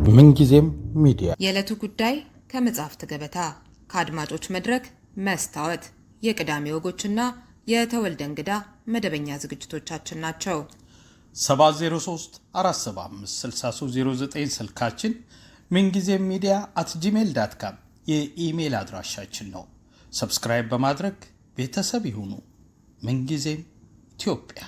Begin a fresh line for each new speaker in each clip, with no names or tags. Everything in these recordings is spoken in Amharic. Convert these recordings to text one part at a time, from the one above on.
ምንጊዜም ሚዲያ
የዕለቱ ጉዳይ ከመጽሐፍት ገበታ ከአድማጮች መድረክ መስታወት የቅዳሜ ወጎችና የተወልደ እንግዳ መደበኛ ዝግጅቶቻችን ናቸው።
703 475 6309 ስልካችን ምንጊዜም media@gmail.com የኢሜል አድራሻችን ነው። ሰብስክራይብ በማድረግ ቤተሰብ ይሁኑ። ምንጊዜም ኢትዮጵያ።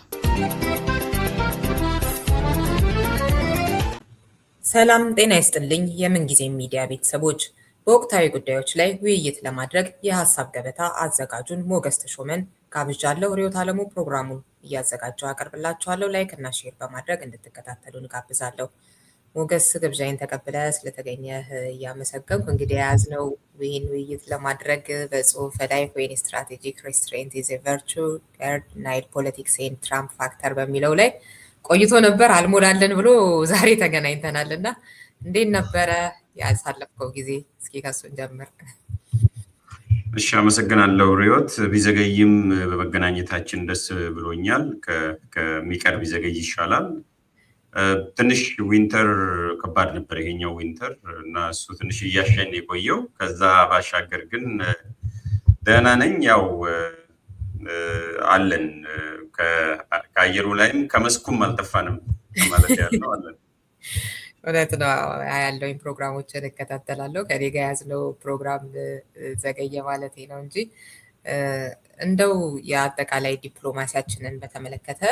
ሰላም ጤና ይስጥልኝ። የምንጊዜም ሚዲያ ቤተሰቦች በወቅታዊ ጉዳዮች ላይ ውይይት ለማድረግ የሐሳብ ገበታ አዘጋጁን ሞገስ ተሾመን ጋብዣለሁ። ሪዮት አለሙ ፕሮግራሙን እያዘጋጀው አቀርብላችኋለሁ። ላይክ እና ሼር በማድረግ እንድትከታተሉን ጋብዛለሁ። ሞገስ ግብዣይን ተቀብለ ስለተገኘህ እያመሰገንኩ እንግዲህ የያዝነው ይህን ውይይት ለማድረግ በጽሁፍ ላይ ፎሬን ስትራቴጂክ ሬስትሬንት ኢዝ ኤ ቨርቹ ናይል ፖለቲክስ ኤንድ ትራምፕ ፋክተር በሚለው ላይ ቆይቶ ነበር አልሞላለን ብሎ ዛሬ ተገናኝተናል እና እንዴት ነበረ ያሳለፍከው ጊዜ? እስኪ ከሱን ጀምር።
እሺ፣ አመሰግናለሁ ሪዮት። ቢዘገይም በመገናኘታችን ደስ ብሎኛል። ከሚቀር ቢዘገይ ይሻላል። ትንሽ ዊንተር ከባድ ነበር ይሄኛው ዊንተር እና እሱ ትንሽ እያሸን የቆየው። ከዛ ባሻገር ግን ደህና ነኝ። ያው አለን ከአየሩ ላይም ከመስኩም አልጠፋንም ማለት ያለው አለን።
እውነት ነው ያለውኝ ፕሮግራሞችን እከታተላለሁ። ከኔ ጋር ያዝነው ፕሮግራም ዘገየ ማለት ነው እንጂ እንደው የአጠቃላይ ዲፕሎማሲያችንን በተመለከተ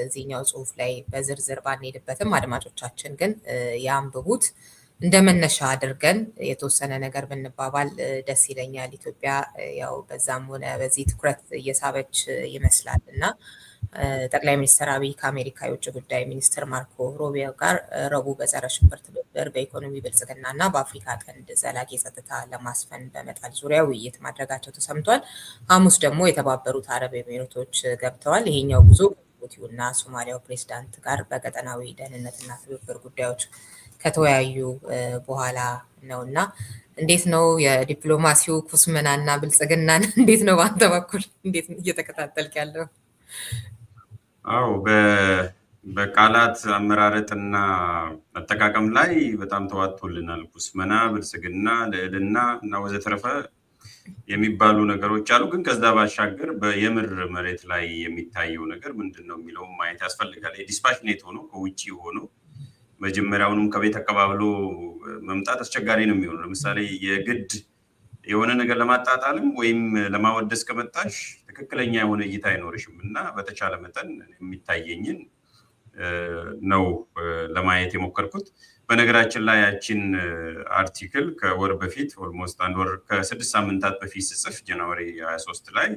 እዚህኛው ጽሁፍ ላይ በዝርዝር ባንሄድበትም አድማጮቻችን ግን ያንብቡት። እንደ መነሻ አድርገን የተወሰነ ነገር ብንባባል ደስ ይለኛል። ኢትዮጵያ ያው በዛም ሆነ በዚህ ትኩረት እየሳበች ይመስላል እና ጠቅላይ ሚኒስትር አብይ ከአሜሪካ የውጭ ጉዳይ ሚኒስትር ማርኮ ሩቢዮ ጋር ረቡዕ በጸረ ሽብር ትብብር፣ በኢኮኖሚ ብልጽግና እና በአፍሪካ ቀንድ ዘላቂ ጸጥታ ለማስፈን በመጣል ዙሪያ ውይይት ማድረጋቸው ተሰምቷል። ሐሙስ ደግሞ የተባበሩት አረብ ኤሚሬቶች ገብተዋል። ይሄኛው ጉዞ ከጅቡቲው እና ሶማሊያው ፕሬዚዳንት ጋር በቀጠናዊ ደህንነትና ትብብር ጉዳዮች ከተወያዩ በኋላ ነው እና እንዴት ነው የዲፕሎማሲው ኩስመናና ብልጽግናን እንዴት ነው በአንተ በኩል እንዴት እየተከታተልክ ያለው?
አዎ፣ በቃላት አመራረጥና አጠቃቀም ላይ በጣም ተዋጥቶልናል። ኩስመና፣ ብልጽግና፣ ልዕልና እና ወዘተረፈ የሚባሉ ነገሮች አሉ። ግን ከዛ ባሻገር የምር መሬት ላይ የሚታየው ነገር ምንድን ነው የሚለው ማየት ያስፈልጋል። ዲስፓሽኔት ሆኖ ከውጭ ሆኖ መጀመሪያውንም ከቤት አቀባብሎ መምጣት አስቸጋሪ ነው የሚሆነው። ለምሳሌ የግድ የሆነ ነገር ለማጣጣልም ወይም ለማወደስ ከመጣሽ ትክክለኛ የሆነ እይታ አይኖርሽም እና በተቻለ መጠን የሚታየኝን ነው ለማየት የሞከርኩት። በነገራችን ላይ ያችን አርቲክል ከወር በፊት ኦልሞስት አንድ ወር ከ6 ሳምንታት በፊት ስጽፍ ጃንዋሪ 23 ላይ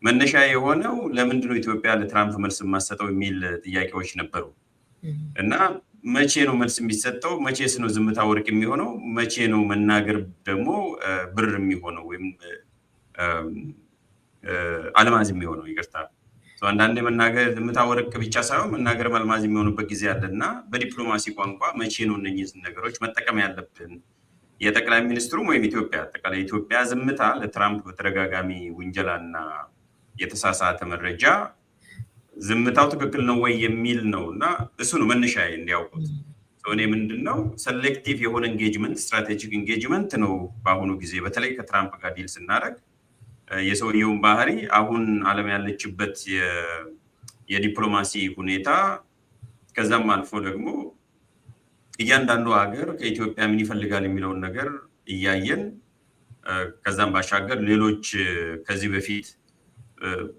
መነሻ የሆነው ለምንድነው ኢትዮጵያ ለትራምፕ መልስ የማሰጠው የሚል ጥያቄዎች ነበሩ እና መቼ ነው መልስ የሚሰጠው? መቼስ ነው ዝምታ ወርቅ የሚሆነው? መቼ ነው መናገር ደግሞ ብር የሚሆነው ወይም አልማዝ የሚሆነው? ይቅርታ፣ አንዳንዴ መናገር ዝምታ ወርቅ ብቻ ሳይሆን መናገር አልማዝ የሚሆኑበት ጊዜ አለና በዲፕሎማሲ ቋንቋ መቼ ነው እነኚህ ነገሮች መጠቀም ያለብን? የጠቅላይ ሚኒስትሩም ወይም ኢትዮጵያ አጠቃላይ ኢትዮጵያ ዝምታ ለትራምፕ በተደጋጋሚ ውንጀላና የተሳሳተ መረጃ ዝምታው ትክክል ነው ወይ የሚል ነው እና እሱ ነው መነሻ እንዲያውቁት። እኔ ምንድነው ሴሌክቲቭ የሆነ ኢንጌጅመንት፣ ስትራቴጂክ ኢንጌጅመንት ነው በአሁኑ ጊዜ በተለይ ከትራምፕ ጋር ዲል ስናደርግ የሰውየውን ባህሪ፣ አሁን ዓለም ያለችበት የዲፕሎማሲ ሁኔታ፣ ከዛም አልፎ ደግሞ እያንዳንዱ ሀገር ከኢትዮጵያ ምን ይፈልጋል የሚለውን ነገር እያየን ከዛም ባሻገር ሌሎች ከዚህ በፊት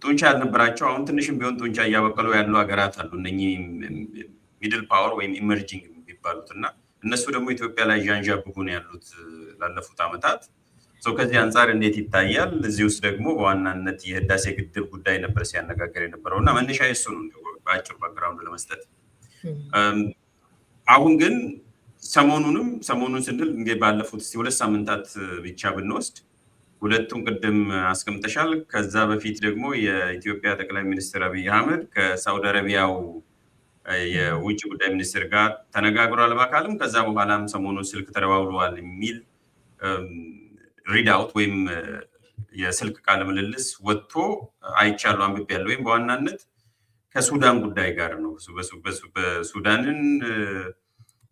ጡንቻ ያልነበራቸው አሁን ትንሽም ቢሆን ጡንቻ እያበቀሉ ያሉ ሀገራት አሉ። እነኚህ ሚድል ፓወር ወይም ኢመርጂንግ የሚባሉት እና እነሱ ደግሞ ኢትዮጵያ ላይ ዣንዣብቡ ነው ያሉት ላለፉት ዓመታት። ከዚህ አንጻር እንዴት ይታያል? እዚህ ውስጥ ደግሞ በዋናነት የህዳሴ ግድብ ጉዳይ ነበር ሲያነጋገር የነበረው እና መነሻ የሱ ነው በአጭር ባክግራውንድ ለመስጠት። አሁን ግን ሰሞኑን ስንል እንግዲህ ባለፉት 2 ሳምንታት ብቻ ብንወስድ ሁለቱም ቅድም አስቀምጠሻል። ከዛ በፊት ደግሞ የኢትዮጵያ ጠቅላይ ሚኒስትር አብይ አህመድ ከሳውዲ አረቢያው የውጭ ጉዳይ ሚኒስትር ጋር ተነጋግሯል በአካልም። ከዛ በኋላም ሰሞኑን ስልክ ተደዋውለዋል የሚል ሪዳውት ወይም የስልክ ቃለ ምልልስ ወጥቶ አይቻሉ አንብቤያለሁ። ወይም በዋናነት ከሱዳን ጉዳይ ጋር ነው። በሱዳንን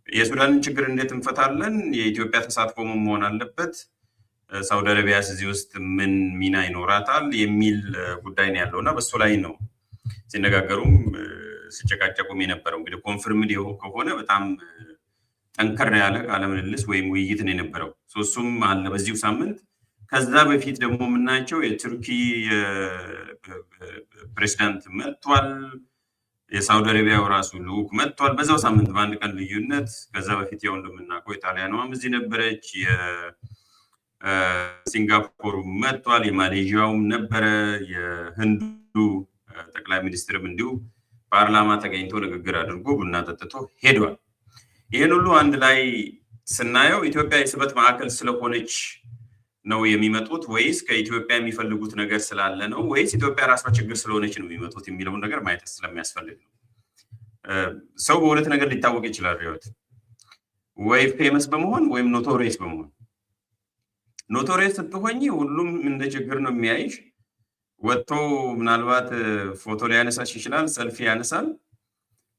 የሱዳንን ችግር እንዴት እንፈታለን? የኢትዮጵያ ተሳትፎ መሆን አለበት። ሳውዲ አረቢያስ እዚህ ውስጥ ምን ሚና ይኖራታል የሚል ጉዳይ ነው ያለው እና በሱ ላይ ነው ሲነጋገሩም ሲጨቃጨቁም የነበረው። እንግዲህ ኮንፍርምድ ከሆነ በጣም ጠንከር ያለ ቃለ ምልልስ ወይም ውይይት ነው የነበረው። እሱም አለ በዚሁ ሳምንት። ከዛ በፊት ደግሞ የምናያቸው የቱርኪ ፕሬዚዳንት መጥቷል። የሳውዲ አረቢያው ራሱ ልዑክ መጥቷል በዛው ሳምንት በአንድ ቀን ልዩነት። ከዛ በፊት ያው እንደምናውቀው የጣሊያኗም እዚህ ነበረች፣ የሲንጋፖሩ መጥቷል፣ የማሌዥያውም ነበረ፣ የህንዱ ጠቅላይ ሚኒስትርም እንዲሁ ፓርላማ ተገኝቶ ንግግር አድርጎ ቡና ጠጥቶ ሄዷል። ይህን ሁሉ አንድ ላይ ስናየው ኢትዮጵያ የስበት ማዕከል ስለሆነች ነው የሚመጡት ወይስ ከኢትዮጵያ የሚፈልጉት ነገር ስላለ ነው ወይስ ኢትዮጵያ ራሷ ችግር ስለሆነች ነው የሚመጡት የሚለውን ነገር ማየት ስለሚያስፈልግ ነው። ሰው በሁለት ነገር ሊታወቅ ይችላል ሪዮት፣ ወይ ፌመስ በመሆን ወይም ኖቶሪየስ በመሆን። ኖቶሪየስ ስትሆኚ ሁሉም እንደ ችግር ነው የሚያይሽ። ወጥቶ ምናልባት ፎቶ ሊያነሳሽ ይችላል፣ ሰልፊ ያነሳል።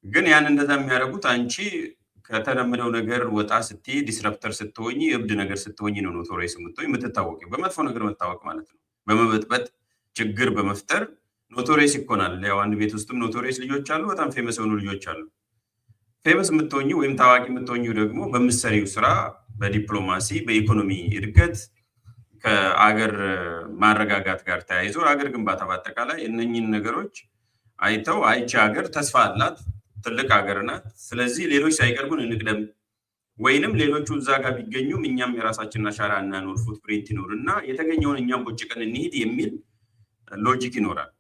ግን ያን እንደዛ የሚያደርጉት አንቺ ከተለመደው ነገር ወጣ ስትይ ዲስረፕተር ስትሆኚ እብድ ነገር ስትሆኚ ነው ኖቶሪየስ የምትሆኚ የምትታወቂው። በመጥፎ ነገር መታወቅ ማለት ነው። በመበጥበጥ ችግር በመፍጠር ኖቶሪየስ ይኮናል። ያው አንድ ቤት ውስጥም ኖቶሪየስ ልጆች አሉ፣ በጣም ፌመስ የሆኑ ልጆች አሉ። ፌመስ የምትሆኚ ወይም ታዋቂ የምትሆኚ ደግሞ በምትሰሪው ስራ፣ በዲፕሎማሲ፣ በኢኮኖሚ እድገት፣ ከአገር ማረጋጋት ጋር ተያይዞ አገር ግንባታ በአጠቃላይ እነኚህን ነገሮች አይተው አይቺ ሀገር ተስፋ አላት፣ ትልቅ ሀገር ናት፣ ስለዚህ ሌሎች ሳይቀርቡን እንቅደም፣ ወይንም ሌሎቹ እዛ ጋር ቢገኙም እኛም የራሳችንን አሻራ እናኖር፣ ፉትፕሪንት ይኖር እና የተገኘውን እኛም ቦጭቀን እንሂድ የሚል ሎጂክ ይኖራል።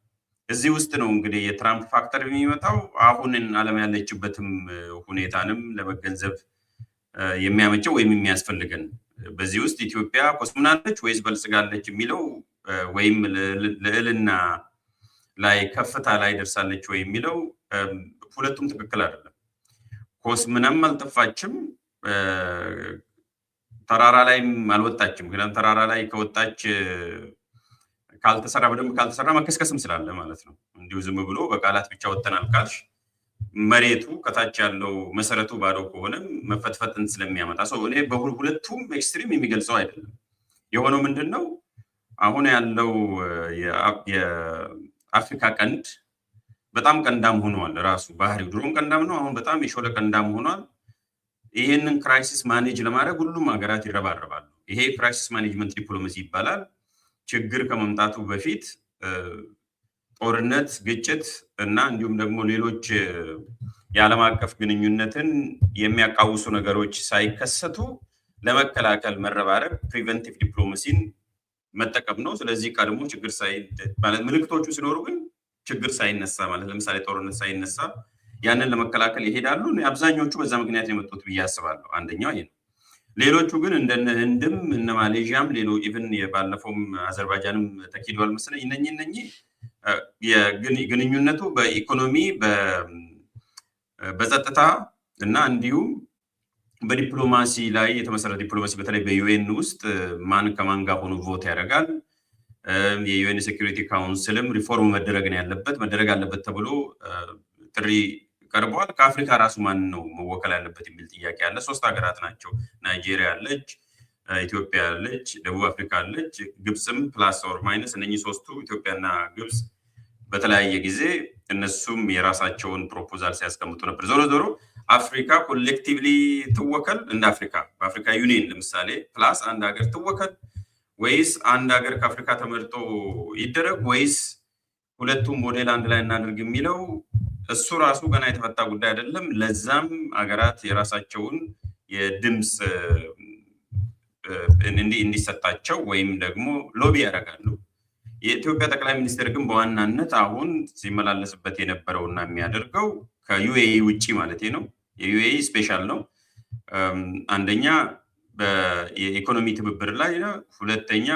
እዚህ ውስጥ ነው እንግዲህ የትራምፕ ፋክተር የሚመጣው። አሁንን ዓለም ያለችበትም ሁኔታንም ለመገንዘብ የሚያመቸው ወይም የሚያስፈልገን በዚህ ውስጥ ኢትዮጵያ ኮስምናለች ወይስ በልጽጋለች የሚለው ወይም ልዕልና ላይ ከፍታ ላይ ደርሳለች ወይ የሚለው ሁለቱም ትክክል አይደለም። ኮስምናም አልጠፋችም፣ ተራራ ላይም አልወጣችም። ምክንያቱም ተራራ ላይ ከወጣች ካልተሰራ በደንብ ካልተሰራ መከስከስም ስላለ ማለት ነው። እንዲሁ ዝም ብሎ በቃላት ብቻ ወጥተናል ካልሽ መሬቱ ከታች ያለው መሰረቱ ባዶ ከሆነ መፈትፈትን ስለሚያመጣ ሰው እኔ በሁለቱም ኤክስትሪም የሚገልጸው አይደለም። የሆነው ምንድን ነው አሁን ያለው የአፍሪካ ቀንድ በጣም ቀንዳም ሆኗል። ራሱ ባህሪው ድሮም ቀንዳም ነው፣ አሁን በጣም የሾለ ቀንዳም ሆኗል። ይህንን ክራይሲስ ማኔጅ ለማድረግ ሁሉም ሀገራት ይረባረባሉ። ይሄ ክራይሲስ ማኔጅመንት ዲፕሎማሲ ይባላል። ችግር ከመምጣቱ በፊት ጦርነት፣ ግጭት እና እንዲሁም ደግሞ ሌሎች የዓለም አቀፍ ግንኙነትን የሚያቃውሱ ነገሮች ሳይከሰቱ ለመከላከል መረባረብ ፕሪቨንቲቭ ዲፕሎማሲን መጠቀም ነው። ስለዚህ ቀድሞ ችግር ማለት ምልክቶቹ ሲኖሩ ግን ችግር ሳይነሳ ማለት ለምሳሌ ጦርነት ሳይነሳ ያንን ለመከላከል ይሄዳሉ። አብዛኞቹ በዛ ምክንያት የመጡት ብዬ አስባለሁ። አንደኛው ይሄ ነው። ሌሎቹ ግን እንደነ ህንድም እነ ማሌዥያም ኢቭን ባለፈውም አዘርባይጃንም ተኪዷል መሰለኝ። እነኚህ ግንኙነቱ በኢኮኖሚ በጸጥታ እና እንዲሁም በዲፕሎማሲ ላይ የተመሰረተ ዲፕሎማሲ በተለይ በዩኤን ውስጥ ማን ከማን ጋር ሆኖ ቮት ያደርጋል። የዩኤን ሴኩሪቲ ካውንስልም ሪፎርም መደረግ አለበት ተብሎ ጥሪ ቀርቧል። ከአፍሪካ ራሱ ማን ነው መወከል ያለበት የሚል ጥያቄ አለ። 3 ሀገራት ናቸው። ናይጄሪያ አለች፣ ኢትዮጵያ አለች፣ ደቡብ አፍሪካ አለች፣ ግብፅም ፕላስ ኦር ማይነስ። እነኚህ 3ቱ ኢትዮጵያና ግብፅ በተለያየ ጊዜ እነሱም የራሳቸውን ፕሮፖዛል ሲያስቀምጡ ነበር። ዞሮ ዞሮ አፍሪካ ኮሌክቲቭሊ ትወከል እንደ አፍሪካ በአፍሪካ ዩኒየን ለምሳሌ ፕላስ አንድ ሀገር ትወከል ወይስ አንድ ሀገር ከአፍሪካ ተመርጦ ይደረግ ወይስ ሁለቱም ሞዴል አንድ ላይ እናድርግ የሚለው እሱ ራሱ ገና የተፈታ ጉዳይ አይደለም። ለዛም ሀገራት የራሳቸውን የድምፅ እንዲሰጣቸው ወይም ደግሞ ሎቢ ያደርጋሉ። የኢትዮጵያ ጠቅላይ ሚኒስትር ግን በዋናነት አሁን ሲመላለስበት የነበረውና የሚያደርገው ከዩኤኢ ውጪ ማለት ነው። የዩኤኢ ስፔሻል ነው። አንደኛ የኢኮኖሚ ትብብር ላይ ነው። ሁለተኛ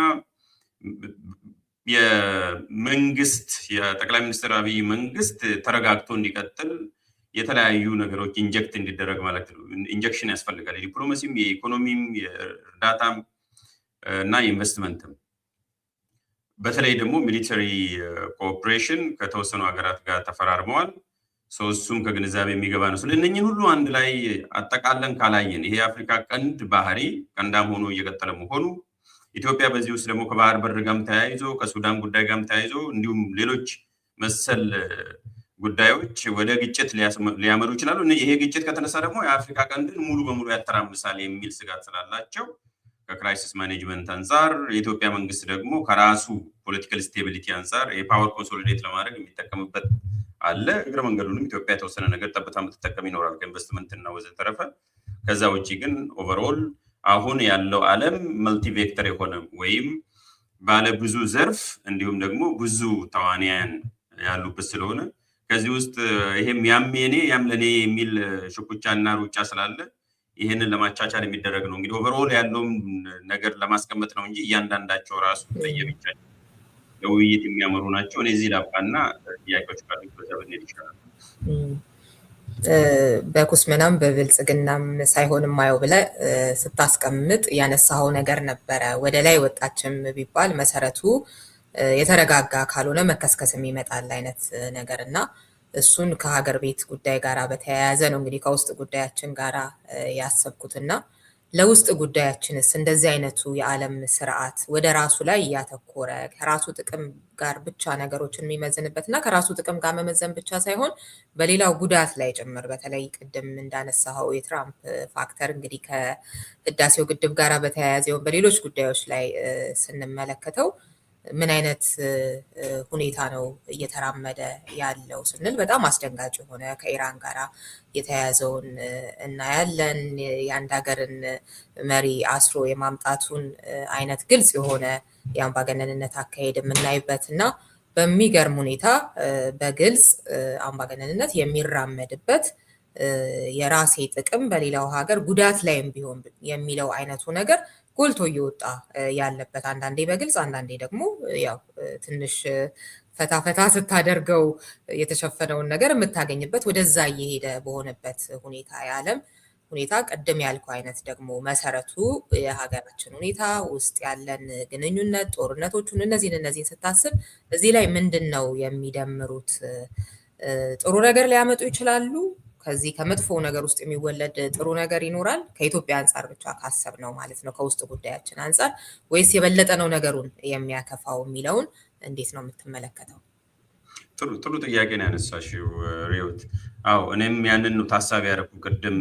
የመንግስት የጠቅላይ ሚኒስትር አብይ መንግስት ተረጋግቶ እንዲቀጥል የተለያዩ ነገሮች ኢንጀክት እንዲደረግ ማለት ነው። ኢንጀክሽን ያስፈልጋል። የዲፕሎማሲም የኢኮኖሚም የእርዳታም እና የኢንቨስትመንትም በተለይ ደግሞ ሚሊተሪ ኮኦፕሬሽን ከተወሰኑ ሀገራት ጋር ተፈራርመዋል። እሱም ከግንዛቤ የሚገባ ነው። ስለዚህ እነኝህን ሁሉ አንድ ላይ አጠቃለን ካላየን ይሄ የአፍሪካ ቀንድ ባህሪ ቀንዳም ሆኖ እየቀጠለ መሆኑ ኢትዮጵያ በዚህ ውስጥ ደግሞ ከባህር በር ጋርም ተያይዞ ከሱዳን ጉዳይ ጋርም ተያይዞ እንዲሁም ሌሎች መሰል ጉዳዮች ወደ ግጭት ሊያመሩ ይችላሉ። ይሄ ግጭት ከተነሳ ደግሞ የአፍሪካ ቀንድን ሙሉ በሙሉ ያተራምሳል የሚል ስጋት ስላላቸው ከክራይሲስ ማኔጅመንት አንጻር የኢትዮጵያ መንግስት ደግሞ ከራሱ ፖለቲካል ስቴቢሊቲ አንጻር የፓወር ኮንሶሊዴት ለማድረግ የሚጠቀምበት አለ። እግረ መንገዱንም ኢትዮጵያ የተወሰነ ነገር ጠብታ የምትጠቀም ይኖራል ከኢንቨስትመንት እና ወዘተረፈ። ከዛ ውጭ ግን ኦቨርኦል አሁን ያለው ዓለም መልቲ ቬክተር የሆነ ወይም ባለ ብዙ ዘርፍ እንዲሁም ደግሞ ብዙ ተዋንያን ያሉበት ስለሆነ ከዚህ ውስጥ ይሄም ያም የኔ ያም ለኔ የሚል ሽኩቻና ሩጫ ስላለ ይሄንን ለማቻቻል የሚደረግ ነው። እንግዲህ ኦቨርኦል ያለውን ነገር ለማስቀመጥ ነው እንጂ እያንዳንዳቸው ራሱ በየብቻ ለውይይት የሚያመሩ ናቸው። እኔ እዚህ ላብቃና ጥያቄዎች ካሉ ብንሄድ ይችላል።
በኩስመናም በብልጽግናም ሳይሆን ማየው ብለህ ስታስቀምጥ ያነሳው ነገር ነበረ። ወደ ላይ ወጣችም ቢባል መሰረቱ የተረጋጋ ካልሆነ መከስከስም ይመጣል አይነት ነገር እና እሱን ከሀገር ቤት ጉዳይ ጋር በተያያዘ ነው እንግዲህ ከውስጥ ጉዳያችን ጋር ያሰብኩትና ለውስጥ ጉዳያችንስ እንደዚህ አይነቱ የዓለም ስርዓት ወደ ራሱ ላይ እያተኮረ ከራሱ ጥቅም ጋር ብቻ ነገሮችን የሚመዝንበት እና ከራሱ ጥቅም ጋር መመዘን ብቻ ሳይሆን በሌላው ጉዳት ላይ ጭምር በተለይ ቅድም እንዳነሳኸው የትራምፕ ፋክተር እንግዲህ ከህዳሴው ግድብ ጋር በተያያዘ በሌሎች ጉዳዮች ላይ ስንመለከተው ምን አይነት ሁኔታ ነው እየተራመደ ያለው ስንል በጣም አስደንጋጭ የሆነ ከኢራን ጋር የተያያዘውን እናያለን። የአንድ ሀገርን መሪ አስሮ የማምጣቱን አይነት ግልጽ የሆነ የአምባገነንነት አካሄድ የምናይበት እና በሚገርም ሁኔታ በግልጽ አምባገነንነት የሚራመድበት የራሴ ጥቅም በሌላው ሀገር ጉዳት ላይም ቢሆን የሚለው አይነቱ ነገር ጎልቶ እየወጣ ያለበት አንዳንዴ በግልጽ አንዳንዴ ደግሞ ያው ትንሽ ፈታ ስታደርገው የተሸፈነውን ነገር የምታገኝበት ወደዛ እየሄደ በሆነበት ሁኔታ የዓለም ሁኔታ ቅድም ያልኩ አይነት ደግሞ መሰረቱ የሀገራችን ሁኔታ ውስጥ ያለን ግንኙነት ጦርነቶቹን እነዚህን ስታስብ እዚህ ላይ ምንድን ነው የሚደምሩት? ጥሩ ነገር ሊያመጡ ይችላሉ። ከዚህ ከመጥፎ ነገር ውስጥ የሚወለድ ጥሩ ነገር ይኖራል። ከኢትዮጵያ አንጻር ብቻ ካሰብ ነው ማለት ነው ከውስጥ ጉዳያችን አንጻር ወይስ የበለጠ ነው ነገሩን የሚያከፋው የሚለውን እንዴት ነው የምትመለከተው?
ጥሩ ጥያቄ ነው ያነሳሽው ሪዮት። አዎ እኔም ያንን ነው ታሳቢ ያደረኩ። ቅድም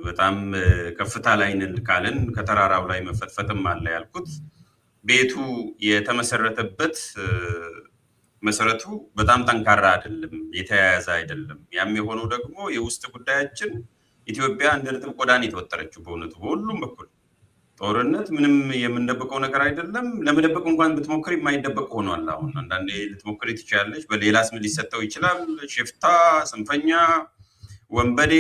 በጣም ከፍታ ላይ ነን ካልን ከተራራው ላይ መፈጥፈጥም አለ ያልኩት ቤቱ የተመሰረተበት መሰረቱ በጣም ጠንካራ አይደለም፣ የተያያዘ አይደለም። ያም የሆነው ደግሞ የውስጥ ጉዳያችን ኢትዮጵያ እንደ ርጥብ ቆዳን የተወጠረችው በእውነቱ በሁሉም በኩል ጦርነት ምንም የምንደብቀው ነገር አይደለም። ለመደበቅ እንኳን ብትሞክር የማይደበቅ ሆኗል። አሁን አንዳንዴ ልትሞክር ትችላለች፣ በሌላ ስም ሊሰጠው ይችላል። ሽፍታ፣ ጽንፈኛ፣ ወንበዴ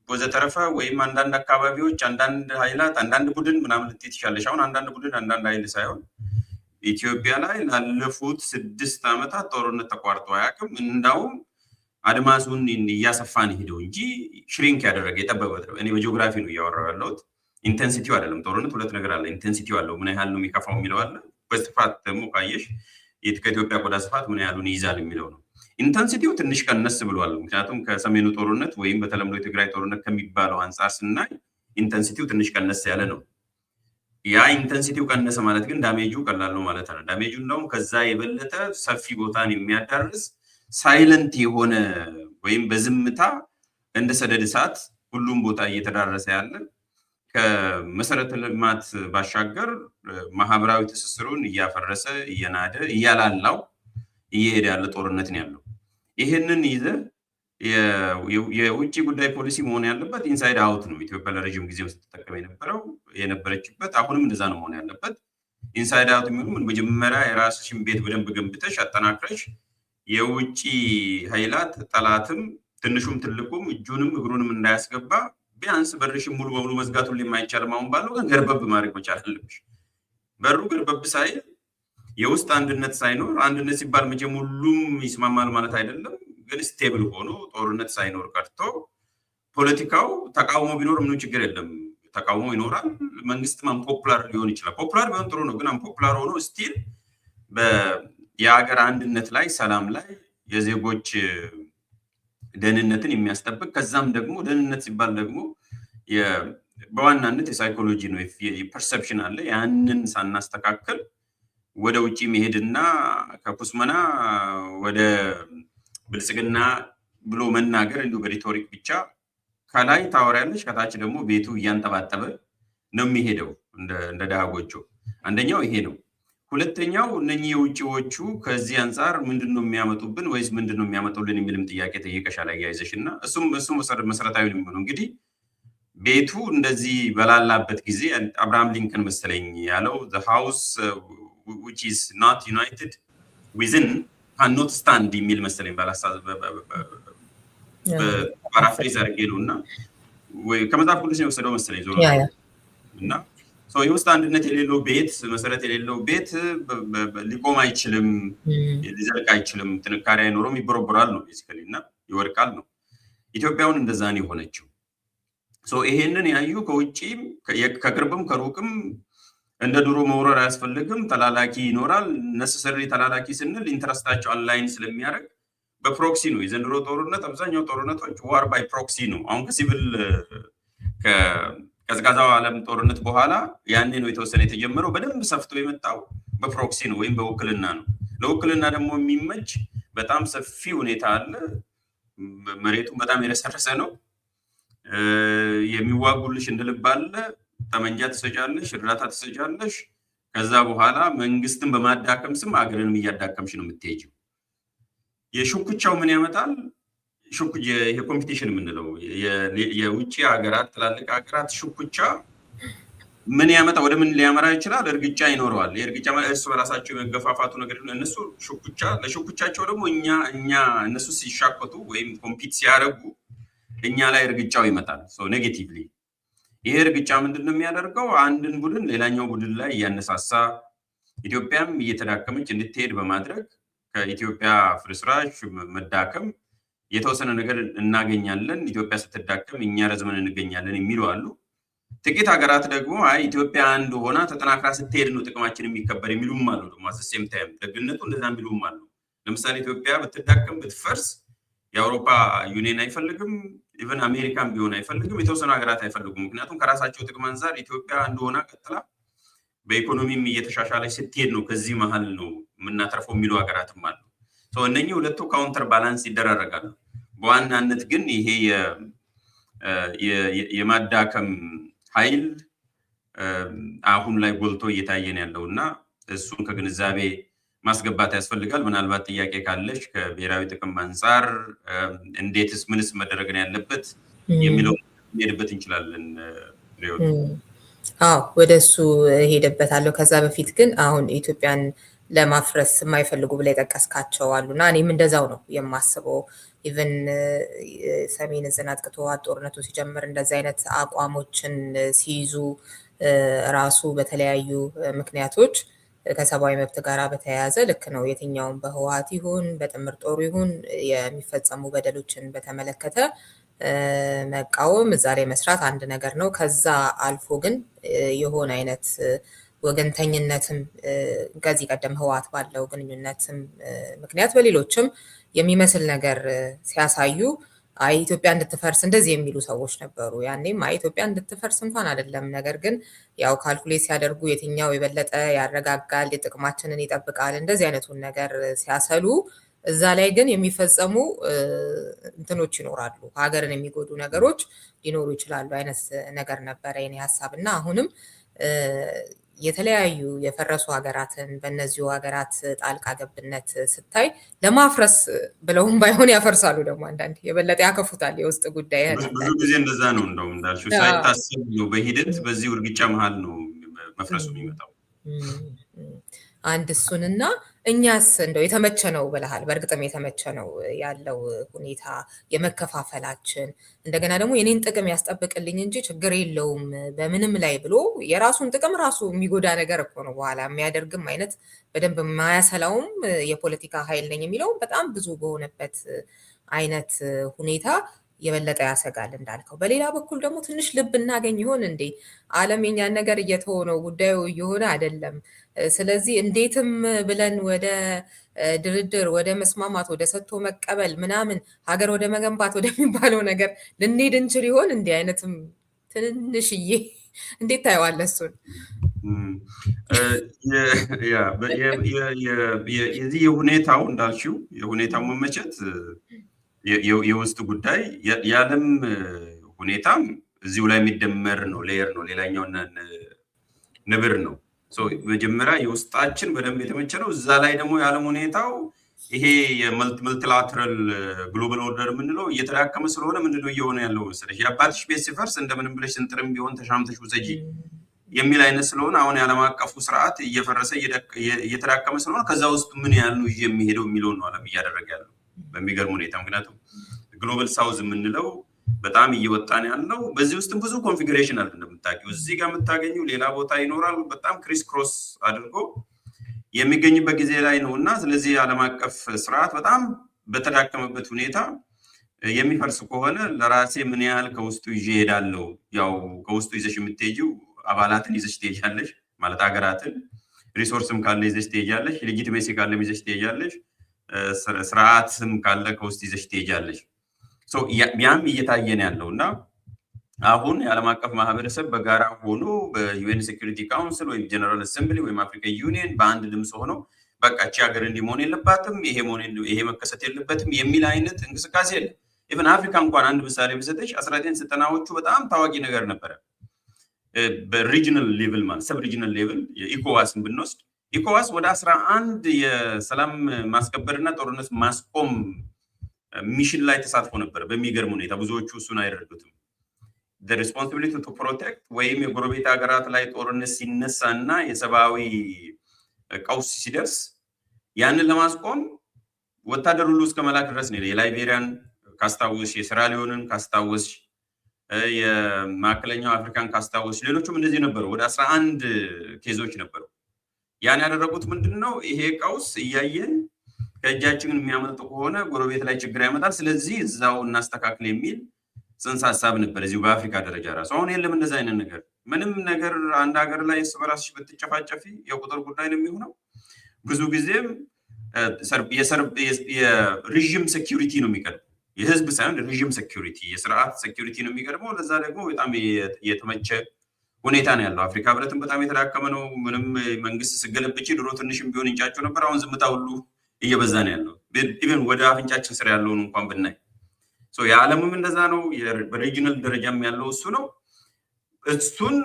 ወዘተረፈ ወይም አንዳንድ አካባቢዎች አንዳንድ ኃይላት አንዳንድ ቡድን ምናምን ልትይ ትችላለች። አሁን አንዳንድ ቡድን አንዳንድ ኃይል ሳይሆን ኢትዮጵያ ላይ ላለፉት 6 ዓመታት ጦርነት ተቋርጦ አያውቅም። እንዳውም አድማሱን እያሰፋን ሄደው እንጂ ሽሪንክ ያደረገ የጠበበ። እኔ በጂኦግራፊ ነው እያወራሁ ያለሁት። ኢንቴንሲቲው አይደለም። ጦርነት ሁለት ነገር አለ። ኢንቴንሲቲው አለው፣ ምን ያህል ነው የሚከፋው የሚለው አለ። በስፋት ደግሞ ካየሽ ከኢትዮጵያ ቆዳ ስፋት ምን ያህሉን ይይዛል የሚለው ነው። ኢንቴንሲቲው ትንሽ ቀነስ ብሏል። ምክንያቱም ከሰሜኑ ጦርነት ወይም በተለምዶ የትግራይ ጦርነት ከሚባለው አንጻር ስናይ ኢንቴንሲቲው ትንሽ ቀነስ ያለ ነው። ያ ኢንቴንሲቲው ቀነሰ ማለት ግን ዳሜጁ ቀላል ነው ማለት አይደለም። ዳሜጁ እንደውም ከዛ የበለጠ ሰፊ ቦታን የሚያዳርስ ሳይለንት የሆነ ወይም በዝምታ እንደ ሰደድ እሳት ሁሉም ቦታ እየተዳረሰ ያለ ከመሰረተ ልማት ባሻገር ማህበራዊ ትስስሩን እያፈረሰ እየናደ እያላላው እየሄደ ያለ ጦርነት ነው ያለው። ይሄንን ይዘ የውጭ ጉዳይ ፖሊሲ መሆን ያለበት ኢንሳይድ አውት ነው። ኢትዮጵያ ለረጅም ጊዜ ውስጥ ተጠቀመ የነበረችበት አሁንም እንደዛ ነው መሆን ያለበት። ኢንሳይድ አውት የሚሆኑ መጀመሪያ የራስሽን ቤት በደንብ ገንብተሽ አጠናክረሽ የውጭ ኃይላት ጠላትም ትንሹም ትልቁም እጁንም እግሩንም እንዳያስገባ ቢያንስ በርሽን ሙሉ በሙሉ መዝጋቱን የማይቻልም አሁን ባለው ግን ገርበብ ማድረግ መቻል አለብሽ። በሩ ገርበብ ሳይል የውስጥ አንድነት ሳይኖር አንድነት ሲባል መቼም ሁሉም ይስማማል ማለት አይደለም። ግን ስቴብል ሆኖ ጦርነት ሳይኖር ቀርቶ ፖለቲካው ተቃውሞ ቢኖር ምንም ችግር የለም። ተቃውሞ ይኖራል። መንግስትም አንፖፑላር ሊሆን ይችላል። ፖፑላር ቢሆን ጥሩ ነው። ግን አንፖፑላር ሆኖ ስቲል የሀገር አንድነት ላይ ሰላም ላይ የዜጎች ደህንነትን የሚያስጠብቅ ከዛም ደግሞ ደህንነት ሲባል ደግሞ በዋናነት የሳይኮሎጂ ነው፣ የፐርሰፕሽን አለ። ያንን ሳናስተካከል ወደ ውጭ መሄድና ከኩስመና ወደ ብልጽግና ብሎ መናገር እንዲሁ በሪቶሪክ ብቻ ከላይ ታወሪያለሽ፣ ከታች ደግሞ ቤቱ እያንጠባጠበ ነው የሚሄደው እንደ ድሃ ጎጆ። አንደኛው ይሄ ነው። ሁለተኛው እነኚህ የውጭዎቹ ከዚህ አንጻር ምንድን ነው የሚያመጡብን ወይስ ምንድን ነው የሚያመጡልን የሚልም ጥያቄ ጠይቀሻል አያይዘሽ እና እሱም መሰረታዊ ነው የሚሆነው። እንግዲህ ቤቱ እንደዚህ በላላበት ጊዜ አብርሃም ሊንከን መሰለኝ ያለው the house which is not united within cannot stand የሚል መሰለኝ ፓራፍሬዝ አድርጌ ነው እና ከመጽሐፍ ቅዱስ ነው የወሰደው መሰለኝ ዞሮ እና የውስጥ አንድነት የሌለው ቤት፣ መሰረት የሌለው ቤት ሊቆም አይችልም፣ ሊዘልቅ አይችልም፣ ጥንካሬ አይኖረውም፣ ይቦረቦራል ነው ቤሲካሊ እና ይወድቃል ነው። ኢትዮጵያውን እንደዛ ነው የሆነችው። ይሄንን ያዩ ከውጪም ከቅርብም ከሩቅም እንደ ድሮ መውረር አያስፈልግም፣ ተላላኪ ይኖራል። ነሰሰሪ ተላላኪ ስንል ኢንተረስታቸው አላይን ስለሚያደርግ በፕሮክሲ ነው። የዘንድሮ ጦርነት አብዛኛው ጦርነቶች ዋር ባይ ፕሮክሲ ነው። አሁን ከሲቪል ቀዝቃዛው ዓለም ጦርነት በኋላ ያኔ ነው የተወሰነ የተጀመረው። በደንብ ሰፍቶ የመጣው በፕሮክሲ ነው ወይም በውክልና ነው። ለውክልና ደግሞ የሚመች በጣም ሰፊ ሁኔታ አለ። መሬቱን በጣም የረሰረሰ ነው። የሚዋጉልሽ እንደልብ አለ። ጠመንጃ ትሰጫለሽ፣ እርዳታ ትሰጫለሽ። ከዛ በኋላ መንግስትን በማዳከም ስም አገርንም እያዳከምሽ ነው የምትሄጂው። የሽኩቻው ምን ያመጣል? የኮምፒቲሽን የምንለው የውጭ ሀገራት ትላልቅ ሀገራት ሽኩቻ ምን ያመጣ ወደ ምን ሊያመራ ይችላል? እርግጫ ይኖረዋል። የእርግጫ እርስ በራሳቸው የመገፋፋቱ ነገር እነሱ ለሽኩቻቸው ደግሞ እነሱ ሲሻኮቱ ወይም ኮምፒት ሲያደርጉ እኛ ላይ እርግጫው ይመጣል። ኔጌቲቭሊ ይሄ እርግጫ ምንድን ነው የሚያደርገው? አንድን ቡድን ሌላኛው ቡድን ላይ እያነሳሳ ኢትዮጵያም እየተዳከመች እንድትሄድ በማድረግ ከኢትዮጵያ ፍርስራሽ መዳከም የተወሰነ ነገር እናገኛለን፣ ኢትዮጵያ ስትዳከም እኛ ረዝመን እንገኛለን የሚሉ አሉ። ጥቂት ሀገራት ደግሞ ኢትዮጵያ አንድ ሆና ተጠናክራ ስትሄድ ነው ጥቅማችን የሚከበር የሚሉም አሉ። ደግሞ አሰሴም ታይም ደግነቱ እንደዛ የሚሉም አሉ። ለምሳሌ ኢትዮጵያ ብትዳከም ብትፈርስ የአውሮፓ ዩኒየን አይፈልግም፣ ኢቨን አሜሪካን ቢሆን አይፈልግም፣ የተወሰኑ ሀገራት አይፈልጉም። ምክንያቱም ከራሳቸው ጥቅም አንጻር ኢትዮጵያ አንድ ሆና ቀጥላ በኢኮኖሚም እየተሻሻለች ስትሄድ ነው ከዚህ መሀል ነው የምናተርፈው የሚሉ ሀገራትም አሉ። እነኚህ ሁለቱ ካውንተር ባላንስ ይደራረጋሉ። በዋናነት ግን ይሄ የማዳከም ኃይል አሁን ላይ ጎልቶ እየታየን ያለው እና እሱን ከግንዛቤ ማስገባት ያስፈልጋል። ምናልባት ጥያቄ ካለሽ ከብሔራዊ ጥቅም አንጻር እንዴትስ ምንስ መደረግ ነው ያለበት የሚለው ሄድበት እንችላለን።
ወደ እሱ ሄደበታለሁ። ከዛ በፊት ግን አሁን ኢትዮጵያን ለማፍረስ የማይፈልጉ ብላ የጠቀስካቸው አሉና እኔም እንደዛው ነው የማስበው። ኢቨን ሰሜን ዕዝን አጥቅቶ ጦርነቱ ሲጀምር እንደዚህ አይነት አቋሞችን ሲይዙ ራሱ በተለያዩ ምክንያቶች ከሰብአዊ መብት ጋር በተያያዘ ልክ ነው። የትኛውም በህወሓት ይሁን በጥምር ጦሩ ይሁን የሚፈጸሙ በደሎችን በተመለከተ መቃወም፣ እዛ ላይ መስራት አንድ ነገር ነው። ከዛ አልፎ ግን የሆነ አይነት ወገንተኝነትም ከዚህ ቀደም ህወሓት ባለው ግንኙነትም ምክንያት በሌሎችም የሚመስል ነገር ሲያሳዩ ኢትዮጵያ እንድትፈርስ እንደዚህ የሚሉ ሰዎች ነበሩ። ያኔም ኢትዮጵያ እንድትፈርስ እንኳን አይደለም፣ ነገር ግን ያው ካልኩሌት ሲያደርጉ የትኛው የበለጠ ያረጋጋል፣ የጥቅማችንን ይጠብቃል፣ እንደዚህ አይነቱን ነገር ሲያሰሉ እዛ ላይ ግን የሚፈጸሙ እንትኖች ይኖራሉ፣ ሀገርን የሚጎዱ ነገሮች ሊኖሩ ይችላሉ አይነት ነገር ነበረ የኔ ሀሳብ እና አሁንም የተለያዩ የፈረሱ ሀገራትን በእነዚሁ ሀገራት ጣልቃ ገብነት ስታይ ለማፍረስ ብለውም ባይሆን ያፈርሳሉ። ደግሞ አንዳንድ የበለጠ ያከፉታል የውስጥ ጉዳይ።
ብዙ ጊዜ እንደዛ ነው። እንደውም እንዳልሽው ሳይታሰብ ነው በሂደት በዚህ እርግጫ መሀል ነው መፍረሱ የሚመጣው።
አንድ እሱንና እኛስ እንደው የተመቸ ነው ብለሃል። በእርግጥም የተመቸ ነው ያለው ሁኔታ የመከፋፈላችን። እንደገና ደግሞ የኔን ጥቅም ያስጠብቅልኝ እንጂ ችግር የለውም በምንም ላይ ብሎ የራሱን ጥቅም ራሱ የሚጎዳ ነገር እኮ ነው በኋላ የሚያደርግም አይነት በደንብ የማያሰላውም የፖለቲካ ኃይል ነኝ የሚለውም በጣም ብዙ በሆነበት አይነት ሁኔታ የበለጠ ያሰጋል እንዳልከው። በሌላ በኩል ደግሞ ትንሽ ልብ እናገኝ ይሆን እንዴ? ዓለም የኛን ነገር እየተሆነው ጉዳዩ እየሆነ አይደለም። ስለዚህ እንዴትም ብለን ወደ ድርድር፣ ወደ መስማማት፣ ወደ ሰጥቶ መቀበል ምናምን ሀገር ወደ መገንባት ወደሚባለው ነገር ልንሄድ እንችል ይሆን? እንዲህ አይነትም ትንሽዬ እንዴት ታየዋለህ እሱን?
የዚህ የሁኔታው እንዳልሽው የሁኔታው መመቸት የውስጥ ጉዳይ የዓለም ሁኔታም እዚሁ ላይ የሚደመር ነው፣ ሌየር ነው፣ ሌላኛው ንብር ነው። መጀመሪያ የውስጣችን በደንብ የተመቸ ነው። እዛ ላይ ደግሞ የዓለም ሁኔታው ይሄ የመልቲላተራል ግሎባል ኦርደር የምንለው እየተዳከመ ስለሆነ ምንድነው እየሆነ ያለው መሰለሽ? የአባትሽ ቤት ሲፈርስ እንደምንም ብለሽ ስንጥርም ቢሆን ተሻምተሽ ውሰጂ የሚል አይነት ስለሆነ አሁን የዓለም አቀፉ ስርዓት እየፈረሰ እየተዳከመ ስለሆነ ከዛ ውስጥ ምን ያህል ነው የሚሄደው የሚለውን ነው ዓለም እያደረገ ያለው በሚገርም ሁኔታ። ምክንያቱም ግሎባል ሳውዝ የምንለው በጣም እየወጣን ያለው በዚህ ውስጥም ብዙ ኮንፊግሬሽን አለ እንደምታውቂው። እዚህ ጋር የምታገኘው ሌላ ቦታ ይኖራል። በጣም ክሪስ ክሮስ አድርጎ የሚገኝበት ጊዜ ላይ ነው እና ስለዚህ ዓለም አቀፍ ስርዓት በጣም በተዳከመበት ሁኔታ የሚፈርስ ከሆነ ለራሴ ምን ያህል ከውስጡ ይዤ እሄዳለሁ? ያው ከውስጡ ይዘሽ የምትሄጂው አባላትን ይዘሽ ትሄጃለሽ ማለት ሀገራትን፣ ሪሶርስም ካለ ይዘሽ ትሄጃለሽ፣ ሌጂቲሜሲ ካለ ይዘሽ ትሄጃለሽ፣ ስርዓትም ካለ ከውስጥ ይዘሽ ትሄጃለሽ። ያም እየታየን ያለው እና አሁን የዓለም አቀፍ ማህበረሰብ በጋራ ሆኖ በዩኤን ሴኩሪቲ ካውንስል ወይም ጀነራል አሰምብሊ ወይም አፍሪካ ዩኒየን በአንድ ድምፅ ሆኖ በቃ እቺ ሀገር እንዲህ መሆን የለባትም፣ ይሄ መከሰት የለበትም የሚል አይነት እንቅስቃሴ የለም። ኢቨን አፍሪካ እንኳን አንድ ምሳሌ ብሰጥሽ 1990ዎቹ በጣም ታዋቂ ነገር ነበረ። በሪጅናል ሌቭል ማለት ሰብ ሪጅናል ሌቭል የኢኮዋስን ብንወስድ ኢኮዋስ ወደ 11 የሰላም ማስከበርና ጦርነት ማስቆም ሚሽን ላይ ተሳትፎ ነበር። በሚገርም ሁኔታ ብዙዎቹ እሱን አይረዱትም። the responsibility to protect ወይም የጎረቤት ሀገራት ላይ ጦርነት ሲነሳ እና የሰብአዊ ቀውስ ሲደርስ ያንን ለማስቆም ወታደር ሁሉ እስከ መላክ ድረስ ነው። የላይቤሪያን ካስታወስሽ፣ የሴራሊዮንን ካስታወስሽ፣ የማዕከለኛው አፍሪካን ካስታወስሽ ሌሎቹም እንደዚህ ነበሩ። ወደ 11 ኬዞች ነበሩ። ያን ያደረጉት ምንድነው? ይሄ ቀውስ እያየን ከእጃችን የሚያመልጥ ከሆነ ጎረቤት ላይ ችግር ያመጣል፣ ስለዚህ እዛው እናስተካክል የሚል ጽንሰ ሀሳብ ነበር እዚሁ በአፍሪካ ደረጃ ራሱ። አሁን የለም እንደዛ አይነት ነገር። ምንም ነገር አንድ ሀገር ላይ እርስ በራስሽ ብትጨፋጨፊ የቁጥር ጉዳይ ነው የሚሆነው። ብዙ ጊዜም የሪዥም ሴኪሪቲ ነው የሚቀድመው፣ የህዝብ ሳይሆን ሪዥም ሴኪሪቲ፣ የስርዓት ሴኪሪቲ ነው የሚቀድመው። ለዛ ደግሞ በጣም የተመቸ ሁኔታ ነው ያለው። አፍሪካ ህብረትም በጣም የተዳከመ ነው። ምንም መንግስት ስገለብጪ ድሮ ትንሽም ቢሆን እንጫጩ ነበር። አሁን ዝምታ ሁሉ እየበዛ ነው ያለው። ኢቨን ወደ አፍንጫችን ስር ያለውን እንኳን ብናይ የዓለምም እንደዛ ነው። በሪጂናል ደረጃም ያለው እሱ ነው። እሱን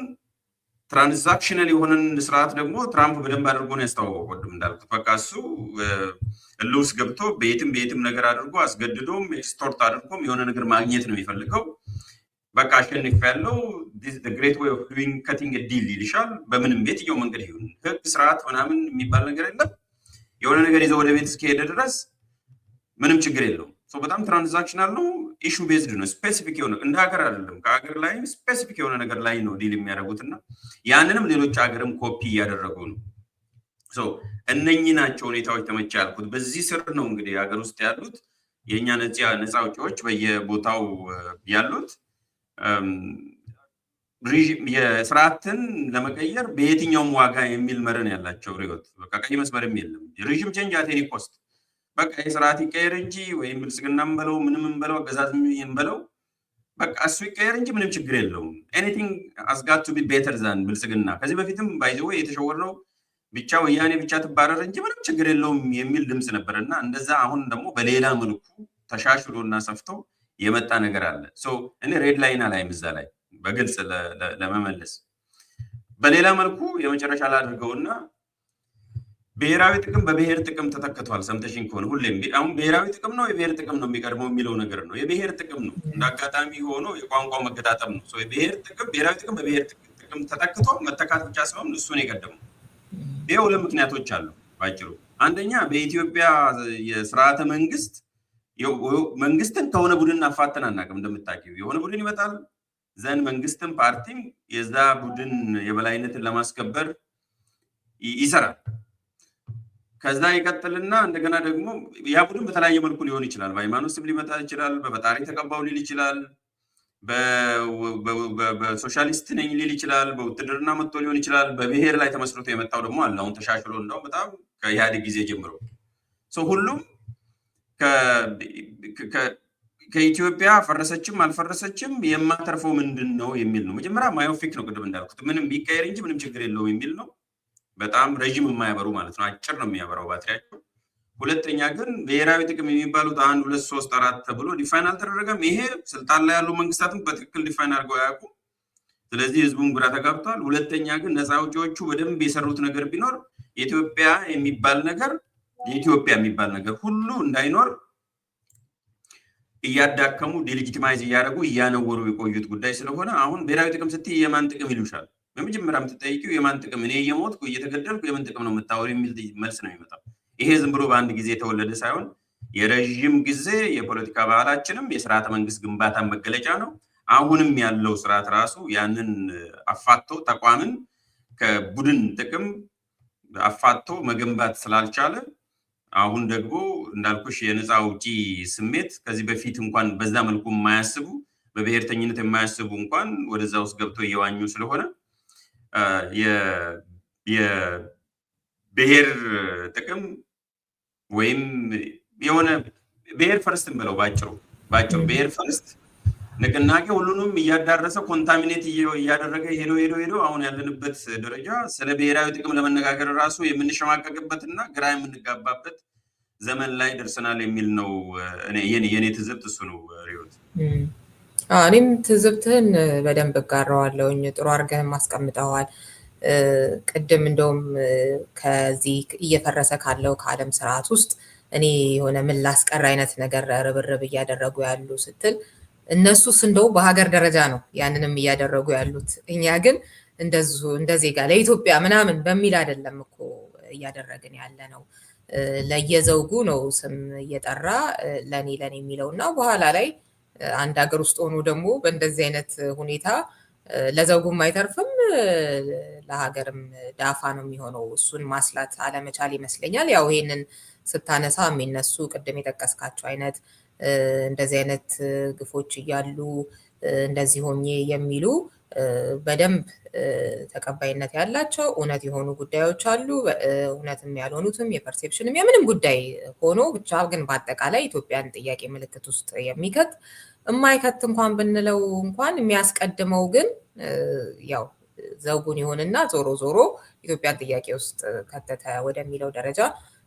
ትራንዛክሽናል የሆነን ስርዓት ደግሞ ትራምፕ በደንብ አድርጎ ነው ያስተዋወቀው። ቅድም እንዳልኩት በቃ እሱ እልውስ ገብቶ በየትም ነገር አድርጎ አስገድዶም ኤክስቶርት አድርጎም የሆነ ነገር ማግኘት ነው የሚፈልገው። በቃ አሸንፍ ያለው ግሬት ዌይ ኦፍ ዱዊንግ ከቲንግ ዲል ይልሻል። በምንም የትኛው መንገድ ይሁን ህግ፣ ስርዓት ምናምን የሚባል ነገር የለም። የሆነ ነገር ይዘው ወደ ቤት እስከሄደ ድረስ ምንም ችግር የለውም። በጣም ትራንዛክሽናል ነው። ኢሹ ቤዝድ ነው። ስፔሲፊክ የሆነ እንደ ሀገር አይደለም። ከሀገር ላይ ስፔሲፊክ የሆነ ነገር ላይ ነው ዲል የሚያደርጉትና ያንንም ሌሎች ሀገርም ኮፒ እያደረጉ ነው። እነኚህ ናቸው ሁኔታዎች ተመቻ ያልኩት። በዚህ ስር ነው እንግዲህ ሀገር ውስጥ ያሉት የእኛ ነፃ አውጪዎች በየቦታው ያሉት የስርዓትን ለመቀየር በየትኛውም ዋጋ የሚል መርን ያላቸው ሪዮት በቃ ቀይ መስመርም የለም። ሪዥም ቼንጅ አት ኤኒ ኮስት በቃ የስርዓት ይቀየር እንጂ ወይም ብልጽግናም በለው ምንም በለው አገዛዝም በለው በቃ እሱ ይቀየር እንጂ ምንም ችግር የለውም። ኤኒቲንግ has got to be better than ብልጽግና። ከዚህ በፊትም ባይዘው የተሸወርነው ብቻ ወያኔ ብቻ ትባረር እንጂ ምንም ችግር የለውም የሚል ድምጽ ነበርና እንደዛ አሁን ደግሞ በሌላ መልኩ ተሻሽሎና ሰፍቶ የመጣ ነገር አለ። እኔ ሬድ ላይን አላይም እዛ ላይ በግልጽ ለመመለስ በሌላ መልኩ የመጨረሻ ላድርገውና ብሔራዊ ጥቅም በብሔር ጥቅም ተተክቷል። ሰምተሽኝ ከሆነ ሁሌም አሁን ብሔራዊ ጥቅም ነው የብሔር ጥቅም ነው የሚቀድመው የሚለው ነገር ነው። የብሔር ጥቅም ነው እንዳጋጣሚ ሆኖ የቋንቋው መገጣጠም ነው። ብሔራዊ ጥቅም በብሔር ጥቅም ተተክቶ መተካት ብቻ ሳይሆን እሱን የቀደመው ይሄ ሁለት ምክንያቶች አሉ ባጭሩ። አንደኛ በኢትዮጵያ የስርዓተ መንግስትን ከሆነ ቡድን አፋተን አናውቅም። እንደምታውቂው የሆነ ቡድን ይመጣል ዘንድ መንግስትም ፓርቲም የዛ ቡድን የበላይነትን ለማስከበር ይሰራል። ከዛ ይቀጥልና እንደገና ደግሞ ያ ቡድን በተለያየ መልኩ ሊሆን ይችላል። በሃይማኖት ስም ሊመጣ ይችላል። በፈጣሪ ተቀባው ሊል ይችላል። በሶሻሊስት ነኝ ሊል ይችላል። በውትድርና መጥቶ ሊሆን ይችላል። በብሔር ላይ ተመስርቶ የመጣው ደግሞ አለ። አሁን ተሻሽሎ እንደው በጣም ከኢህአዴግ ጊዜ ጀምሮ ሁሉም ከኢትዮጵያ ፈረሰችም አልፈረሰችም የማተርፈው ምንድን ነው የሚል ነው። መጀመሪያ ማዮፊክ ነው። ቅድም እንዳልኩት ምንም ቢቀየር እንጂ ምንም ችግር የለውም የሚል ነው። በጣም ረዥም የማያበሩ ማለት ነው። አጭር ነው የሚያበራው ባትሪያቸው። ሁለተኛ ግን ብሔራዊ ጥቅም የሚባሉት 1 2 3 4 ተብሎ ዲፋይን አልተደረገም። ይሄ ስልጣን ላይ ያሉ መንግስታትም በትክክል ዲፋይን አድርገው አያውቁም። ስለዚህ ህዝቡን ግራ ተጋብቷል። ሁለተኛ ግን ነፃ አውጪዎቹ በደንብ የሰሩት ነገር ቢኖር የኢትዮጵያ የሚባል ነገር ሁሉ እንዳይኖር እያዳከሙ ዲሌጂቲማይዝ እያደረጉ እያነወሩ የቆዩት ጉዳይ ስለሆነ አሁን ብሔራዊ ጥቅም ስትይ የማን ጥቅም ይሉሻል? በመጀመሪያ የምትጠይቂው የማን ጥቅም? እኔ እየሞትኩ እየተገደልኩ የምን ጥቅም ነው የምታወሪ የሚል መልስ ነው የሚመጣው። ይሄ ዝም ብሎ በአንድ ጊዜ የተወለደ ሳይሆን የረዥም ጊዜ የፖለቲካ ባህላችንም የስርዓተ መንግስት ግንባታ መገለጫ ነው። አሁንም ያለው ስርዓት ራሱ ያንን አፋቶ ተቋምን ከቡድን ጥቅም አፋቶ መገንባት ስላልቻለ አሁን ደግሞ እንዳልኩሽ የነፃ አውጪ ስሜት ከዚህ በፊት እንኳን በዛ መልኩ የማያስቡ በብሔርተኝነት የማያስቡ እንኳን ወደዛ ውስጥ ገብቶ እየዋኙ ስለሆነ የብሔር ጥቅም ወይም የሆነ ብሔር ፈርስት እንበለው ባጭሩ ብሔር ፈርስት ንቅናቄ ሁሉንም እያዳረሰ ኮንታሚኔት እያደረገ ሄዶ አሁን ያለንበት ደረጃ ስለ ብሔራዊ ጥቅም ለመነጋገር ራሱ የምንሸማቀቅበትና ግራ የምንጋባበት ዘመን ላይ ደርሰናል የሚል ነው የኔ ትዝብት እሱ ነው። ሪዮት
እኔም ትዝብትህን በደንብ እጋራዋለሁኝ። ጥሩ አድርገህም አስቀምጠዋል። ቅድም እንደውም ከዚህ እየፈረሰ ካለው ከዓለም ስርዓት ውስጥ እኔ የሆነ ምን ላስቀር አይነት ነገር ርብርብ እያደረጉ ያሉ ስትል እነሱስ እንደው በሀገር ደረጃ ነው ያንንም እያደረጉ ያሉት። እኛ ግን እንደ ዜጋ ለኢትዮጵያ ምናምን በሚል አይደለም እኮ እያደረግን ያለ ነው። ለየዘውጉ ነው ስም እየጠራ ለኔ የሚለው እና በኋላ ላይ አንድ ሀገር ውስጥ ሆኖ ደግሞ በእንደዚህ አይነት ሁኔታ ለዘውጉም አይተርፍም ለሀገርም ዳፋ ነው የሚሆነው። እሱን ማስላት አለመቻል ይመስለኛል። ያው ይሄንን ስታነሳ የሚነሱ ቅድም የጠቀስካቸው አይነት እንደዚህ አይነት ግፎች እያሉ እንደዚህ ሆኜ የሚሉ በደንብ ተቀባይነት ያላቸው እውነት የሆኑ ጉዳዮች አሉ። እውነትም ያልሆኑትም የፐርሴፕሽንም የምንም ጉዳይ ሆኖ ብቻ ግን በአጠቃላይ ኢትዮጵያን ጥያቄ ምልክት ውስጥ የሚከት የማይከት እንኳን ብንለው እንኳን የሚያስቀድመው ግን ያው ዘውጉን ይሆንና ዞሮ ኢትዮጵያን ጥያቄ ውስጥ ከተተ ወደሚለው ደረጃ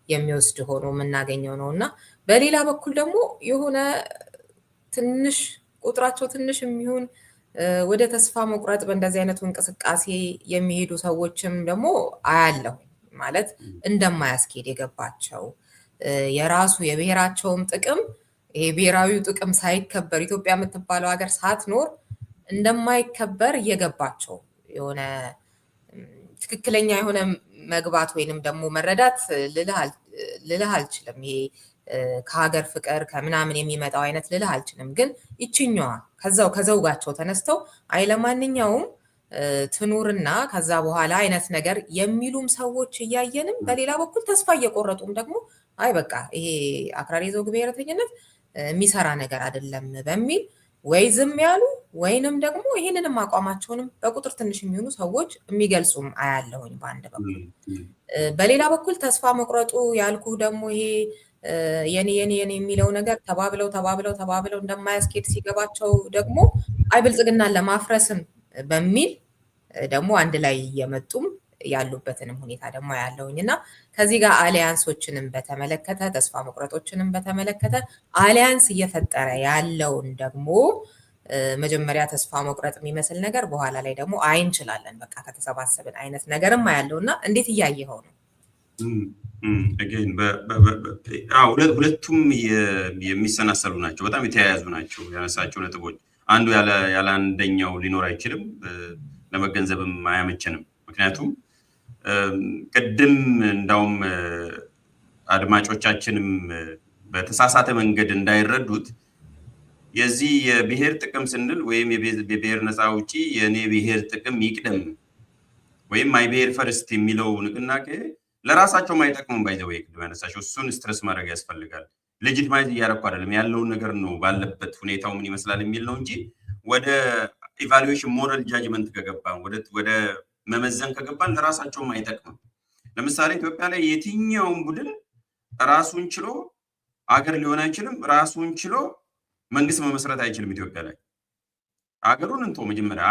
የሚወስድ ሆኖ የምናገኘው ነው እና በሌላ በኩል ደግሞ የሆነ ትንሽ ቁጥራቸው ትንሽ የሚሆን ወደ ተስፋ መቁረጥ በእንደዚህ አይነቱ እንቅስቃሴ የሚሄዱ ሰዎችም ደግሞ አያለሁ። ማለት እንደማያስኬድ የገባቸው የራሱ የብሔራቸውም ጥቅም ይሄ ብሔራዊው ጥቅም ሳይከበር ኢትዮጵያ የምትባለው ሀገር ሳትኖር እንደማይከበር እየገባቸው የሆነ ትክክለኛ የሆነ መግባት ወይንም ደግሞ መረዳት ልልህ አልችልም። ይሄ ከሀገር ፍቅር ከምናምን የሚመጣው አይነት ልልህ አልችልም። ግን ይችኛዋ ከዘውጋቸው ተነስተው አይ ለማንኛውም ትኑርና ከዛ በኋላ አይነት ነገር የሚሉም ሰዎች እያየንም በሌላ በኩል ተስፋ እየቆረጡም ደግሞ አይ በቃ ይሄ አክራሪ ዘውግ ብሔረተኝነት የሚሰራ ነገር አይደለም በሚል ወይ ዝም ያሉ ወይንም ደግሞ ይሄንንም አቋማቸውንም በቁጥር ትንሽ የሚሆኑ ሰዎች የሚገልጹም አያለሁኝ በአንድ በኩል። በሌላ በኩል ተስፋ መቁረጡ ያልኩ ደግሞ ይሄ የኔ የሚለው ነገር ተባብለው እንደማያስኬድ ሲገባቸው ደግሞ አይ ብልጽግናን ለማፍረስም በሚል ደግሞ አንድ ላይ እየመጡም ያሉበትንም ሁኔታ ደግሞ ያለውኝ እና ከዚህ ጋር አሊያንሶችንም በተመለከተ ተስፋ መቁረጦችንም በተመለከተ አሊያንስ እየፈጠረ ያለውን ደግሞ መጀመሪያ ተስፋ መቁረጥ የሚመስል ነገር በኋላ ላይ ደግሞ አይ እንችላለን በቃ ከተሰባሰብን አይነት ነገርም ያለው እና እንዴት እያየኸው ነው?
ሁለቱም የሚሰናሰሉ ናቸው። በጣም የተያያዙ ናቸው። ያነሳቸው ነጥቦች አንዱ ያለ አንደኛው ሊኖር አይችልም። ለመገንዘብም አያመቸንም። ምክንያቱም ቅድም እንዳውም አድማጮቻችንም በተሳሳተ መንገድ እንዳይረዱት የዚህ የብሔር ጥቅም ስንል ወይም የብሔር ነፃ አውጪ የኔ ብሔር ጥቅም ይቅደም ወይም ማይ ብሔር ፈርስት የሚለው ንቅናቄ ለራሳቸው ማይጠቅሙም ባይዘው ይቅድም ያነሳቸው እሱን ስትረስ ማድረግ ያስፈልጋል። ሌጂቲማይዝ እያደረኩ አይደለም ያለውን ነገር ነው ባለበት ሁኔታው ምን ይመስላል የሚል ነው እንጂ ወደ ኢቫሉዌሽን ሞራል ጃጅመንት ከገባን ወደ መመዘን ከገባን ለራሳቸውም አይጠቅምም። ለምሳሌ ኢትዮጵያ ላይ የትኛውም ቡድን ራሱን ችሎ አገር ሊሆን አይችልም። ራሱን ችሎ መንግስት መመስረት አይችልም። ኢትዮጵያ ላይ አገሩን እንቶ መጀመሪያ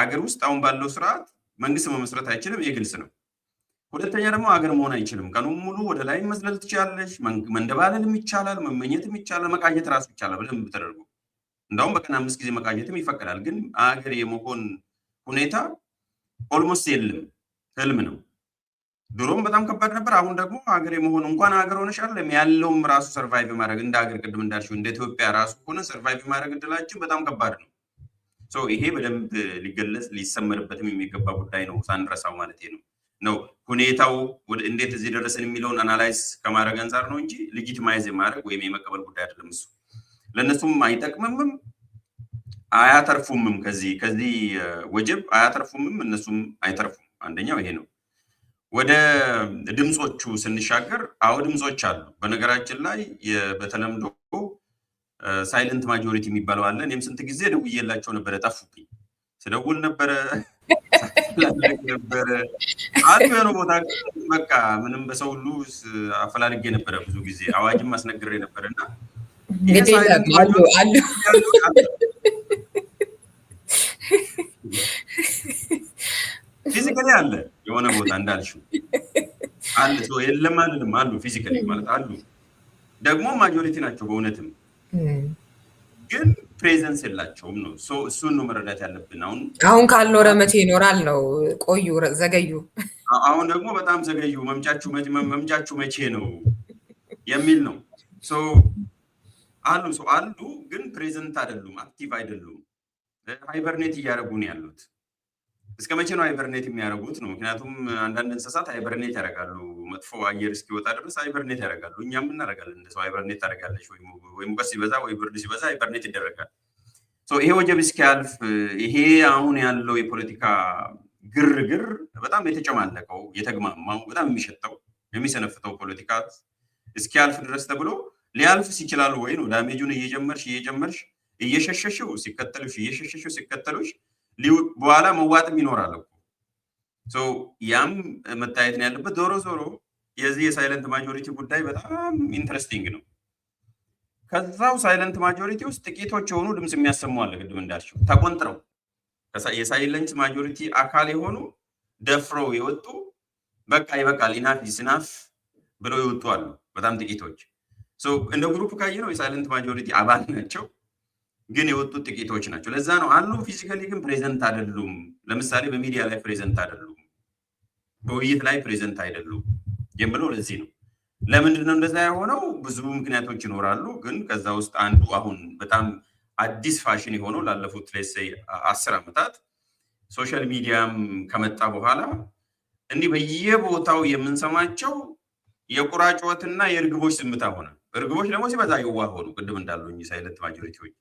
አገር ውስጥ አሁን ባለው ስርዓት መንግስት መመስረት አይችልም። ይህ ግልጽ ነው። ሁለተኛ ደግሞ አገር መሆን አይችልም። ቀኑን ሙሉ ወደ ላይ መዝለል ትችላለች፣ መንደባለልም ይቻላል፣ መመኘትም ይቻላል፣ መቃኘት ራሱ ይቻላል በደንብ ተደርጎ እንደውም በቀን 5 ጊዜ መቃኘትም ይፈቀዳል። ግን አገር የመሆን ሁኔታ ኦልሞስት የለም፣ ህልም ነው። ድሮም በጣም ከባድ ነበር። አሁን ደግሞ ሀገር የመሆን እንኳን ሀገር ሆነሽ አይደለም ያለውም ራሱ ሰርቫይቭ ማድረግ እንደ ሀገር ቅድም እንዳልሽው እንደ ኢትዮጵያ ራሱ ሆነ ሰርቫይቭ ማድረግ እድላችን በጣም ከባድ ነው። ይሄ በደንብ ሊገለጽ ሊሰመርበትም የሚገባ ጉዳይ ነው፣ ሳንረሳው ማለት ነው። ሁኔታው እንዴት እዚህ ደረሰን የሚለውን አናላይዝ ከማድረግ አንጻር ነው እንጂ ሌጂቲማይዝ የማድረግ ወይም የመቀበል ጉዳይ አይደለም። እሱ ለእነሱም አይጠቅምምም አያተርፉምም። ከዚህ ወጀብ አያተርፉምም፣ እነሱም አይተርፉም። አንደኛው ይሄ ነው። ወደ ድምጾቹ ስንሻገር አዎ ድምጾች አሉ። በነገራችን ላይ በተለምዶ ሳይለንት ማጆሪቲ የሚባለው አለ። እኔም ስንት ጊዜ ደውዬላቸው ነበረ፣ ጠፉብኝ። ስደውል ነበረ ነበረ አሉ የሆነ ቦታ በቃ ምንም በሰው ሁሉ አፈላልጌ ነበረ። ብዙ ጊዜ አዋጅም አስነግሬ ነበር እና ፊዚካሊ አለ የሆነ ቦታ እንዳልሽው አለ። የለም አይደለም አሉ፣ ፊዚካሊ ማለት አሉ። ደግሞ ማጆሪቲ ናቸው በእውነትም፣ ግን ፕሬዘንስ የላቸውም ነው። እሱን ነው መረዳት ያለብን።
አሁን ካልኖረ መቼ ይኖራል ነው። ቆዩ፣ ዘገዩ።
አሁን ደግሞ በጣም ዘገዩ። መምጫችሁ መቼ ነው የሚል ነው። አሉ ግን ፕሬዘንት አይደሉም፣ አክቲቭ አይደሉም። ሃይበርኔት እያደረጉ ነው ያሉት። እስከ መቼ ነው ሃይበርኔት የሚያደርጉት ነው? ምክንያቱም አንዳንድ እንስሳት ሃይበርኔት ያደርጋሉ፣ መጥፎ አየር እስኪወጣ ድረስ ሃይበርኔት ያደርጋሉ። እኛም እናደርጋለን። እንደ ሰው ሃይበርኔት ታደርጋለች ወይ ሙቀት ሲበዛ ወይ ብርድ ሲበዛ ሃይበርኔት ይደረጋል። ይሄ ወጀብ እስኪያልፍ፣ ይሄ አሁን ያለው የፖለቲካ ግርግር በጣም የተጨማለቀው የተግማማው በጣም የሚሸተው የሚሰነፍተው ፖለቲካ እስኪያልፍ ድረስ ተብሎ ሊያልፍስ ይችላል ወይ ነው። ዳሜጁን እየጨመርሽ እየሸሸሽው ሲከተሉሽ በኋላ መዋጥም ይኖራል እኮ። ያም መታየት ነው ያለበት። ዞሮ የዚህ የሳይለንት ማጆሪቲ ጉዳይ በጣም ኢንትረስቲንግ ነው። ከዛው ሳይለንት ማጆሪቲ ውስጥ ጥቂቶች የሆኑ ድምፅ የሚያሰሙ አለ። ቅድም እንዳልሽው ተቆንጥረው የሳይለንት ማጆሪቲ አካል የሆኑ ደፍረው የወጡ በቃ ይበቃል ኢናፍ ኢስናፍ ብለው የወጡ አሉ። በጣም ጥቂቶች እንደ ግሩፕ ካየነው የሳይለንት ማጆሪቲ አባል ናቸው፣ ግን የወጡት ጥቂቶች ናቸው። ለዛ ነው አሉ። ፊዚካሊ ግን ፕሬዘንት አይደሉም። ለምሳሌ በሚዲያ ላይ ፕሬዘንት አይደሉም፣ በውይይት ላይ ፕሬዘንት አይደሉም የምለው ለዚህ ነው። ለምንድን ነው እንደዛ የሆነው? ብዙ ምክንያቶች ይኖራሉ። ግን ከዛ ውስጥ አንዱ አሁን በጣም አዲስ ፋሽን የሆነው ላለፉት ለሰይ 10 ዓመታት ሶሻል ሚዲያም ከመጣ በኋላ እንዲህ በየቦታው የምንሰማቸው የቁራ ጩኸትና የእርግቦች ዝምታ ሆነ። እርግቦች ደግሞ ሲበዛ የዋህ ሆኑ። ቅድም እንዳሉኝ ሳይለንት ማጆሪቲዎች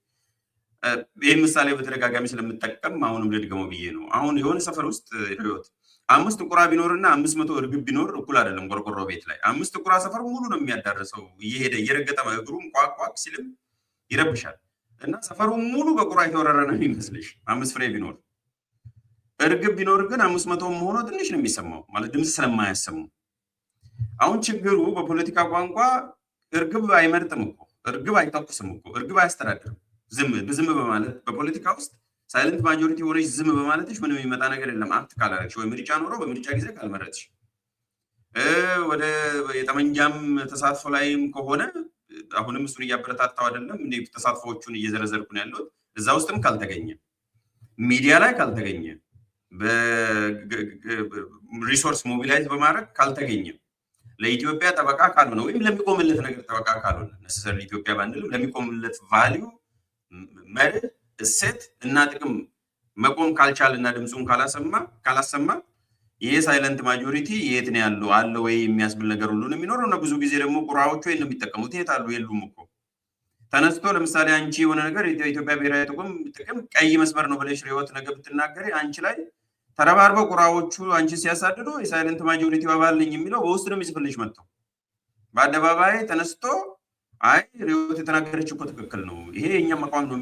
ይህን ምሳሌ በተደጋጋሚ ስለምጠቀም አሁንም ልድገመው ብዬ ነው። አሁን የሆነ ሰፈር ውስጥ ህይወት 5 ቁራ ቢኖርና 500 እርግብ ቢኖር እኩል አይደለም። ቆርቆሮ ቤት ላይ 5 ቁራ ሰፈር ሙሉ ነው የሚያዳርሰው። እየሄደ እየረገጠ እግሩም ቋቋቅ ሲልም ይረብሻል። እና ሰፈሩ ሙሉ በቁራ የተወረረ ነው የሚመስልሽ 5 ፍሬ ቢኖር። እርግብ ቢኖር ግን 500 ሆኖ ትንሽ ነው የሚሰማው፣ ማለት ድምፅ ስለማያሰሙ። አሁን ችግሩ በፖለቲካ ቋንቋ እርግብ አይመርጥም እኮ፣ እርግብ አይተኩስም እኮ፣ እርግብ አያስተዳድርም። ዝም በማለት በፖለቲካ ውስጥ ሳይለንት ማጆሪቲ ሆነች ዝም በማለትሽ ምንም የሚመጣ ነገር የለም። አክት ካላረግሽ ወይ ምርጫ ኖሮ በምርጫ ጊዜ ካልመረጥሽ፣ ወደ የጠመንጃም ተሳትፎ ላይም ከሆነ አሁንም እሱን እያበረታታው አይደለም እንዴ፣ ተሳትፎዎቹን እየዘረዘርኩ ነው ያለሁት። እዛ ውስጥም ካልተገኘ፣ ሚዲያ ላይ ካልተገኘ፣ በሪሶርስ ሞቢላይዝ በማድረግ ካልተገኘ፣ ለኢትዮጵያ ጠበቃ ካልሆነ ወይም ለሚቆምለት ነገር ጠበቃ ካልሆነ፣ ነሰሰሪ ኢትዮጵያ ባንልም ለሚቆምለት ቫልዩ መርህ እሴት እና ጥቅም መቆም ካልቻለ እና ድምፁን ካላሰማ ይሄ ሳይለንት ማጆሪቲ የት ነው ያለው አለ ወይ የሚያስብል ነገር ሁሉ ነው የሚኖረው። እና ብዙ ጊዜ ደግሞ ቁራዎቹ ነው የሚጠቀሙት። የት አሉ? የሉም እኮ። ተነስቶ ለምሳሌ አንቺ የሆነ ነገር የኢትዮጵያ ብሔራዊ ጥቅም ቀይ መስመር ነው ብለሽ ሪዮት ነገር ብትናገሪ አንቺ ላይ ተረባርበው ቁራዎቹ አንቺ ሲያሳድዱ የሳይለንት ማጆሪቲ አባል ነኝ የሚለው በውስጥ ነው የሚጽፍልሽ መጥቶ በአደባባይ ተነስቶ አይ ሪዮት የተናገረች እኮ ትክክል ነው ይሄ የኛ መቋም ነው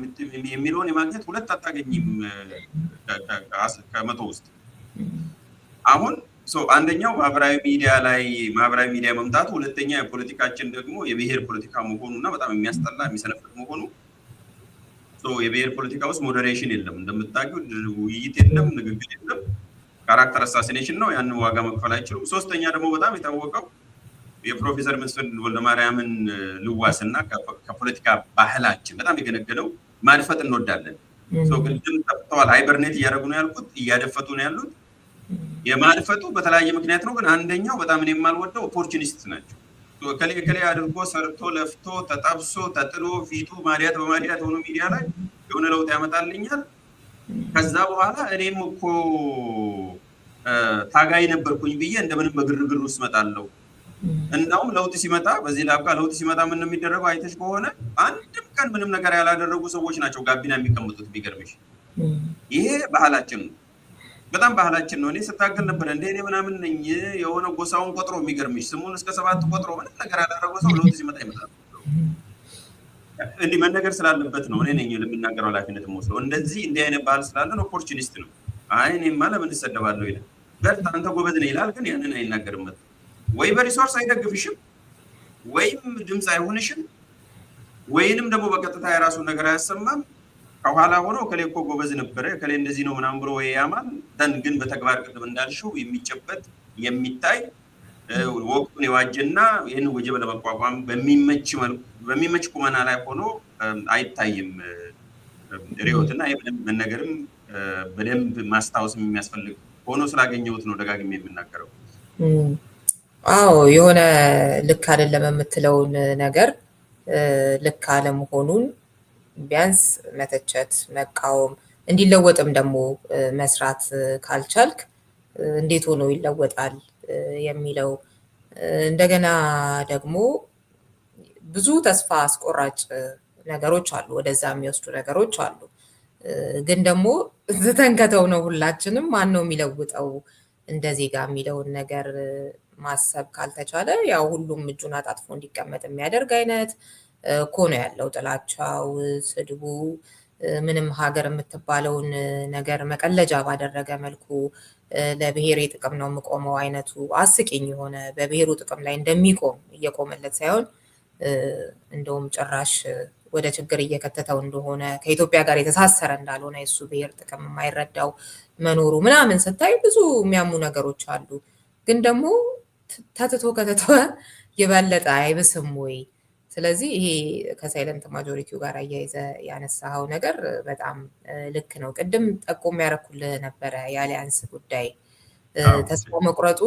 የሚለውን የማግኘት ሁለት አታገኝም ከመቶ ውስጥ አሁን አንደኛው ማህበራዊ ሚዲያ መምጣቱ ሁለተኛ የፖለቲካችን ደግሞ የብሔር ፖለቲካ መሆኑና በጣም የሚያስጠላ የሚሰነፍጥ መሆኑ የብሔር ፖለቲካ ውስጥ ሞዴሬሽን የለም እንደምታውቁት ውይይት የለም ንግግር የለም ካራክተር አሳሲኔሽን ነው ያንን ዋጋ መክፈል አይችሉም ሶስተኛ ደግሞ በጣም የታወቀው የፕሮፌሰር መስፍን ወልደማርያምን ልዋስና ከፖለቲካ ባህላችን በጣም የገነገለው ማድፈጥ እንወዳለን ግድም ተፍተዋል ሃይበርኔት እያደረጉ ነው ያልኩት እያደፈጡ ነው ያሉት የማድፈጡ በተለያየ ምክንያት ነው ግን አንደኛው በጣም እኔ የማልወደው ኦፖርቹኒስት ናቸው ከሌ አድርጎ ሰርቶ ለፍቶ ተጣብሶ ተጥሎ ፊቱ ማዲያት በማዲያት ሆኖ ሚዲያ ላይ የሆነ ለውጥ ያመጣልኛል ከዛ በኋላ እኔም እኮ ታጋይ ነበርኩኝ ብዬ እንደምንም በግርግር ውስጥ መጣለው እንደውም ለውጥ ሲመጣ በዚህ ላብቃ ለውጥ ሲመጣ ምን ነው የሚደረገው አይተሽ ከሆነ አንድም ቀን ምንም ነገር ያላደረጉ ሰዎች ናቸው ጋቢና የሚቀመጡት ቢገርምሽ ይሄ ባህላችን ነው በጣም ባህላችን ነው እኔ ስታገል ነበር እንደ እኔ ምናምን ነኝ የሆነ ጎሳውን ቆጥሮ የሚገርምሽ ስሙን እስከ 7 ቆጥሮ ምንም ነገር ያላደረገው ሰው ለውጥ ሲመጣ ይመጣል እንዲህ መነገር ስላለበት ነው እኔ ነኝ ለምናገረው ኃላፊነት ወስደው እንደዚህ እንዲህ አይነት ባህል ስላለን ኦፖርቹኒስት ነው አይ እኔማ ለምን ተሰደባለሁ ይላል በርታ አንተ ጎበዝ ነህ ይላል ግን ያንን አይናገርም ወይ በሪሶርስ አይደግፍሽም ወይም ድምጽ አይሆንሽም ወይንም ደግሞ በቀጥታ የራሱን ነገር አያሰማም ከኋላ ሆኖ ከሌኮ ጎበዝ ነበር ከሌ እንደዚህ ነው ምናምን ብሎ ያማል ደን ግን በተግባር ቅድም እንዳልሽው የሚጨበጥ የሚታይ ወቅቱን የዋጀና ይሄን ወጀብ ለመቋቋም በሚመች ቁመና ላይ ሆኖ አይታይም ሪዮትና የምንም መነገርም በደንብ ማስታወስ የሚያስፈልግ ሆኖ ስላገኘሁት ነው ደጋግሜ የምናገረው
አዎ የሆነ ልክ አይደለም የምትለውን ነገር ልክ አለመሆኑን ቢያንስ መተቸት መቃወም እንዲለወጥም ደግሞ መስራት ካልቻልክ እንዴት ሆኖ ይለወጣል የሚለው እንደገና ደግሞ ብዙ ተስፋ አስቆራጭ ነገሮች አሉ ወደዛ የሚወስዱ ነገሮች አሉ ግን ደግሞ ተንከተው ነው ሁላችንም ማን ነው የሚለውጠው እንደዚህ ጋር የሚለውን ነገር ማሰብ ካልተቻለ ያው ሁሉም እጁን አጣጥፎ እንዲቀመጥ የሚያደርግ አይነት እኮ ነው ያለው ጥላቻው ስድቡ ምንም ሀገር የምትባለውን ነገር መቀለጃ ባደረገ መልኩ ለብሔሬ ጥቅም ነው የምቆመው አይነቱ አስቂኝ የሆነ በብሔሩ ጥቅም ላይ እንደሚቆም እየቆመለት ሳይሆን እንደውም ጭራሽ ወደ ችግር እየከተተው እንደሆነ ከኢትዮጵያ ጋር የተሳሰረ እንዳልሆነ የሱ ብሔር ጥቅም የማይረዳው መኖሩ ምናምን ስታይ ብዙ የሚያሙ ነገሮች አሉ ግን ደግሞ ተትቶ ከተተወ የበለጠ አይብስም ወይ ስለዚህ ይሄ ከሳይለንት ማጆሪቲው ጋር አያይዘ ያነሳው ነገር በጣም ልክ ነው ቅድም ጠቆም ያረኩልህ ነበረ የአሊያንስ ጉዳይ ተስፋ መቁረጡ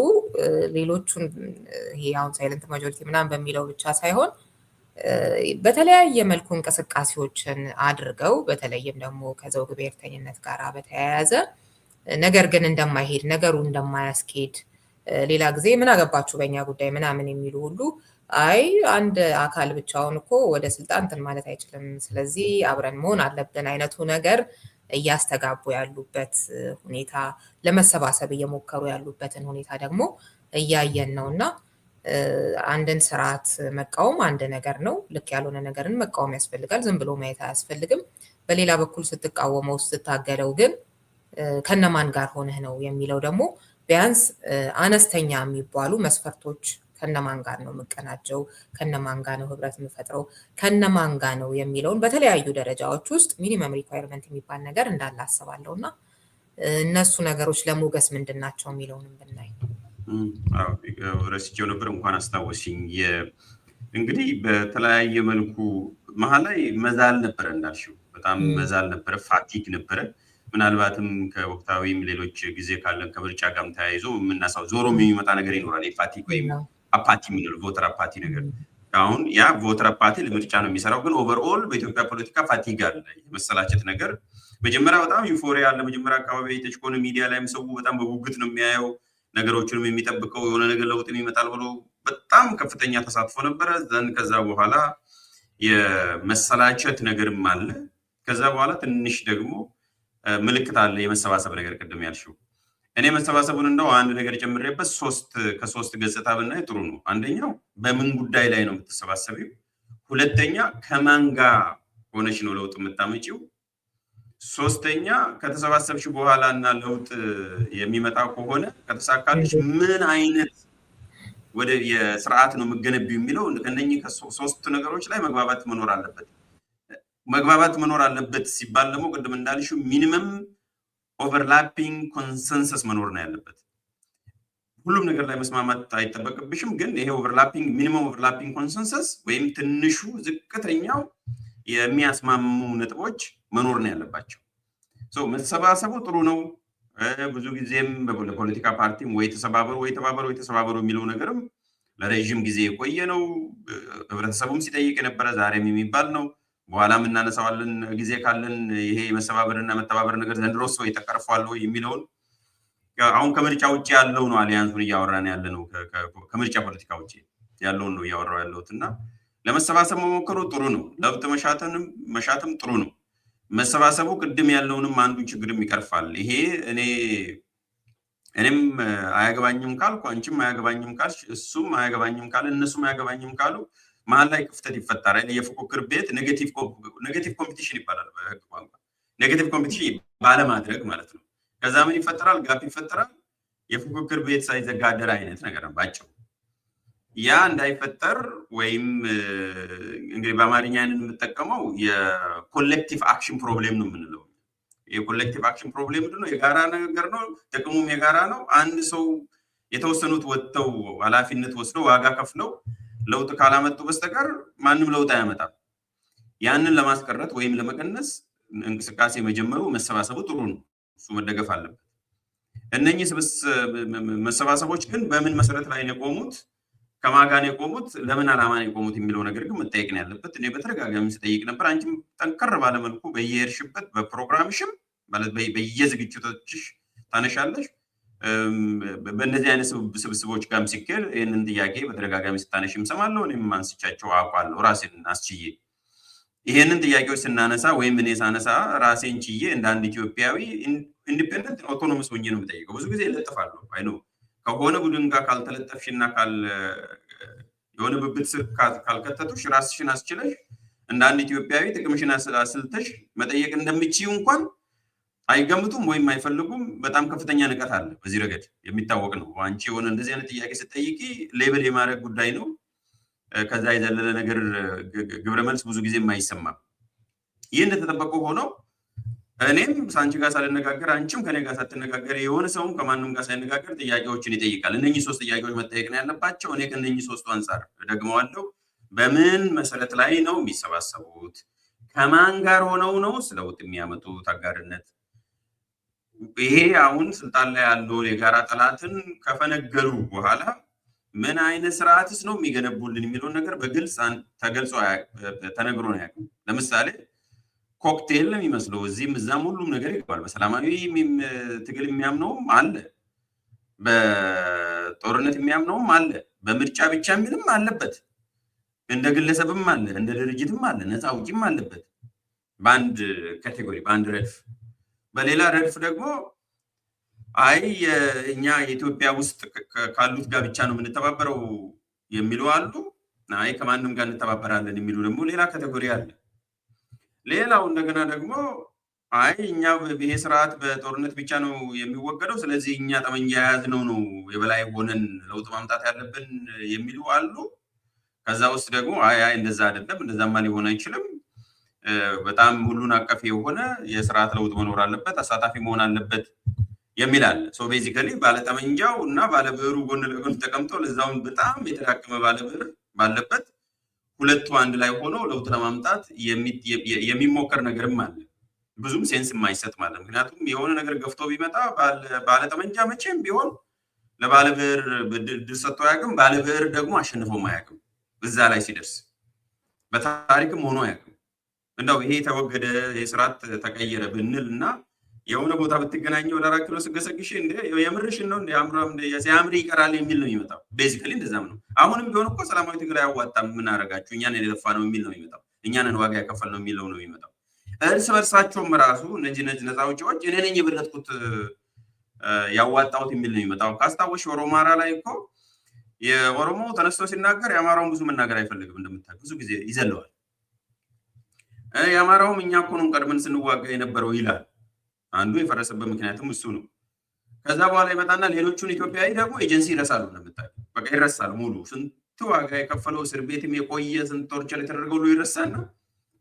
ሌሎቹን ይሄ አሁን ሳይለንት ማጆሪቲ ምናምን በሚለው ብቻ ሳይሆን በተለያየ መልኩ እንቅስቃሴዎችን አድርገው በተለይም ደግሞ ከዘውግ ብሔርተኝነት ጋር በተያያዘ ነገር ግን እንደማይሄድ ነገሩ እንደማያስኬድ ሌላ ጊዜ ምን አገባችሁ በእኛ ጉዳይ ምናምን የሚሉ ሁሉ አይ አንድ አካል ብቻውን እኮ ወደ ስልጣን እንትን ማለት አይችልም ስለዚህ አብረን መሆን አለብን አይነቱ ነገር እያስተጋቡ ያሉበት ሁኔታ ለመሰባሰብ እየሞከሩ ያሉበትን ሁኔታ ደግሞ እያየን ነውና አንድን ስርዓት መቃወም አንድ ነገር ነው ልክ ያልሆነ ነገርን መቃወም ያስፈልጋል ዝም ብሎ ማየት አያስፈልግም በሌላ በኩል ስትቃወመው ስትታገለው ግን ከነማን ጋር ሆነህ ነው የሚለው ደግሞ ቢያንስ አነስተኛ የሚባሉ መስፈርቶች ከነማን ጋር ነው መቀናጀው ከነማን ጋር ነው ህብረት የምፈጥረው ከነማን ጋር ነው የሚለውን በተለያዩ ደረጃዎች ውስጥ ሚኒመም ሪኳየርመንት የሚባል ነገር እንዳለ አስባለሁና እነሱ ነገሮች ለሞገስ ምንድናቸው የሚለውንም ብናይ
ረስቼው ነበር እንኳን አስታወስኝ እንግዲህ በተለያየ መልኩ መሀል ላይ መዛል ነበር እንዳልሽው በጣም መዛል ነበር ፋቲግ ነበር ምናልባትም ከወቅታዊም ሌሎች ጊዜ ካለን ከምርጫ ጋርም ተያይዞ የምናሳው ዞሮ የሚመጣ ነገር ይኖራል ፋቲግ ወይም አፓቲ ምንል ቮተር አፓቲ ነገር አሁን ያ ቮተር አፓቲ ለምርጫ ነው የሚሰራው ግን ኦቨርኦል በኢትዮጵያ ፖለቲካ ፋቲግ አለ የመሰላቸት ነገር መጀመሪያ በጣም ዩፎሪያ አለ መጀመሪያ አካባቢ የተጭቆነ ሚዲያ ላይም ሰው በጣም በጉጉት ነው የሚያየው ነገሮችንም የሚጠብቀው የሆነ ነገር ለውጥ ይመጣል ብሎ በጣም ከፍተኛ ተሳትፎ ነበር ዘን ከዛ በኋላ የመሰላቸት ነገርም አለ ከዛ በኋላ ትንሽ ደግሞ ምልክት አለ የመሰባሰብ ነገር ቅድም ያልሽው እኔ መሰባሰቡን እንደው አንድ ነገር ጨምሬበት ከሶስት ገጽታ ብናይ ጥሩ ነው። አንደኛው በምን ጉዳይ ላይ ነው የምትሰባሰቢው? ሁለተኛ ከማን ጋር ሆነሽ ነው ለውጥ የምታመጪው? ሶስተኛ ከተሰባሰብሽ በኋላ እና ለውጥ የሚመጣ ከሆነ ከተሳካልሽ ምን አይነት ወደ የስርዓት ነው የምገነቢው የሚለው ከነኚህ ከሶስት ነገሮች ላይ መግባባት መኖር አለበት። መግባባት መኖር አለበት ሲባል ደግሞ ቅድም እንዳልሽው ሚኒመም ኦቨርላፒንግ ኮንሰንሰስ መኖር ነው ያለበት። ሁሉም ነገር ላይ መስማማት አይጠበቅብሽም፣ ግን ይሄ ሚኒመም ኦቨርላፒንግ ኮንሰንሰስ ወይም ትንሹ ዝቅተኛው የሚያስማሙ ነጥቦች መኖር ነው ያለባቸው። መሰባሰቡ ጥሩ ነው። ብዙ ጊዜም ለፖለቲካ ፓርቲም ወይ ተሰባበሩ የሚለው ነገርም ለረዥም ጊዜ የቆየ ነው። ህብረተሰቡም ሲጠይቅ የነበረ ዛሬም የሚባል ነው። በኋላም እናነሳዋለን ጊዜ ካለን። ይሄ መሰባበርና መተባበር ነገር ዘንድሮስ ወይ ተቀርፏል ወይ የሚለውን አሁን ከምርጫ ውጭ ያለው ነው አሊያንሱን እያወራን ያለ ነው። ከምርጫ ፖለቲካ ውጭ ያለውን ነው እያወራው ያለሁት እና ለመሰባሰብ መሞከሩ ጥሩ ነው። ለውጥ መሻትም ጥሩ ነው። መሰባሰቡ ቅድም ያለውንም አንዱን ችግርም ይቀርፋል። ይሄ እኔም አያገባኝም ካልኩ አንቺም አያገባኝም ካልሽ እሱም አያገባኝም ካለ እነሱም አያገባኝም ካሉ መሀል ላይ ክፍተት ይፈጠራል። የፉክክር ቤት ኔጌቲቭ ኮምፒቲሽን ይባላል በህግ ቋንቋ። ኔጌቲቭ ኮምፒቲሽን ባለማድረግ ማለት ነው። ከዛ ምን ይፈጠራል? ጋፕ ይፈጠራል። የፉክክር ቤት ሳይዘጋደር አይነት ነገር ነው ባጭሩ። ያ እንዳይፈጠር ወይም እንግዲህ በአማርኛ የምንጠቀመው የኮሌክቲቭ አክሽን ፕሮብሌም ነው የምንለው። የኮሌክቲቭ አክሽን ፕሮብሌም ምንድን ነው? የጋራ ነገር ነው፣ ጥቅሙም የጋራ ነው። አንድ ሰው የተወሰኑት ወጥተው ኃላፊነት ወስደው ዋጋ ከፍለው ለውጥ ካላመጡ በስተቀር ማንም ለውጥ አያመጣም። ያንን ለማስቀረት ወይም ለመቀነስ እንቅስቃሴ መጀመሩ መሰባሰቡ ጥሩ ነው። እሱ መደገፍ አለበት። እነኚህ መሰባሰቦች ግን በምን መሰረት ላይ ነው የቆሙት? ከማጋን የቆሙት? ለምን ዓላማ ነው የቆሙት የሚለው ነገር ግን መጠየቅ ነው ያለበት። እኔ በተደጋጋሚ ስጠይቅ ነበር። አንቺም ጠንከር ባለመልኩ በየሄድሽበት በፕሮግራምሽም ማለት በየዝግጅቶችሽ ታነሻለሽ። በእነዚህ አይነት ስብስቦች ጋርም ሲኬድ ይህንን ጥያቄ በተደጋጋሚ ስታነሽም ሰማለሁ። እኔም አንስቻቸው አውቃለሁ ራሴን አስችዬ። ይሄንን ጥያቄዎች ስናነሳ ወይም እኔ ሳነሳ ራሴን ችዬ እንደ አንድ ኢትዮጵያዊ ኢንዲፔንደንት ኦቶኖመስ ሆኜ ነው የምጠይቀው። ብዙ ጊዜ ይለጥፋለሁ። አይ ነው ከሆነ ቡድን ጋር ካልተለጠፍሽና የሆነ ብብት ስር ካልከተቱሽ ራስሽን አስችለሽ እንደ አንድ ኢትዮጵያዊ ጥቅምሽን አስልተሽ መጠየቅ እንደምችይው እንኳን አይገምቱም ወይም አይፈልጉም። በጣም ከፍተኛ ንቀት አለ በዚህ ረገድ የሚታወቅ ነው። አንቺ የሆነ እንደዚህ አይነት ጥያቄ ስትጠይቂ ሌብል የማድረግ ጉዳይ ነው። ከዛ የዘለለ ነገር ግብረ መልስ ብዙ ጊዜ አይሰማም። ይህ እንደተጠበቀ ሆኖ እኔም ከአንቺ ጋር ሳልነጋገር አንቺም ከኔ ጋር ሳትነጋገር የሆነ ሰውም ከማንም ጋር ሳይነጋገር ጥያቄዎችን ይጠይቃል። እነኚህ ሶስት ጥያቄዎች መጠየቅ ነው ያለባቸው። እኔ ከእነኚህ ሶስቱ አንጻር ደግመዋለሁ። በምን መሰረት ላይ ነው የሚሰባሰቡት? ከማን ጋር ሆነው ነው ለውጥ የሚያመጡት? አጋርነት ይሄ አሁን ስልጣን ላይ ያለው የጋራ ጠላትን ከፈነገሉ በኋላ ምን አይነት ስርዓትስ ነው የሚገነቡልን የሚለውን ነገር በግልጽ ተገልጾ ተነግሮ ነው ያውቅም። ለምሳሌ ኮክቴል ነው የሚመስለው። እዚህም እዛም ሁሉም ነገር ይገባል። በሰላማዊ ትግል የሚያምነውም አለ፣ በጦርነት የሚያምነውም አለ፣ በምርጫ ብቻ የሚልም አለበት፣ እንደ ግለሰብም አለ፣ እንደ ድርጅትም አለ፣ ነፃ አውጪም አለበት። በአንድ ካቴጎሪ በአንድ ረድፍ። በሌላ ረድፍ ደግሞ አይ እኛ የኢትዮጵያ ውስጥ ካሉት ጋር ብቻ ነው የምንተባበረው የሚሉ አሉ። አይ ከማንም ጋር እንተባበራለን የሚሉ ደግሞ ሌላ ካቴጎሪ አለ። ሌላው እንደገና ደግሞ አይ እኛ ይሄ ስርዓት በጦርነት ብቻ ነው የሚወገደው፣ ስለዚህ እኛ ጠመንጃ የያዝነው ነው የበላይ ሆነን ለውጥ ማምጣት ያለብን የሚሉ አሉ። ከዛ ውስጥ ደግሞ አይ እንደዛ አይደለም፣ እንደዛማ ሊሆን አይችልም፣ በጣም ሁሉን አቀፍ የሆነ የስርዓት ለውጥ መኖር አለበት፣ አሳታፊ መሆን አለበት የሚል አለ። ሶ ቤዚካሊ ባለጠመንጃው እና ባለብዕሩ ጎን ለጎን ተቀምጦ ለዛውን በጣም የተዳከመ ባለብዕር ባለበት ሁለቱ አንድ ላይ ሆኖ ለውጥ ለማምጣት የሚሞከር ነገርም አለ። ብዙም ሴንስ የማይሰጥ ማለት ነው። ምክንያቱም የሆነ ነገር ገፍቶ ቢመጣ ባለጠመንጃ መቼም ቢሆን ለባለብዕር ድል ሰጥቶ አያውቅም። ባለብዕር ደግሞ አሸንፎም አያውቅም። እዛ ላይ ሲደርስ በታሪክም ሆኖ አያውቅም። እንደው ይሄ የተወገደ የስርዓት ተቀየረ ብንል እና የሆነ ቦታ ብትገናኘው ወደ 4 ኪሎ ስገሰግሽ እንደ የምርሽን ነው ሲያምር ይቀራል የሚል ነው የሚመጣው። ቤዚካሊ እንደዛም ነው። አሁንም ቢሆን እኮ ሰላማዊ ትግል አያዋጣም፣ ምን አደረጋችሁ፣ እኛን የለፋ ነው የሚል ነው የሚመጣው። እኛንን ዋጋ ያከፈል ነው የሚለው ነው የሚመጣው። እርስ በርሳቸውም ራሱ እነዚህ ነፃ አውጪዎች እኔ ነኝ የበለጥኩት ያዋጣሁት የሚል ነው የሚመጣው። ካስታወሽ ኦሮማራ ላይ እኮ የኦሮሞ ተነስቶ ሲናገር የአማራውን ብዙ መናገር አይፈልግም። እንደምታውቅ ብዙ ጊዜ ይዘለዋል። የአማራውም እኛ እኮ ነው ቀድመን ስንዋጋ የነበረው ይላል። አንዱ የፈረሰበት ምክንያቱም እሱ ነው። ከዛ በኋላ ይመጣና ሌሎቹን ኢትዮጵያዊ ደግሞ ኤጀንሲ ይረሳሉ። እንደምታውቅ በቃ ይረሳል። ሙሉ ስንት ዋጋ የከፈለው እስር ቤትም የቆየ ስንት ቶርቸር የተደረገው ሁሉ ይረሳና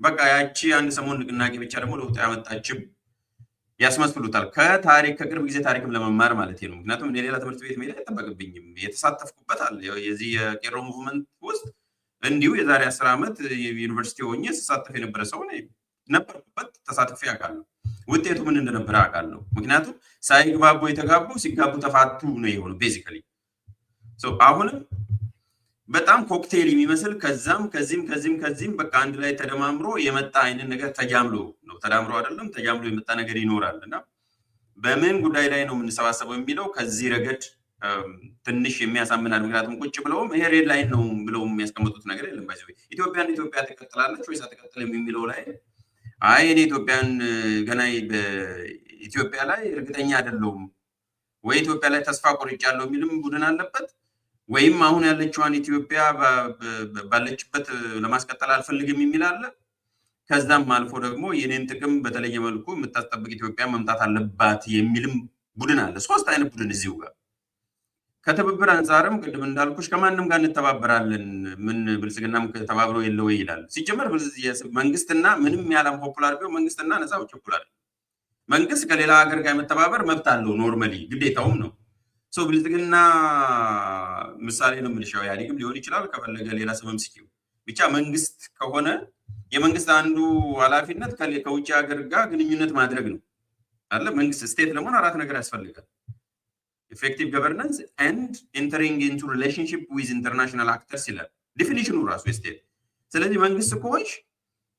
በቃ ያቺ አንድ ሰሞን ንቅናቄ ብቻ ደግሞ ለውጥ ያመጣችም ያስመስሉታል። ከታሪክ ከቅርብ ጊዜ ታሪክም ለመማር ማለት ነው። ምክንያቱም ሌላ ትምህርት ቤት መሄድ አይጠበቅብኝም። የተሳተፍኩበት አለ። የዚህ የቄሮ ሙቭመንት ውስጥ እንዲሁ የዛሬ 10 ዓመት ዩኒቨርሲቲ ሆኜ ስሳተፍ የነበረ ሰው ነበርኩበት። ተሳትፌ አውቃለሁ። ውጤቱ ምን እንደነበረ አውቃለሁ። ምክንያቱም ሳይግባቡ የተጋቡ ሲጋቡ ተፋቱ ነው የሆነው ቤዚካሊ። አሁንም በጣም ኮክቴል የሚመስል ከዛም ከዚህም በቃ አንድ ላይ ተደማምሮ የመጣ አይነት ነገር ተጃምሎ ነው። ተዳምሮ አይደለም ተጃምሎ የመጣ ነገር ይኖራል እና በምን ጉዳይ ላይ ነው የምንሰባሰበው የሚለው ከዚህ ረገድ ትንሽ የሚያሳምናል። ምክንያቱም ቁጭ ብለውም ይሄ ሬድ ላይን ነው ብለው የሚያስቀምጡት ነገር የለም። ባይዘው ኢትዮጵያ ትቀጥላለች ወይስ አትቀጥልም የሚለው ላይ አይ እኔ ኢትዮጵያን ገና በኢትዮጵያ ላይ እርግጠኛ አይደለሁም ወይ ኢትዮጵያ ላይ ተስፋ ቆርጫለሁ የሚልም ቡድን አለበት ወይም አሁን ያለችዋን ኢትዮጵያ ባለችበት ለማስቀጠል አልፈልግም የሚል አለ። ከዛም አልፎ ደግሞ የኔን ጥቅም በተለየ መልኩ የምታስጠብቅ ኢትዮጵያ መምጣት አለባት የሚልም ቡድን አለ። 3 አይነት ቡድን እዚሁ ጋር ከትብብር አንጻርም ቅድም እንዳልኩሽ ከማንም ጋር እንተባበራለን ምን ብልጽግናም ተባብሮ የለው ይላል። ሲጀመር መንግስትና ምንም ያላም ፖፑላር ቢሆን መንግስትና ነፃ አውጪ ፖፑላር መንግስት ከሌላ ሀገር ጋር መተባበር መብት አለው። ኖርማሊ ግዴታውም ነው። ብልጽግና ምሳሌ ነው የምልሻው። ኢህአዴግም ሊሆን ይችላል ከፈለገ ሌላ ስምም ስኪው ብቻ መንግስት ከሆነ የመንግስት አንዱ ኃላፊነት ከውጭ ሀገር ጋር ግንኙነት ማድረግ ነው አለ። መንግስት ስቴት ለመሆን 4 ነገር ያስፈልጋል። effective governance and entering into relationship with international actors ይላል ዲፊኒሽኑ ራሱ ስቴት። ስለዚህ መንግስት ከሆንሽ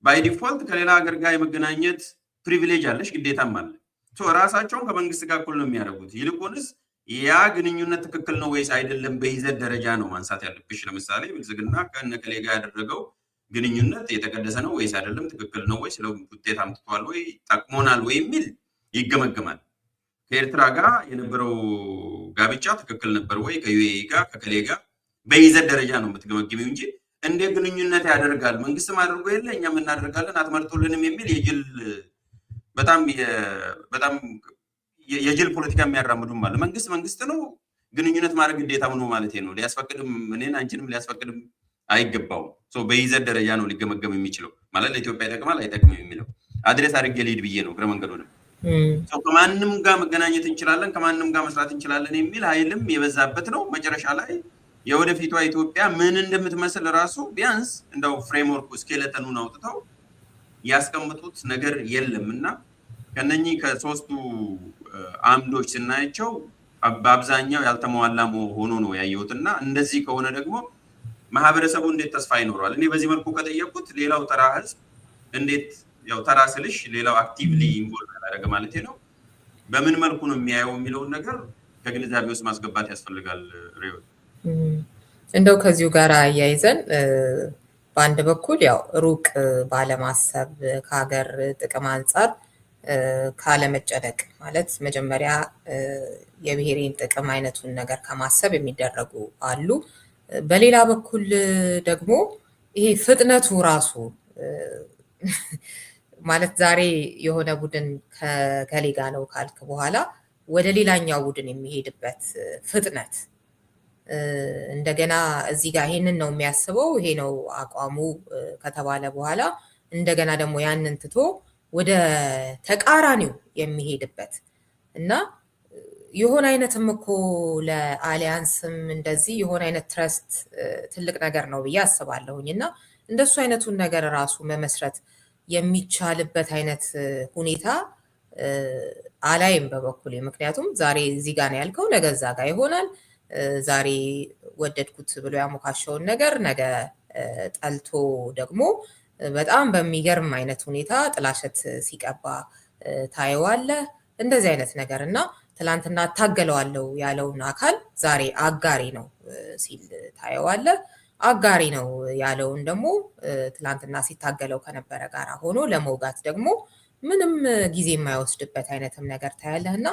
ባይ ዲፎልት ከሌላ ሀገር ጋር የመገናኘት ፕሪቪሌጅ አለሽ፣ ግዴታም አለ። ራሳቸውን ከመንግስት ጋር እኩል ነው የሚያደርጉት። ይልቁንስ ያ ግንኙነት ትክክል ነው ወይስ አይደለም በይዘት ደረጃ ነው ማንሳት ያለብሽ። ለምሳሌ ብልጽግና ከነከሌ ጋር ያደረገው ግንኙነት የተቀደሰ ነው ወይስ አይደለም፣ ትክክል ነው ወይ፣ ስለ ውጤት አምጥቷል ወይ፣ ጠቅሞናል ወይ የሚል ይገመገማል። ከኤርትራ ጋር የነበረው ጋብቻ ትክክል ነበር ወይ፣ ከዩኤኢ ጋር ከከሌ ጋር በይዘት ደረጃ ነው የምትገመግሚው እንጂ እንደ ግንኙነት ያደርጋል መንግስትም አድርጎ የለ እኛም እናደርጋለን አትመርጡልንም የሚል በጣም የጅል ፖለቲካ የሚያራምዱም አለ። መንግስት ነው፣ ግንኙነት ማድረግ ግዴታ ነው ማለት ነው። ሊያስፈቅድም እኔን አንቺንም ሊያስፈቅድም አይገባውም። በይዘት ደረጃ ነው ሊገመገም የሚችለው ማለት ለኢትዮጵያ ይጠቅማል አይጠቅምም የሚለው አድሬስ አድርጌ ልሂድ ብዬ ነው። እግረ መንገዱንም ከማንም ጋር መገናኘት እንችላለን ከማንም ጋር መስራት እንችላለን የሚል ኃይልም የበዛበት ነው። መጨረሻ ላይ የወደፊቷ ኢትዮጵያ ምን እንደምትመስል ራሱ ቢያንስ እንደው ፍሬምወርኩ ስኬለተኑን አውጥተው ያስቀምጡት ነገር የለም እና ከነኚህ ከ3ቱ አምዶች ስናያቸው በአብዛኛው ያልተሟላ ሆኖ ነው ያየሁት እና እንደዚህ ከሆነ ደግሞ ማህበረሰቡ እንዴት ተስፋ ይኖረዋል? እኔ በዚህ መልኩ ከጠየቁት ሌላው ተራ ህዝብ እንዴት ያው ተራ ስልሽ ሌላው አክቲቭሊ ኢንቮልቭ ያደረገ ማለት ነው በምን መልኩ ነው የሚያየው የሚለውን ነገር ከግንዛቤ ውስጥ ማስገባት ያስፈልጋል። ሬው
እንደው ከዚሁ ጋር አያይዘን በአንድ በኩል ያው ሩቅ ባለማሰብ ከሀገር ጥቅም አንጻር ካለመጨነቅ ማለት መጀመሪያ የብሔሬን ጥቅም አይነቱን ነገር ከማሰብ የሚደረጉ አሉ። በሌላ በኩል ደግሞ ይሄ ፍጥነቱ ራሱ ማለት ዛሬ የሆነ ቡድን ከገሌ ጋ ነው ካልክ በኋላ ወደ ሌላኛው ቡድን የሚሄድበት ፍጥነት እንደገና እዚህ ጋር ይሄንን ነው የሚያስበው ይሄ ነው አቋሙ ከተባለ በኋላ እንደገና ደግሞ ያንን ትቶ ወደ ተቃራኒው የሚሄድበት እና የሆነ አይነትም እኮ ለአሊያንስም እንደዚህ የሆነ አይነት ትረስት ትልቅ ነገር ነው ብዬ አስባለሁኝ እና እንደሱ አይነቱን ነገር ራሱ መመስረት የሚቻልበት አይነት ሁኔታ አላይም በበኩሌ። ምክንያቱም ዛሬ እዚህ ጋር ነው ያልከው ነገ እዛ ጋር ይሆናል። ዛሬ ወደድኩት ብሎ ያሞካሸውን ነገር ነገ ጠልቶ ደግሞ በጣም በሚገርም አይነት ሁኔታ ጥላሸት ሲቀባ ታየዋለህ። እንደዚህ አይነት ነገር እና ትላንትና እታገለዋለሁ ያለውን አካል ዛሬ አጋሪ ነው ሲል ታየዋለህ። አጋሪ ነው ያለውን ደግሞ ትላንትና ሲታገለው ከነበረ ጋር ሆኖ ለመውጋት ደግሞ ምንም ጊዜ የማይወስድበት አይነትም ነገር ታያለህ እና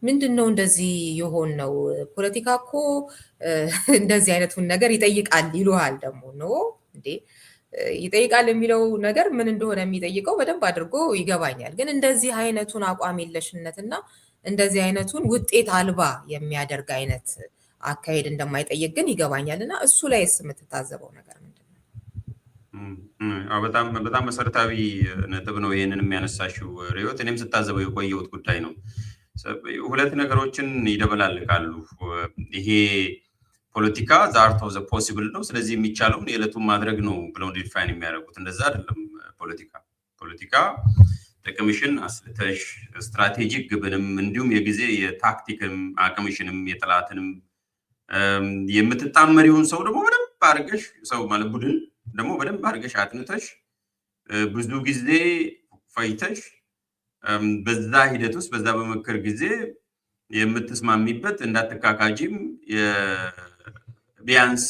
ምንድነው እንደዚህ የሆን ነው? ፖለቲካ እኮ እንደዚህ አይነቱን ነገር ይጠይቃል ይሉሃል። ደግሞ ነው እንዴ ይጠይቃል የሚለው ነገር ምን እንደሆነ የሚጠይቀው በደንብ አድርጎ ይገባኛል። ግን እንደዚህ አይነቱን አቋም የለሽነትና እንደዚህ አይነቱን ውጤት አልባ የሚያደርግ አይነት አካሄድ እንደማይጠይቅ ግን ይገባኛል። እና እሱ ላይስ የምትታዘበው ነገር ምንድን ነው?
በጣም መሰረታዊ ነጥብ ነው ይሄንን የሚያነሳሽው ሪዮት። እኔም ስታዘበው የቆየሁት ጉዳይ ነው። ሁለት ነገሮችን ይደበላልቃሉ። ይሄ ፖለቲካ ዛርት ኦፍ ዘ ፖሲብል ነው፣ ስለዚህ የሚቻለውን የዕለቱን ማድረግ ነው ብለው ዲፋይን የሚያደርጉት። እንደዛ አይደለም። ፖለቲካ ጥቅምሽን አስልተሽ ስትራቴጂክ ግብንም እንዲሁም የጊዜ የታክቲክም አቅምሽንም የጠላትንም የምትጣመሪውን ሰው ደግሞ በደንብ አድርገሽ ሰው ማለት ቡድን ደግሞ በደንብ አድርገሽ አጥንተሽ ብዙ ጊዜ ፈይተሽ በዛ ሂደት ውስጥ በዛ በመከር ጊዜ የምትስማሚበት እንዳትካካጂም ቢያንስ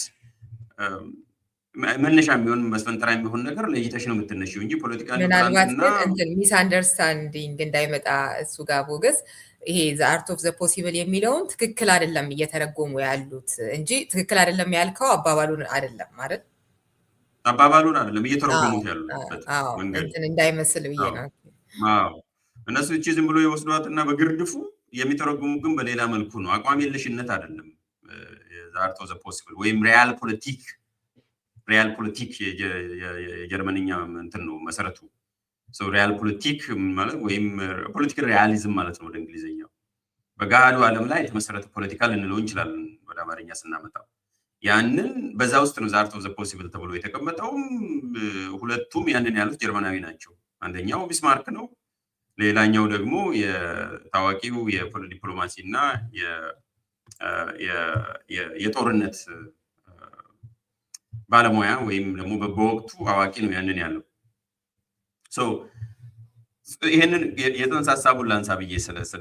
መነሻ የሚሆን መስፈንጠራ የሚሆን ነገር ለይተሽ ነው የምትነሺው እንጂ ፖለቲካ
ምናልባት ግን ሚስ አንደርስታንዲንግ እንዳይመጣ እሱ ጋር ቦገስ ይሄ ዘ አርት ኦፍ ዘ ፖሲብል የሚለውን ትክክል አይደለም እየተረጎሙ ያሉት እንጂ ትክክል አይደለም ያልከው አባባሉን አይደለም ማለት
አባባሉን አይደለም እየተረጎሙት ያሉበት መንገድ
እንዳይመስል ብዬ ነው።
እነሱ እቺ ዝም ብሎ የወስዷትና በግርድፉ የሚተረጉሙ ግን በሌላ መልኩ ነው። አቋም የለሽነት አይደለም ዘ አርት ኦፍ ዘ ፖሲብል ወይም ሪያል ፖለቲክ የጀርመንኛ እንትን ነው መሰረቱ። ሪያል ፖለቲክ ማለት ወይም ፖለቲካል ሪያሊዝም ማለት ነው ወደ እንግሊዝኛው። በገሃዱ ዓለም ላይ የተመሰረተ ፖለቲካ ልንለው እንችላለን ወደ አማርኛ ስናመጣው። ያንን በዛ ውስጥ ነው ዘ አርት ኦፍ ዘ ፖሲብል ተብሎ የተቀመጠውም። ሁለቱም ያንን ያሉት ጀርመናዊ ናቸው። አንደኛው ቢስማርክ ነው፣ ሌላኛው ደግሞ የታዋቂው የዲፕሎማሲ እና የጦርነት ባለሙያ ወይም ደግሞ በወቅቱ አዋቂ ነው ያንን ያለው። ይሄንን የጥንሰ ሀሳቡን ላንሳ ብዬ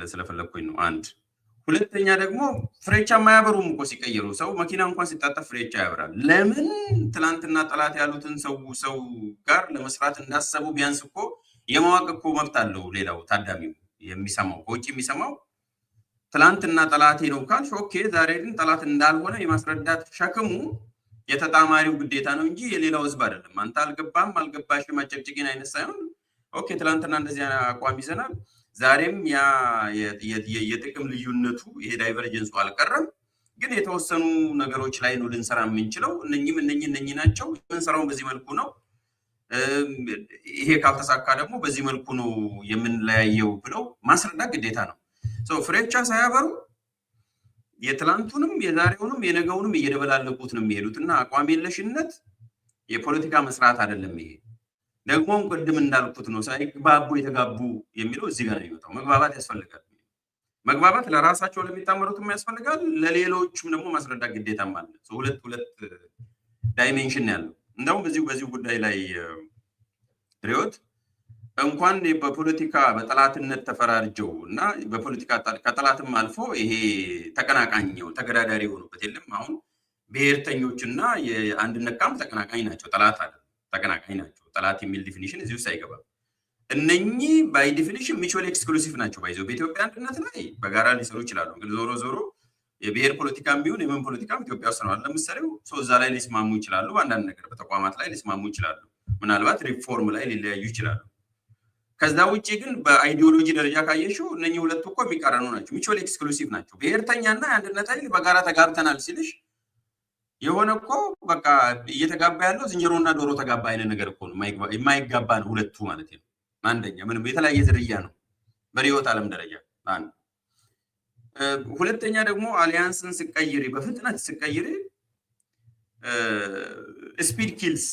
ስለፈለግኩኝ ነው። አንድ ሁለተኛ ደግሞ ፍሬቻ የማያበሩም እኮ ሲቀየሩ ሰው መኪና እንኳን ሲጣጠፍ ፍሬቻ ያበራል። ለምን ትላንትና ጠላት ያሉትን ሰው ጋር ለመስራት እንዳሰቡ ቢያንስ እኮ የማወቅ እኮ መብት አለው። ሌላው ታዳሚው የሚሰማው ከውጭ የሚሰማው ትላንትና ጠላቴ ነው ካልሽ ኦኬ፣ ዛሬ ግን ጠላት እንዳልሆነ የማስረዳት ሸክሙ የተጣማሪው ግዴታ ነው እንጂ የሌላው ህዝብ አይደለም። አንተ አልገባም አልገባሽም አጨቅጭቂን አይነት ሳይሆን ኦኬ ትላንትና እንደዚህ አቋም ይዘናል፣ ዛሬም ያ የጥቅም ልዩነቱ ይሄ ዳይቨርጀንሱ አልቀረም፣ ግን የተወሰኑ ነገሮች ላይ ነው ልንሰራ የምንችለው። እነኚህ ናቸው። የምንሰራውን በዚህ መልኩ ነው። ይሄ ካልተሳካ ደግሞ በዚህ መልኩ ነው የምንለያየው ብለው ማስረዳት ግዴታ ነው። ፍሬቻ ሳያበሩ የትላንቱንም የዛሬውንም የነገውንም እየደበላለቁት ነው የሚሄዱት እና አቋም የለሽነት የፖለቲካ መስራት አይደለም። ይሄ ደግሞም ቅድም እንዳልኩት ነው። ሳይግባቡ የተጋቡ የሚለው እዚህ ጋር ነው የሚመጣው። መግባባት ያስፈልጋል። መግባባት ለራሳቸው ለሚታመሩትም ያስፈልጋል፣ ለሌሎችም ደግሞ ማስረዳት ግዴታም አለ። ሁለት ዳይሜንሽን ያለው እንደውም በዚሁ ጉዳይ ላይ ሪዮት እንኳን በፖለቲካ በጠላትነት ተፈራርጀው እና በፖለቲካ ከጠላትም አልፎ ይሄ ተቀናቃኝው ተገዳዳሪ የሆኑበት የለም። አሁን ብሔርተኞችና የአንድነት ካምፕ ተቀናቃኝ ናቸው፣ ጠላት አይደለም፣ ተቀናቃኝ ናቸው። ጠላት የሚል ዲፊኒሽን እዚህ ውስጥ አይገባም። እነኚህ ባይ ዲፊኒሽን ሚቹዋሊ ኤክስክሉሲቭ ናቸው። ባይዘው በኢትዮጵያ አንድነት ላይ በጋራ ሊሰሩ ይችላሉ። ግን ዞሮ የብሔር ፖለቲካ ቢሆን የምን ፖለቲካም ኢትዮጵያ ውስጥ ነው አለ ለምሳሌው እዛ ላይ ሊስማሙ ይችላሉ። አንዳንድ ነገር በተቋማት ላይ ሊስማሙ ይችላሉ። ምናልባት ሪፎርም ላይ ሊለያዩ ይችላሉ። ከዛ ውጪ ግን በአይዲዮሎጂ ደረጃ ካየሽው እነኚህ ሁለቱ እኮ የሚቃረኑ ናቸው፣ ሚቹዋሊ ኤክስክሉሲቭ ናቸው። ብሔርተኛና የአንድነት ኃይል በጋራ ተጋብተናል ሲልሽ የሆነ እኮ በቃ እየተጋባ ያለው ዝንጀሮና ዶሮ ተጋባ አይነት ነገር እኮ ነው። የማይጋባ ነው ሁለቱ ማለት ነው። አንደኛ ምንም የተለያየ ዝርያ ነው በሪዮት ዓለም ደረጃ አንድ። ሁለተኛ ደግሞ አሊያንስን ስቀይሪ በፍጥነት ስቀይሪ ስፒድ ኪልስ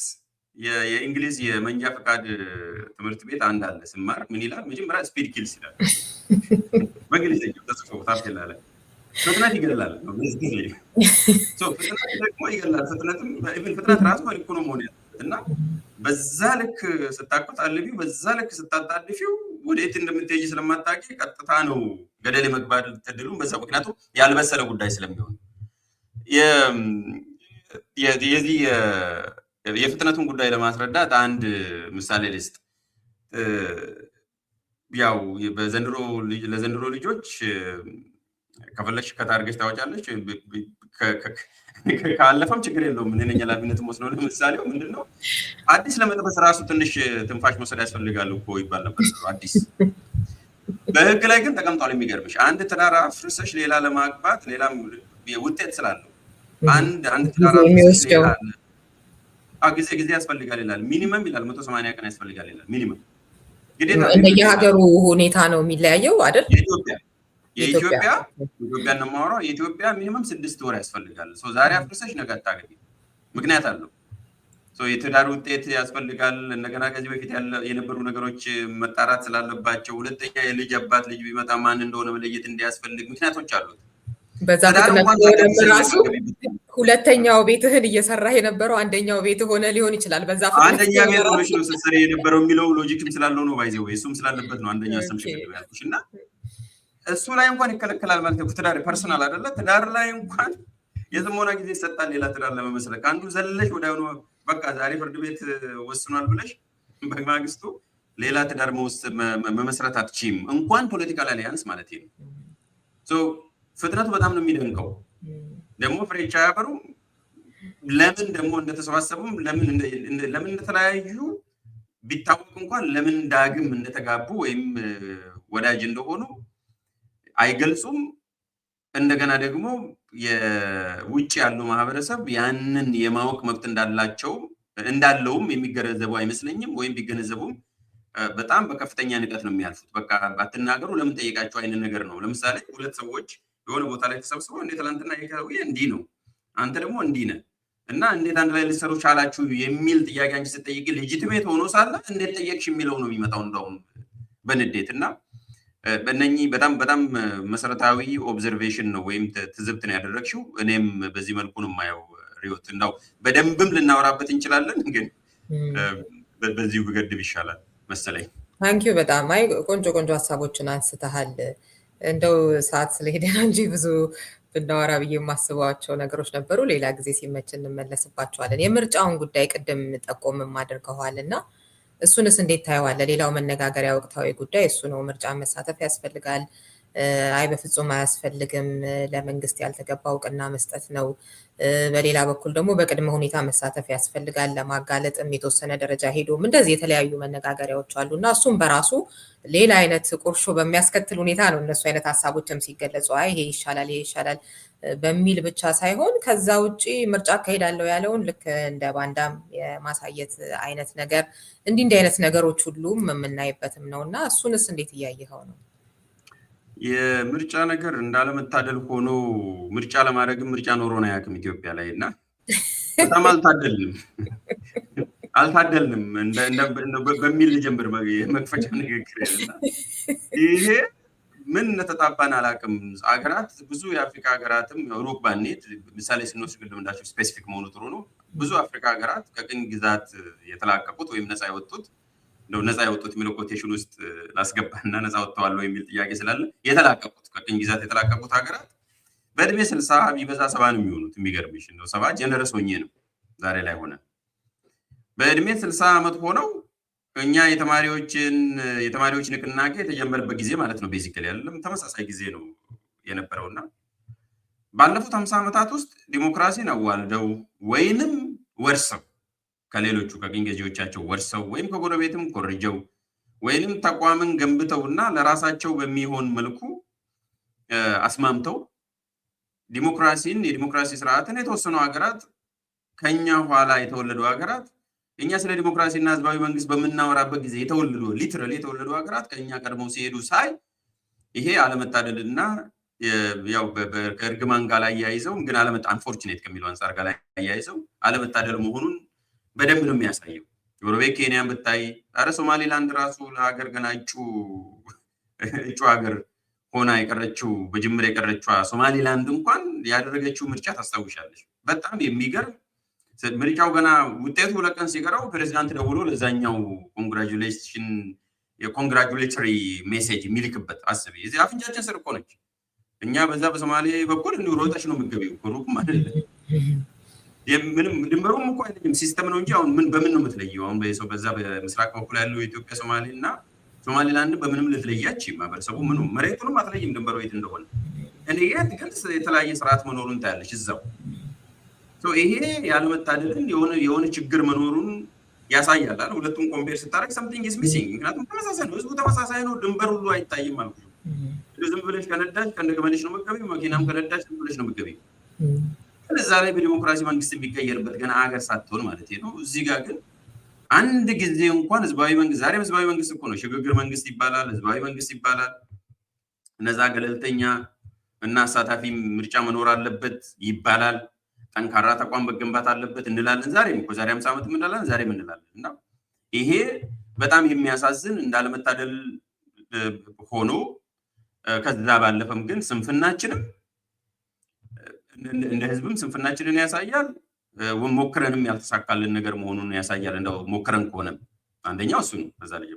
የእንግሊዝ የመንጃ ፈቃድ ትምህርት ቤት አንድ አለ ስማር ምን ይላል? መጀመሪያ ስፒድ ኪልስ ይላል በእንግሊዝኛ ተጽፎ ታፔላ ላይ ፍጥነት ይገላል ነው። ፍጥነት ደግሞ ይገላል። ፍጥነት ራሱ መልኩ ነው መሆን ያለበት እና በዛ ልክ ስታቆጣልቢው በዛ ልክ ስታጣድፊው ወዴት እንደምትሄጂ ስለማታውቂ ቀጥታ ነው ገደል የመግባት ተድሉም በዛ ምክንያቱም ያልበሰለ ጉዳይ ስለሚሆን የዚህ የፍጥነቱን ጉዳይ ለማስረዳት አንድ ምሳሌ ልስጥ። ያው ለዘንድሮ ልጆች ከፈለግሽ ከታርገሽ ታወጫለሽ ካለፈም ችግር የለውም። ምን ነኝ ኃላፊነትም ወስዶ ለምሳሌው ምንድነው አዲስ ለመጥበስ ራሱ ትንሽ ትንፋሽ መውሰድ ያስፈልጋል እኮ ይባል ነበር። አዲስ በህግ ላይ ግን ተቀምጧል። የሚገርምሽ አንድ ትዳር አፍርሰሽ ሌላ ለማግባት ሌላም ውጤት ስላለው አንድ ትዳር አፍርሰሽ ሌላ ጊዜ ያስፈልጋል ይላል። ሚኒመም ይላል 180 ቀን ያስፈልጋል ይላል ሚኒመም።
እንደየሀገሩ ሁኔታ ነው የሚለያየው አይደል?
የኢትዮጵያ ነው የማወራው። የኢትዮጵያ ሚኒመም 6 ወር ያስፈልጋል። ዛሬ አፍርሰሽ ነገ አታገቢ። ምክንያት አለው። የትዳር ውጤት ያስፈልጋል። እንደገና ከዚህ በፊት የነበሩ ነገሮች መጣራት ስላለባቸው፣ ሁለተኛ የልጅ አባት ልጅ ቢመጣ ማን እንደሆነ መለየት እንዲያስፈልግ ምክንያቶች አሉት።
በዛ ራሱ ሁለተኛው ቤትህን እየሰራህ የነበረው አንደኛው ቤት ሆነ ሊሆን ይችላል። በዛ
አንደኛ ቤት ሆነሽ ነው ስትሰሪ የነበረው የሚለው ሎጂክም ስላለው ነው። ባይዘው እሱም ስላለበት ነው አንደኛው አሰምሽን ያልኩሽ። እና እሱ ላይ እንኳን ይከለከላል ማለት ነው። ትዳር ፐርሰናል አይደለ? ትዳር ላይ እንኳን የዝሞና ጊዜ ይሰጣል። ሌላ ትዳር ለመመስረት አንዱ ዘለሽ ወዲያውኑ በቃ ዛሬ ፍርድ ቤት ወስኗል ብለሽ በማግስቱ ሌላ ትዳር መመስረት አትችይም። እንኳን ፖለቲካል አሊያንስ ማለት ነው። ፍጥነቱ በጣም ነው የሚደንቀው። ደግሞ ፍሬቻ ያበሩም ለምን ደግሞ እንደተሰባሰቡም ለምን እንደተለያዩ ቢታወቅ እንኳን ለምን ዳግም እንደተጋቡ ወይም ወዳጅ እንደሆኑ አይገልጹም። እንደገና ደግሞ የውጭ ያለው ማህበረሰብ ያንን የማወቅ መብት እንዳለውም የሚገነዘቡ አይመስለኝም። ወይም ቢገነዘቡም በጣም በከፍተኛ ንቀት ነው የሚያልፉት። በቃ አትናገሩ ለምን ጠየቃቸው አይነት ነገር ነው። ለምሳሌ ሁለት ሰዎች የሆነ ቦታ ላይ ተሰብስበው እንዴት ትናንትና ይሄ እንዲህ ነው አንተ ደግሞ እንዲህ ነህ እና እንዴት አንድ ላይ ልትሰሩ ቻላችሁ የሚል ጥያቄ አንቺ ስትጠይቂ ሌጂቲሜት ሆኖ ሳለ እንዴት ጠየቅሽ የሚለው ነው የሚመጣው እንደውም በንዴት። እና በእነኚህ በጣም መሰረታዊ ኦብዘርቬሽን ነው ወይም ትዝብት ነው ያደረግሽው። እኔም በዚህ መልኩ ነው የማየው። ሪዮት እንዳው በደንብም ልናወራበት እንችላለን፣ ግን በዚሁ ብገድብ ይሻላል መሰለኝ።
ታንኪዩ በጣም አይ ቆንጆ ሀሳቦችን አንስተሃል። እንደው ሰዓት ስለሄደ እንጂ ብዙ ብናወራ ብዬ የማስባቸው ነገሮች ነበሩ። ሌላ ጊዜ ሲመች እንመለስባቸዋለን። የምርጫውን ጉዳይ ቅድም ጠቆም አድርገዋል እና እሱንስ እንዴት ታየዋለህ? ሌላው መነጋገሪያ ወቅታዊ ጉዳይ እሱ ነው። ምርጫ መሳተፍ ያስፈልጋል? አይ በፍጹም አያስፈልግም፣ ለመንግስት ያልተገባ እውቅና መስጠት ነው። በሌላ በኩል ደግሞ በቅድመ ሁኔታ መሳተፍ ያስፈልጋል፣ ለማጋለጥም የተወሰነ ደረጃ ሄዶም እንደዚህ የተለያዩ መነጋገሪያዎች አሉ እና እሱም በራሱ ሌላ አይነት ቁርሾ በሚያስከትል ሁኔታ ነው እነሱ አይነት ሀሳቦችም ሲገለጹ አይ ይሄ ይሻላል በሚል ብቻ ሳይሆን ከዛ ውጭ ምርጫ አካሄዳለሁ ያለውን ልክ እንደ ባንዳም የማሳየት አይነት ነገር እንዲህ አይነት ነገሮች ሁሉም የምናይበትም ነው እና እሱንስ እንዴት እያየኸው ነው?
የምርጫ ነገር እንዳለመታደል ሆኖ ምርጫ ለማድረግም ምርጫ ኖሮን አያውቅም ኢትዮጵያ ላይ እና በጣም አልታደልንም በሚል ልጀምር መክፈቻ ንግግር ያለና ይሄ ምን እንደተጣባን አላውቅም። ሀገራት ብዙ የአፍሪካ ሀገራትም ሩቅ ባንሄድ ምሳሌ ስንወስድ ግድም እንዳቸው ስፔሲፊክ መሆኑ ጥሩ ነው። ብዙ አፍሪካ ሀገራት ከቅኝ ግዛት የተላቀቁት ወይም ነፃ የወጡት የሚለው ኮቴሽን ውስጥ ላስገባና ነፃ ወጥተዋል የሚል ጥያቄ ስላለ የተላቀቁት ከቅኝ ግዛት የተላቀቁት ሀገራት በእድሜ 60 ቢበዛ 70 ነው የሚሆኑት። የሚገርምሽ እንደው 70 ጀነረስ ሆኜ ነው ዛሬ ላይ ሆነ በእድሜ 60 ዓመት ሆነው እኛ የተማሪዎች ንቅናቄ የተጀመረበት ጊዜ ማለት ነው። ቤዚካሊ አይደለም ተመሳሳይ ጊዜ ነው የነበረውና ባለፉት 50 ዓመታት ውስጥ ዲሞክራሲን አዋልደው ወይንም ወርሰው ከሌሎቹ ከቅኝ ገዢዎቻቸው ወርሰው ወይም ከጎረቤትም ኮርጀው ወይንም ተቋምን ገንብተውና ለራሳቸው በሚሆን መልኩ አስማምተው የዲሞክራሲ ስርዓትን የተወሰኑ ሀገራት ከኛ ኋላ የተወለዱ ሀገራት እኛ ስለ ዲሞክራሲና ህዝባዊ መንግስት በምናወራበት ጊዜ ሊትራሊ የተወለዱ ሀገራት ከኛ ቀድመው ሲሄዱ ሳይ ይሄ አለመታደልና ያው በእርግማን ጋር ላይ ያይዘው ግን አንፎርቹኔት ከሚለው አንፃር ጋር ላይ ያይዘው አለመታደል መሆኑን በደንብ ነው የሚያሳየው። ጎረቤት ኬንያን ብታይ፣ ኧረ ሶማሊላንድ ራሱ ለሀገር ገና እጩ ሀገር ሆና በጅምር የቀረችዋ ሶማሊላንድ እንኳን ያደረገችው ምርጫ ታስታውሻለች። በጣም የሚገርም ምርጫው ገና ውጤቱ 2 ቀን ሲቀረው ፕሬዚዳንት ደውሎ ለዛኛው የኮንግራቹሌተሪ ሜሴጅ የሚልክበት አስቢ። እዚህ አፍንጫችን ስር እኮ ነች። እኛ በዛ በሶማሌ በኩል እንዲሁ ሮጠሽ ነው የምትገቢው። ሩቅም አይደለም። ምንም ድንበሩም እኮ አይደለም፣ ሲስተም ነው እንጂ አሁን በምን ነው የምትለየው? አሁን በዛ በምስራቅ በኩል ያለው የኢትዮጵያ ሶማሌ እና ሶማሌላንድ በምንም ልትለያች ማህበረሰቡ ምንም መሬቱንም አትለይም ድንበሩ የት እንደሆነ እኔ ግን የተለያየ ስርዓት መኖሩን ታያለች እዛው ይሄ ያለመታደልን የሆነ ችግር መኖሩን ያሳያል አይደል ሁለቱም ኮምፔር ስታረግ something is missing ምክንያቱም ተመሳሳይ ነው ህዝቡ ተመሳሳይ ነው ድንበር ሁሉ አይታይም ማለት ነው ዝም ብለሽ ከነዳሽ ከነገመልሽ ነው መገቢው መኪናም ከነዳሽ ዝም ብለሽ ነው መገቢው እዛ ላይ በዲሞክራሲ መንግስት የሚቀየርበት ገና ሀገር ሳትሆን ማለት ነው እዚህ ጋር ግን አንድ ጊዜ እንኳን ህዝባዊ መንግስት ዛሬም ህዝባዊ መንግስት እኮ ነው ሽግግር መንግስት ይባላል ህዝባዊ መንግስት ይባላል እነዛ ገለልተኛ እና አሳታፊ ምርጫ መኖር አለበት ይባላል ጠንካራ ተቋም መገንባት አለበት እንላለን ዛሬም እኮ ዛሬ 50 ዓመት እንላለን ዛሬም እንላለን እና ይሄ በጣም የሚያሳዝን እንዳለመታደል ሆኖ ከዛ ባለፈም ግን ስንፍናችንም እንደ ህዝብም ስንፍናችንን ያሳያል ወሞክረንም ያልተሳካልን ነገር መሆኑን ያሳያል እንደው ሞክረን ከሆነ አንደኛው እሱ ነው በዛ ላይ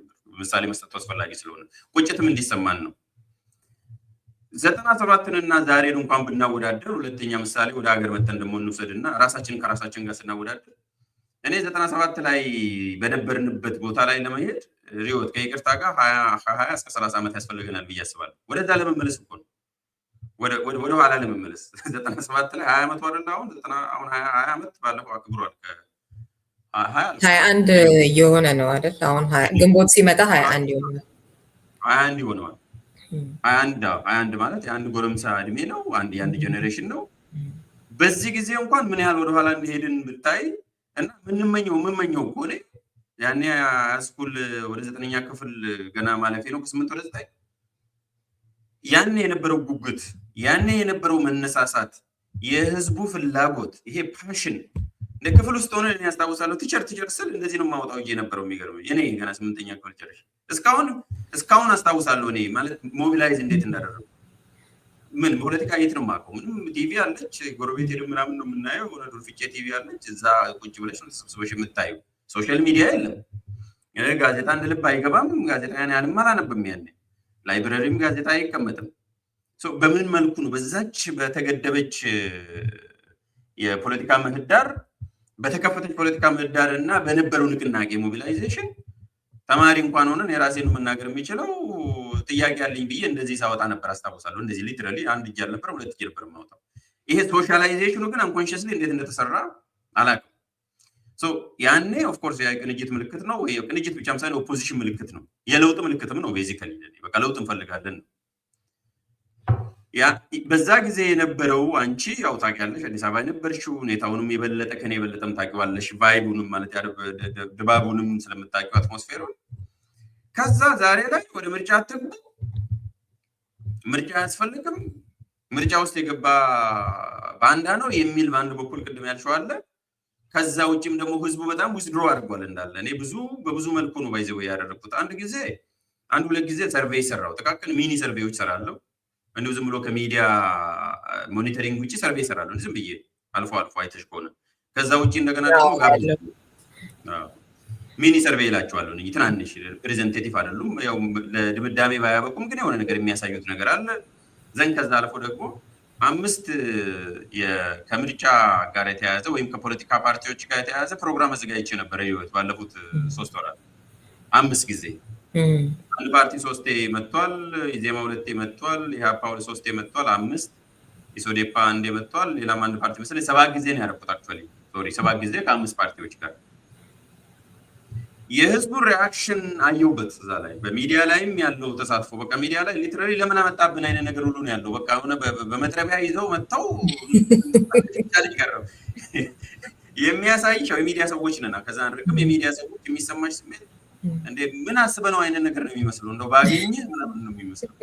ምሳሌ መስጠት አስፈላጊ ስለሆነ ቁጭትም እንዲሰማን ነው 97 እና ዛሬን እንኳን ብናወዳደር ሁለተኛ ምሳሌ ወደ ሀገር መተን ደሞ እንውሰድና ራሳችን ከራሳችን ጋር ስናወዳደር እኔ 97 ላይ በነበርንበት ቦታ ላይ ለመሄድ ሪዮት ከይቅርታ ጋር 20 እስከ 30 ዓመት ያስፈልገናል ብዬ አስባለሁ ወደዛ ለመመለስ እኮ ነው ወደ ኋላ ለመመለስ 97 ላይ 20 ዓመት ወደና አሁን 20 ዓመት ባለፈው አክብሯል
ከ21 የሆነ ነው አይደል አሁን ግንቦት ሲመጣ 21 ይሆናል
21 ይሆናል 21 ማለት የአንድ ጎረምሳ እድሜ ነው አንድ ጄነሬሽን ነው በዚህ ጊዜ እንኳን ምን ያህል ወደ ኋላ እንደሄድን ብታይ እና ምንመኘው ኮኔ ያኔ ስኩል ወደ 9ኛ ክፍል ገና ማለፌ ነው ከ8 ወደ 9 ያኔ የነበረው ጉጉት ያኔ የነበረው መነሳሳት የህዝቡ ፍላጎት ይሄ ፓሽን ለክፍል ውስጥ ሆነ እኔ ያስታውሳለሁ ቲቸር ስል እንደዚህ ነው ማውጣው የነበረው የሚገርመው እኔ ገና 8ኛ ክፍል ጨርሼ እስካሁን አስታውሳለሁ እኔ ማለት ሞቢላይዝ እንዴት እንዳደረጉ ምን ፖለቲካ የት ነው ማቀው ምንም ቲቪ አለች ጎረቤት ሄዶ ምናምን ነው የምናየው ወደ ዱርፍጬ ቲቪ አለች እዛ ቁጭ ብለሽ ነው ተሰብስበሽ የምታዩ ሶሻል ሚዲያ የለም ጋዜጣ እንደ ልብ አይገባም ጋዜጣ ያንን አላነብም ያኔ ላይብረሪም ጋዜጣ አይቀመጥም በምን መልኩ ነው በዛች በተገደበች የፖለቲካ ምህዳር በተከፈተች ፖለቲካ ምህዳር እና በነበረው ንቅናቄ ሞቢላይዜሽን ተማሪ እንኳን ሆነን የራሴን መናገር የሚችለው ጥያቄ ያለኝ ብዬ እንደዚህ ሳወጣ ነበር አስታውሳለሁ እንደዚህ ሊትራሊ አንድ እጅ አልነበረ ሁለት እጅ ነበር ማውጣው ይሄ ሶሻላይዜሽኑ ግን አንኮንሺየስሊ እንዴት እንደተሰራ አላውቅም ያኔ ኦፍ ኮርስ የቅንጅት ምልክት ነው የቅንጅት ብቻም ሳይሆን ኦፖዚሽን ምልክት ነው የለውጥ ምልክትም ነው ቤዚካሊ በቃ ለውጥ እንፈልጋለን ያ በዛ ጊዜ የነበረው አንቺ ያው ታውቂያለሽ አዲስ አበባ የነበርሽው ሁኔታውንም የበለጠ ከኔ የበለጠም ታውቂዋለሽ ቫይቡንም ማለት ድባቡንም ስለምታውቂው አትሞስፌሩን ከዛ ዛሬ ላይ ወደ ምርጫ አትግቡ ምርጫ ያስፈልግም ምርጫ ውስጥ የገባ ባንዳ ነው የሚል ባንድ በኩል ቅድም ያልሽው አለ ከዛ ውጪም ደግሞ ህዝቡ በጣም ዊዝድሮ አድርጓል እንዳለ እኔ በብዙ መልኩ ነው ባይዘው ያደረኩት አንድ ሁለት ጊዜ ሰርቬይ ሰራው ተካከለ ሚኒ ሰርቬዮች ሰራለሁ እንደው ዝም ብሎ ከሚዲያ ሞኒተሪንግ ውጪ ሰርቬይ ሰራለሁ ዝም ብዬ አልፎ አይተሽ ከሆነ ከዛ ውጪ እንደገና ደግሞ ሚኒ ሰርቬይ ላችኋለሁ እንጂ ትናንሽ ሪፕሬዘንቴቲቭ አይደሉም ያው ለድምዳሜ ባያበቁም ግን የሆነ ነገር የሚያሳዩት ነገር አለ ዘን ከዛ አልፎ ደግሞ 5 ከምርጫ ጋር የተያያዘ ወይም ከፖለቲካ ፓርቲዎች ጋር የተያያዘ ፕሮግራም አዘጋጅቼ ነበር ህይወት ባለፉት 3 ወራት 5 ጊዜ አንድ ፓርቲ 3 መጥቷል ኢዜማ 2 መጥቷል ኢህአፓ 3 መጥቷል 5 ኢሶዴፓ 1 መጥቷል ሌላም አንድ ፓርቲ መሰለኝ 7 ጊዜ ነው ያደረኩት አክቹአሊ 7 ጊዜ ከ5 ፓርቲዎች ጋር የህዝቡ ሪአክሽን አየውበት እዛ ላይ በሚዲያ ላይም ያለው ተሳትፎ በቃ ሚዲያ ላይ ሊትራሊ ለምን አመጣብን አይነት ነገር ሁሉ ነው ያለው በቃ ሆነ በመጥረቢያ ይዘው መጣው የሚያሳይው የሚዲያ ሰዎች ነና ከዛ አንርቅም የሚዲያ ሰዎች የሚሰማሽ ስሜት እንደ ምን አስበነው አይነት ነገር ነው የሚመስለው እንደው ባገኘ ምናምን ነው የሚመስለው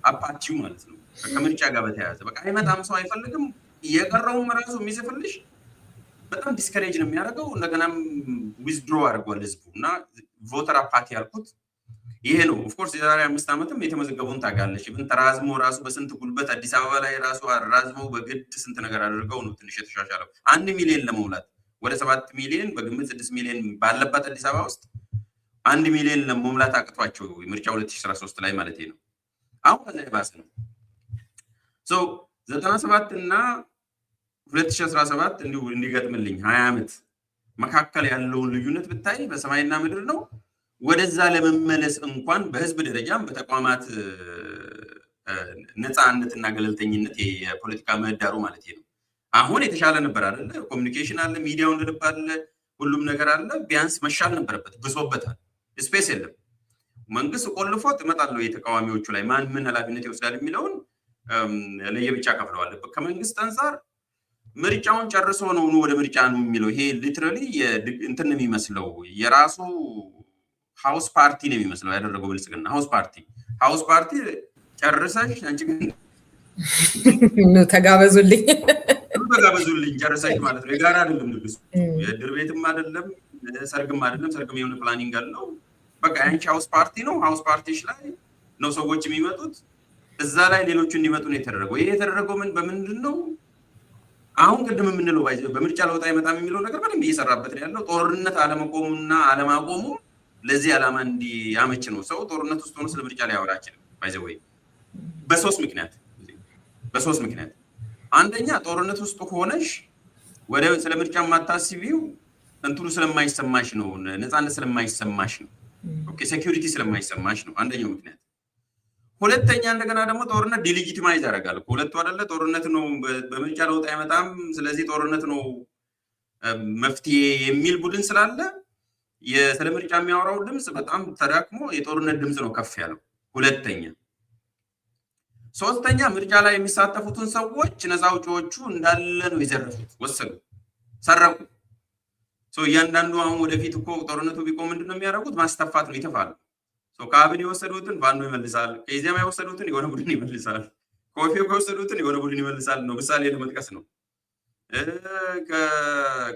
አፓቲው ማለት ነው ከምርጫ ጋር በተያያዘ በቃ አይመጣም ሰው አይፈልግም የቀረውም ራሱ የሚዘፈልሽ በጣም ዲስከሬጅ ነው የሚያደርገው እንደገናም ዊዝድሮ አድርጓል ህዝቡና ቮተር አፓቲ ያልኩት ይሄ ነው ኦፍ ኮርስ የዛሬ 5 ዓመትም የተመዘገቡን ታጋለሽ ግን ተራዝሞ ራሱ በስንት ጉልበት አዲስ አበባ ላይ ራሱ አራዝሞ በግድ ስንት ነገር አድርገው ነው ትንሽ የተሻሻለው 1 ሚሊዮን ለመሙላት ወደ 7 ሚሊዮን በግምት 6 ሚሊዮን ባለበት አዲስ አበባ ውስጥ 1 ሚሊዮን ለመሙላት አቅቷቸው ምርጫ 2013 ላይ ማለት ነው አሁን ላይ ባስ ነው 97 እና 2017 እንዲገጥምልኝ 20 ዓመት መካከል ያለውን ልዩነት ብታይ በሰማይና ምድር ነው ወደዛ ለመመለስ እንኳን በህዝብ ደረጃም በተቋማት ነፃነትና ገለልተኝነት የፖለቲካ ምህዳሩ ማለት ነው አሁን የተሻለ ነበር አይደለ? ኮሚኒኬሽን አለ፣ ሚዲያው እንደልብ አለ፣ ሁሉም ነገር አለ። ቢያንስ መሻል ነበረበት፣ ብሶበታል። ስፔስ የለም። መንግስት ቆልፎት እመጣለሁ የተቃዋሚዎቹ ላይ ማን ምን ኃላፊነት ይወስዳል የሚለውን ለየብቻ ከፍለዋል። ከመንግስት አንፃር ምርጫውን ጨርሶ ነው ወደ ምርጫ ነው የሚለው። ይሄ ሊትራሊ እንትን ነው የሚመስለው፣ የራሱ ሃውስ ፓርቲ ነው የሚመስለው ያደረገው ብልጽግና። ሃውስ ፓርቲ ጨርሰሽ አንቺ ግን
ተጋበዙልኝ
ጨርሰሽ ማለት ነው። የጋራ አይደለም ንግስ፣ የድር ቤትም አይደለም፣ ሰርግም አይደለም። ሰርግም የሆነ ፕላኒንግ አለው። በቃ አንቺ ሃውስ ፓርቲ ነው። ሃውስ ፓርቲሽ ላይ ነው ሰዎች የሚመጡት። እዛ ላይ ሌሎቹ እንዲመጡ ነው የተደረገው። ይሄ የተደረገው በምንድን ነው? አሁን ቅድም የምንለው በምርጫ ለውጥ አይመጣም የሚለው ነገር በደንብ እየሰራበት ነው ያለው። ጦርነት አለመቆሙና አለማቆሙ ለዚህ ዓላማ እንዲያመች ነው። ሰው ጦርነት ውስጥ ሆኖ ስለ ምርጫ ሊያወራ አይችልም። ባይዘወይ በሶስት ምክንያት አንደኛ ጦርነት ውስጥ ሆነሽ ወደ ስለ ምርጫ የማታስቢው እንትኑ ስለማይሰማሽ ነው፣ ነፃነት ስለማይሰማሽ ነው፣ ኦኬ ሴኩሪቲ ስለማይሰማሽ ነው አንደኛው ምክንያት። ሁለተኛ እንደገና ደግሞ ጦርነት ዲሌጂቲማይዝ ያደርጋል። ሁለቱ አይደለ? ጦርነት ነው በምርጫ ለውጥ አይመጣም፣ ስለዚህ ጦርነት ነው መፍትሄ የሚል ቡድን ስላለ ስለ ምርጫ የሚያወራው ድምፅ በጣም ተዳክሞ የጦርነት ድምፅ ነው ከፍ ያለው። ሁለተኛ ሶስተኛ ምርጫ ላይ የሚሳተፉትን ሰዎች ነፃ አውጪዎቹ እንዳለ ነው የዘረፉት፣ ወሰዱ፣ ሰረቁ። እያንዳንዱ አሁን ወደፊት እኮ ጦርነቱ ቢቆም ምንድን ነው የሚያደርጉት? ማስተፋት ነው፣ ይተፋሉ። ከአብን የወሰዱትን ፋኖ ይመልሳል፣ ከኢዜማ የወሰዱትን የሆነ ቡድን ይመልሳል፣ ከኦፌኮ የወሰዱትን የሆነ ቡድን ይመልሳል ነው። ምሳሌ ለመጥቀስ ነው።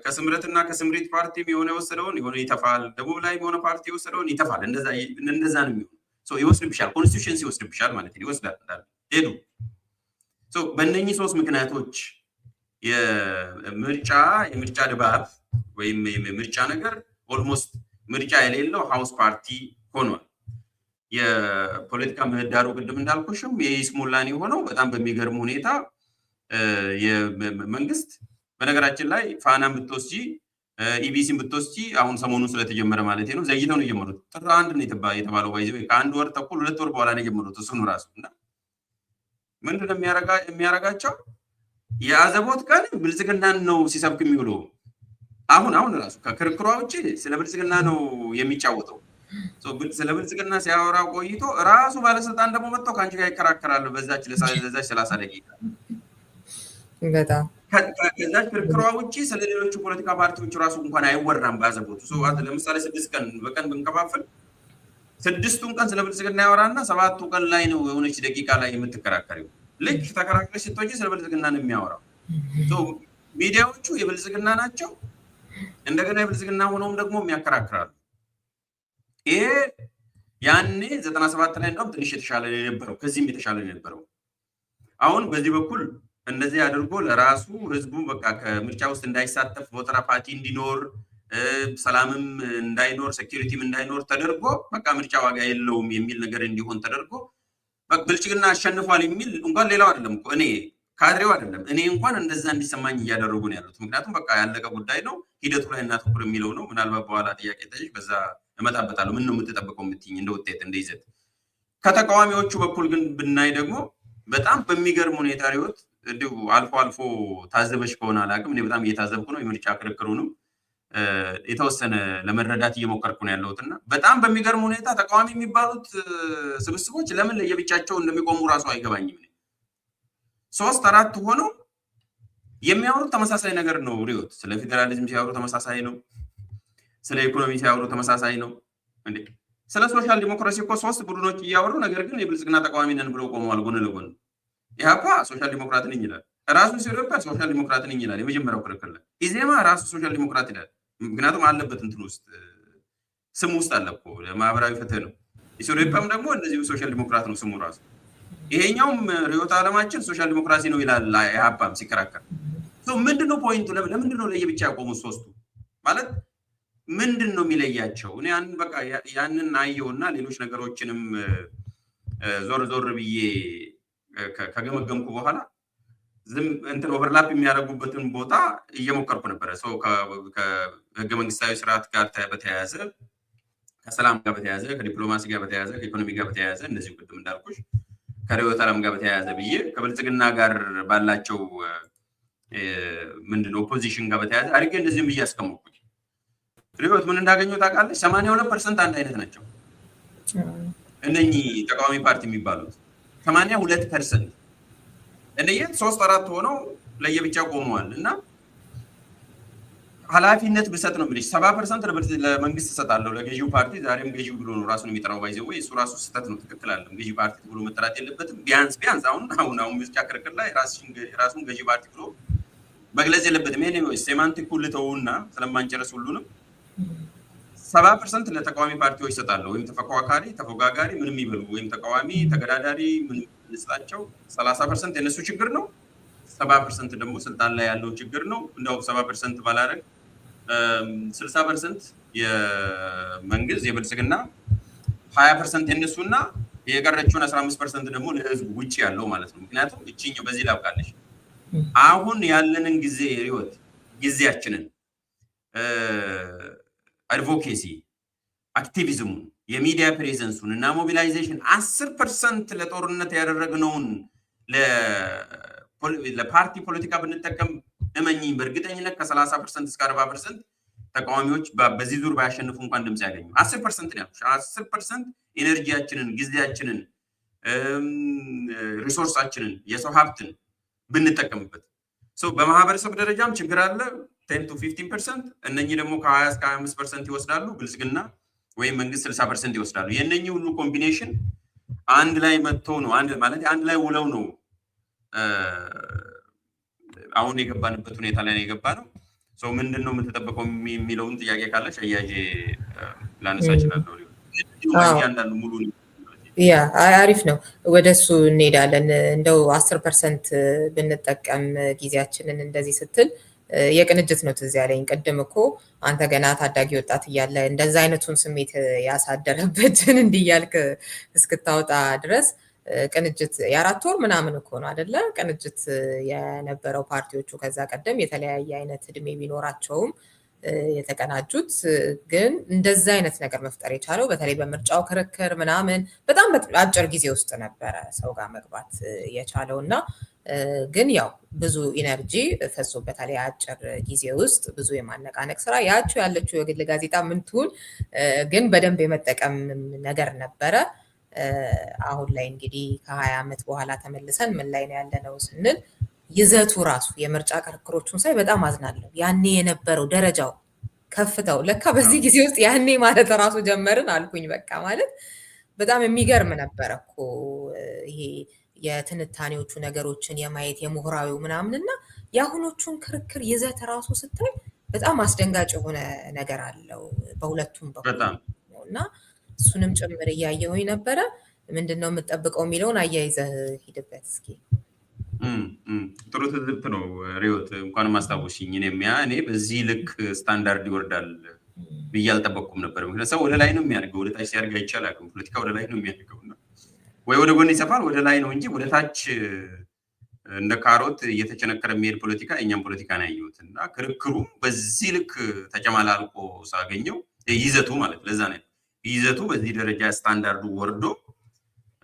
ከስምረትና ከስምሪት ፓርቲም የሆነ የወሰደውን የሆነ ይተፋል፣ ደቡብ ላይ የሆነ ፓርቲ የወሰደውን ይተፋል። እንደዛ ነው የሚሆነው። ይወስድብሻል፣ ኮንስቲቱሽንሲ ይወስድብሻል ማለት ነው። ይወስዳል ሄዱ። በእነኚህ ሶስት ምክንያቶች የምርጫ ድባብ ወይም የምርጫ ነገር ኦልሞስት ምርጫ የሌለው ሃውስ ፓርቲ ሆኗል። የፖለቲካ ምህዳሩ ቅድም እንዳልኩሽም የይስሙላን የሆነው በጣም በሚገርም ሁኔታ መንግስት በነገራችን ላይ ፋናን ብትወስጂ ኢቢሲን ብትወስጂ አሁን ሰሞኑን ስለተጀመረ ማለት ነው ዘግይተው ነው የጀመሩት። ጥር 1 ነው የተባለው ባይዘ ከአንድ ወር ተኩል 2 ወር በኋላ ነው የጀመሩት። እሱን ራሱ እና ምንድን ነው የሚያረጋቸው? የአዘቦት ቀን ብልጽግናን ነው ሲሰብክ የሚውለው። አሁን ራሱ ከክርክሯ ውጭ ስለ ብልጽግና ነው የሚጫወተው። ስለ ብልጽግና ሲያወራ ቆይቶ ራሱ ባለስልጣን ደግሞ መጥተው ከአንቺ ጋር ይከራከራሉ በዛች 30 ደቂቃ።
በጣም
ከዛች ክርክሯ ውጭ ስለ ሌሎቹ ፖለቲካ ፓርቲዎች ራሱ እንኳን አይወራም። ባዘቦቱ ለምሳሌ 6 ቀን በቀን ብንከፋፍል 6ቱን ቀን ስለ ብልጽግና ያወራና 7ቱ ቀን ላይ ነው የሆነች ደቂቃ ላይ የምትከራከሪው። ልክ ተከራክረሽ ስትወጪ ስለ ብልጽግና ነው የሚያወራው። ሚዲያዎቹ የብልጽግና ናቸው፣ እንደገና የብልጽግና ሆነውም ደግሞ የሚያከራክራሉ። ይሄ ያኔ 97 ላይ እንደውም ትንሽ የተሻለ የነበረው ከዚህም የተሻለ የነበረው። አሁን በዚህ በኩል እንደዚህ አድርጎ ለራሱ ህዝቡ በቃ ከምርጫ ውስጥ እንዳይሳተፍ ቮተር አፓቲ እንዲኖር ሰላምም እንዳይኖር ሴኩሪቲም እንዳይኖር ተደርጎ በቃ ምርጫ ዋጋ የለውም የሚል ነገር እንዲሆን ተደርጎ ብልጽግና አሸንፏል የሚል እንኳን ሌላው አይደለም እኮ እኔ ካድሬው አይደለም እኔ እንኳን እንደዛ እንዲሰማኝ እያደረጉ ነው ያሉት። ምክንያቱም በቃ ያለቀ ጉዳይ ነው፣ ሂደቱ ላይ እናተኩር የሚለው ነው። ምናልባት በኋላ ጥያቄ ጠይቅ በዛ እመጣበታለሁ። ምን ነው የምትጠብቀው የምትይኝ እንደ ውጤት እንደ ይዘት። ከተቃዋሚዎቹ በኩል ግን ብናይ ደግሞ በጣም በሚገርም ሁኔታ ሪዮት እንዲሁ አልፎ ታዘበሽ ከሆነ አላውቅም፣ እኔ በጣም እየታዘብኩ ነው። የምርጫ ክርክሩንም የተወሰነ ለመረዳት እየሞከርኩ ነው ያለሁትና በጣም በሚገርም ሁኔታ ተቃዋሚ የሚባሉት ስብስቦች ለምን ለየብቻቸው እንደሚቆሙ ራሱ አይገባኝም። 3-4 ሆነው የሚያወሩት ተመሳሳይ ነገር ነው። ሪዮት ስለ ፌዴራሊዝም ሲያወሩ ተመሳሳይ ነው፣ ስለ ኢኮኖሚ ሲያወሩ ተመሳሳይ ነው። እንዴ ስለ ሶሻል ዲሞክራሲ እኮ 3 ቡድኖች እያወሩ ነገር ግን የብልጽግና ተቃዋሚ ነን ብለው ቆመዋል ጎን ለጎን። ኢህአፓ ሶሻል ዲሞክራት ነኝ ይላል፣ ራሱ ሲሮፓ ሶሻል ዲሞክራት ነኝ ይላል። የመጀመሪያው ክርክር ላይ ኢዜማ ራሱ ሶሻል ዲሞክራት ይላል። ምክንያቱም አለበት እንትን ውስጥ ስም ውስጥ አለ እኮ ማህበራዊ ፍትህ ነው። ኢትዮጵያም ደግሞ እንደዚሁ ሶሻል ዲሞክራት ነው ስሙ ራሱ። ይሄኛውም ርዕዮተ ዓለማችን ሶሻል ዲሞክራሲ ነው ይላል ኢህአፓም ሲከራከር። ምንድነው ፖይንቱ? ለምንድን ነው ለየብቻ ያቆሙት ሶስቱ? ማለት ምንድን ነው የሚለያቸው? እኔ በቃ ያንን አየውና ሌሎች ነገሮችንም ዞር ብዬ ከገመገምኩ በኋላ እንትን ኦቨርላፕ የሚያደርጉበትን ቦታ እየሞከርኩ ነበረ። ከህገ መንግስታዊ ስርዓት ጋር በተያያዘ ከሰላም ጋር በተያያዘ ከዲፕሎማሲ ጋር በተያያዘ ከኢኮኖሚ ጋር በተያያዘ እንደዚህ ቅድም እንዳልኩሽ ከርዕዮተ ዓለም ጋር በተያያዘ ብዬ ከብልጽግና ጋር ባላቸው ምንድነው ኦፖዚሽን ጋር በተያያዘ አድርጌ እንደዚህም ብዬ አስቀመጥኩኝ። ርዕዮት ምን እንዳገኘው ታውቃለች? 82% አንድ አይነት ናቸው እነኚህ ተቃዋሚ ፓርቲ የሚባሉት 82% እነየት 3-4 ሆነው ለየብቻ ቆመዋል። እና ኃላፊነት ብሰጥ ነው እንግዲህ 70% ለመንግስት እሰጣለሁ ለገዢው ፓርቲ ዛሬም ገዢው ብሎ ነው ራሱን የሚጠራው ባይዘው ወይ እሱ ራሱ ስህተት ነው ትክክል አይደለም ገዢ ፓርቲ ብሎ መጠራት የለበትም ቢያንስ አሁን ምርጫ ክርክር ላይ ራሱን ገዢ ፓርቲ ብሎ መግለጽ የለበትም ኤኒዌይስ ሴማንቲክ ሁልተውና ስለማንጨርስ ሁሉንም 70% ለተቃዋሚ ፓርቲዎች እሰጣለሁ ወይም ተፎጋጋሪ ምንም ይበሉ ወይም ተቃዋሚ ተገዳዳሪ ምንም ይስጣቸው 30% የነሱ ችግር ነው 70% ደግሞ ስልጣን ላይ ያለው ችግር ነው እንደው 70% ባላረግ 60% የመንግስት የብልጽግና 20% የነሱና የቀረችውን 15% ደግሞ ለህዝብ ውጪ ያለው ማለት ነው። ምክንያቱም እቺኛው በዚህ ላብቃለሽ አሁን ያለንን ጊዜ ርዕዮት ጊዜያችንን አድቮኬሲ አክቲቪዝሙን የሚዲያ ፕሬዘንሱን እና ሞቢላይዜሽን 10% ለጦርነት ያደረግነውን ለፓርቲ ፖለቲካ ብንጠቀም እመኚኝ በእርግጠኝነት ከ30% እስከ 40% ተቃዋሚዎች በዚህ ዙር ባያሸንፉ እንኳን ድምጽ ያገኙ 10% ነው። 10% ኢነርጂያችንን ጊዜያችንን ሪሶርሳችንን የሰው ሀብትን ብንጠቀምበት በማህበረሰብ ደረጃም ችግር አለ 10 to 15% እነኚህ ደግሞ ከ20 እስከ 25% ይወስዳሉ ብልጽግና ወይም መንግስት 60% ይወስዳሉ። የነኚህ ሁሉ ኮምቢኔሽን አንድ ላይ መጥቶ ነው አንድ ላይ ውለው ነው አሁን የገባንበት ሁኔታ ላይ የገባ ነው። ምንድነው የምትጠብቀው የሚለውን ጥያቄ ካለሽ አያጄ ላነሳ እችላለሁ። አንዳንዱ ሙሉ
አሪፍ ነው። ወደሱ እንሄዳለን። እንደው 10% ብንጠቀም ጊዜያችንን እንደዚህ ስትል የቅንጅት ነው ትዝ ያለኝ። ቅድም እኮ አንተ ገና ታዳጊ ወጣት እያለ እንደዛ አይነቱን ስሜት ያሳደረበትን እንዲያልክ እስክታወጣ ድረስ ቅንጅት የ4 ወር ምናምን እኮ ነው አይደለ? ቅንጅት የነበረው ፓርቲዎቹ ከዛ ቀደም የተለያየ አይነት እድሜ ቢኖራቸውም የተቀናጁት ግን እንደዛ አይነት ነገር መፍጠር የቻለው በተለይ በምርጫው ክርክር ምናምን በጣም አጭር ጊዜ ውስጥ ነበረ ሰው ጋር መግባት የቻለው እና ግን ያው ብዙ ኢነርጂ ፈሶበታል። የአጭር ጊዜ ውስጥ ብዙ የማነቃነቅ ስራ ያለችው የግል ጋዜጣ ምን ትሁን ግን በደንብ የመጠቀም ነገር ነበረ። አሁን ላይ እንግዲህ ከ20 ዓመት በኋላ ተመልሰን ምን ላይ ነው ያለነው ስንል ይዘቱ ራሱ የምርጫ ክርክሮቹን ሳይ በጣም አዝናለሁ። ያኔ የነበረው ደረጃው ከፍተው ለካ በዚህ ጊዜ ውስጥ ያኔ ማለት ራሱ ጀመርን አልኩኝ። በቃ ማለት በጣም የሚገርም ነበረ እኮ ይሄ የትንታኔዎቹ ነገሮችን የማየት የምሁራዊው ምናምንና የአሁኖቹን ክርክር ይዘት ራሱ ስታይ በጣም አስደንጋጭ የሆነ ነገር አለው በሁለቱም በኩል እና እሱንም ጭምር እያየሁኝ ነበረ። ምንድነው የምጠብቀው የሚለውን አያይዘህ ሂድበት እስኪ።
ጥሩ ትዝብት ነው ርዕዮት፣ እንኳን ማስታወስሽኝ። እኔ በዚህ ልክ ስታንዳርድ ይወርዳል ብዬ አልጠበቅኩም ነበር። ምክንያቱም ሰው ወደ ላይ ነው የሚያድገው፣ ወደ ታች ሲያድግ አይቻል አቅም ፖለቲካ ወደ ላይ ነው የሚያድገው እና ወይ ወደ ጎን ይሰፋል ወደ ላይ ነው እንጂ ወደ ታች እንደ ካሮት እየተቸነከረ የሚሄድ ፖለቲካ የኛም ፖለቲካ ነው ያየሁት እና ክርክሩ በዚህ ልክ ተጨማላልቆ ሳገኘው ይዘቱ ማለት ለዛ ነው ይዘቱ በዚህ ደረጃ ስታንዳርዱ ወርዶ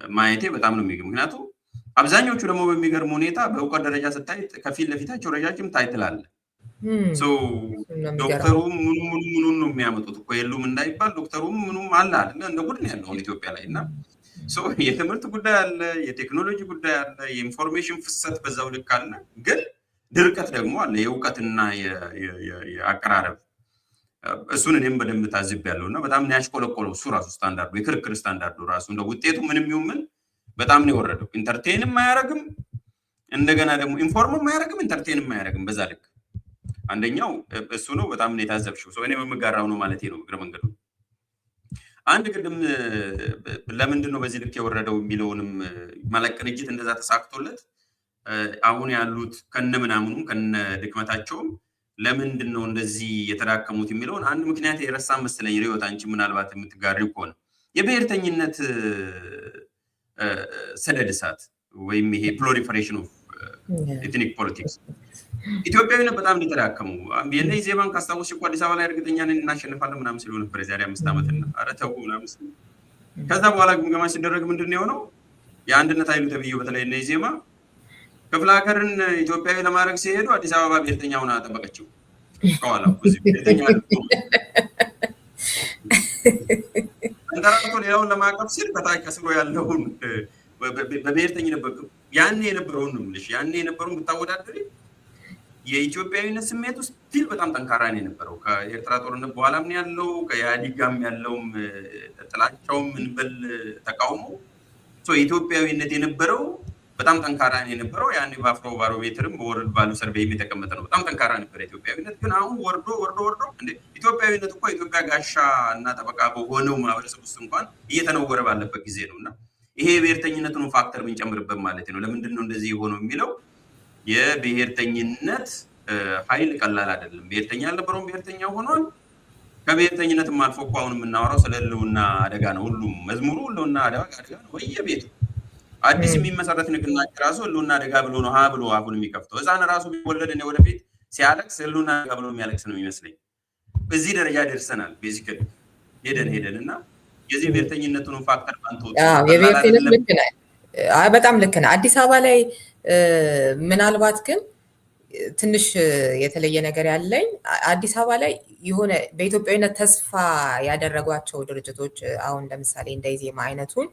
ማየቴ በጣም ነው የሚገርም። ምክንያቱም አብዛኞቹ ደግሞ በሚገርም ሁኔታ በእውቀት ደረጃ ስታይ ከፊት ለፊታቸው ረጃጅም ታይትል አለ። ዶክተሩም ምኑን ነው የሚያመጡት እኮ የሉም እንዳይባል ዶክተሩም ምኑም አለ አይደለ? እንደ ጉድ ነው ያለው ኢትዮጵያ ላይ እና የትምህርት ጉዳይ አለ፣ የቴክኖሎጂ ጉዳይ አለ፣ የኢንፎርሜሽን ፍሰት በዛው ልክ አለ። ግን ድርቀት ደግሞ አለ፣ የእውቀትና የአቀራረብ እሱን እኔም በደንብ ታዝቤያለሁ እና በጣም ነው ያሽቆለቆለው እሱ ራሱ ስታንዳርዱ የክርክር ስታንዳርዱ ራሱ እንደ ውጤቱ ምንም ይሁን ምን በጣም ነው የወረደው። ኢንተርቴንም አያረግም እንደገና ደግሞ ኢንፎርምም አያረግም ኢንተርቴንም አያረግም በዛ ልክ። አንደኛው እሱ ነው በጣም ነው የታዘብሽው። እኔ በመጋራው ነው ማለቴ ነው እግረ መንገዱ። አንድ ቅድም ለምንድን ነው በዚህ ልክ የወረደው የሚለውንም ማለት ቅንጅት እንደዛ ተሳክቶለት አሁን ያሉት ከነ ምናምኑም ከነ ድክመታቸውም ለምንድን ነው እንደዚህ የተዳከሙት የሚለውን አንድ ምክንያት የረሳ መሰለኝ ርዕዮት፣ አንቺ ምናልባት የምትጋሪው ከሆነ የብሔርተኝነት ሰደድ እሳት ወይም ይሄ ፕሮሊፈሬሽን ኦፍ ኤትኒክ ፖለቲክስ ኢትዮጵያዊነት በጣም ሊተዳከሙ የነ ኢዜማን ካስታወስሽ እኮ አዲስ አበባ ላይ እርግጠኛ ነን እናሸንፋለን ምናምን ሲሉ ነበር የዛሬ 5 ዓመት እና ኧረ ተው ምናምን ሲሉ ከዛ በኋላ ግምገማ ሲደረግ ምንድን ነው የሆነው? የአንድነት ኃይሉ ተብዬው በተለይ እነ ኢዜማ ክፍለ ሀገርን ኢትዮጵያዊ ለማድረግ ሲሄዱ አዲስ አበባ ብሔርተኛ ሆና ጠበቀችው። ከኋላ ብሔርተኛ አንተራቶ ሌላውን ለማቀፍ ሲል ከታች ከስሮ ያለውን በብሔርተኝነት ያኔ የነበረውን ነው የምልሽ። ያኔ የነበረውን ብታወዳደሪ የኢትዮጵያዊነት ስሜት ውስጥ ስቲል በጣም ጠንካራ ነው የነበረው። ከኤርትራ ጦርነት በኋላም ያለው ከኢህአዴግ ጋርም ያለውም ጥላቻውም እንበል ተቃውሞ ኢትዮጵያዊነት የነበረው በጣም ጠንካራ ነው የነበረው። ያኔ በአፍሮ ባሮሜትርም በወርልድ ቫሉ ሰርቬይም የተቀመጠ ነው። በጣም ጠንካራ ነበር ኢትዮጵያዊነት። ግን አሁን ወርዶ እንደ ኢትዮጵያዊነት እኮ ኢትዮጵያ ጋሻ እና ጠበቃ በሆነው ማህበረሰብ ውስጥ እንኳን እየተነወረ ባለበት ጊዜ ነው እና ይሄ የብሔርተኝነቱን ፋክተር ብንጨምርበት ማለት ነው። ለምንድን ነው እንደዚህ የሆነው የሚለው የብሔርተኝነት ኃይል ቀላል አይደለም። ብሔርተኛ ያልነበረውን ብሔርተኛ ሆኗል። ከብሔርተኝነትም አልፎ እኮ አሁን የምናወራው ስለ ህልውና አደጋ ነው። ሁሉም መዝሙሩ ህልውና አደጋ ነው። በየቤቱ አዲስ የሚመሰረት ንቅናቄ ራሱ ህልውና አደጋ ብሎ ነው ብሎ አሁን የሚከፍተው። ህፃን ራሱ ቢወለድ እኔ ወደፊት ሲያለቅስ ህልውና አደጋ ብሎ የሚያለቅስ ነው የሚመስለኝ። በዚህ ደረጃ ደርሰናል። ቤዚካሊ ሄደን እና የዚህ ብሔርተኝነቱን ፋክተር
በጣም ልክ ነህ። አዲስ አበባ ላይ ምናልባት ግን ትንሽ የተለየ ነገር ያለኝ አዲስ አበባ ላይ የሆነ በኢትዮጵያዊነት ተስፋ ያደረጓቸው ድርጅቶች አሁን ለምሳሌ እንደ ኢዜማ አይነቱን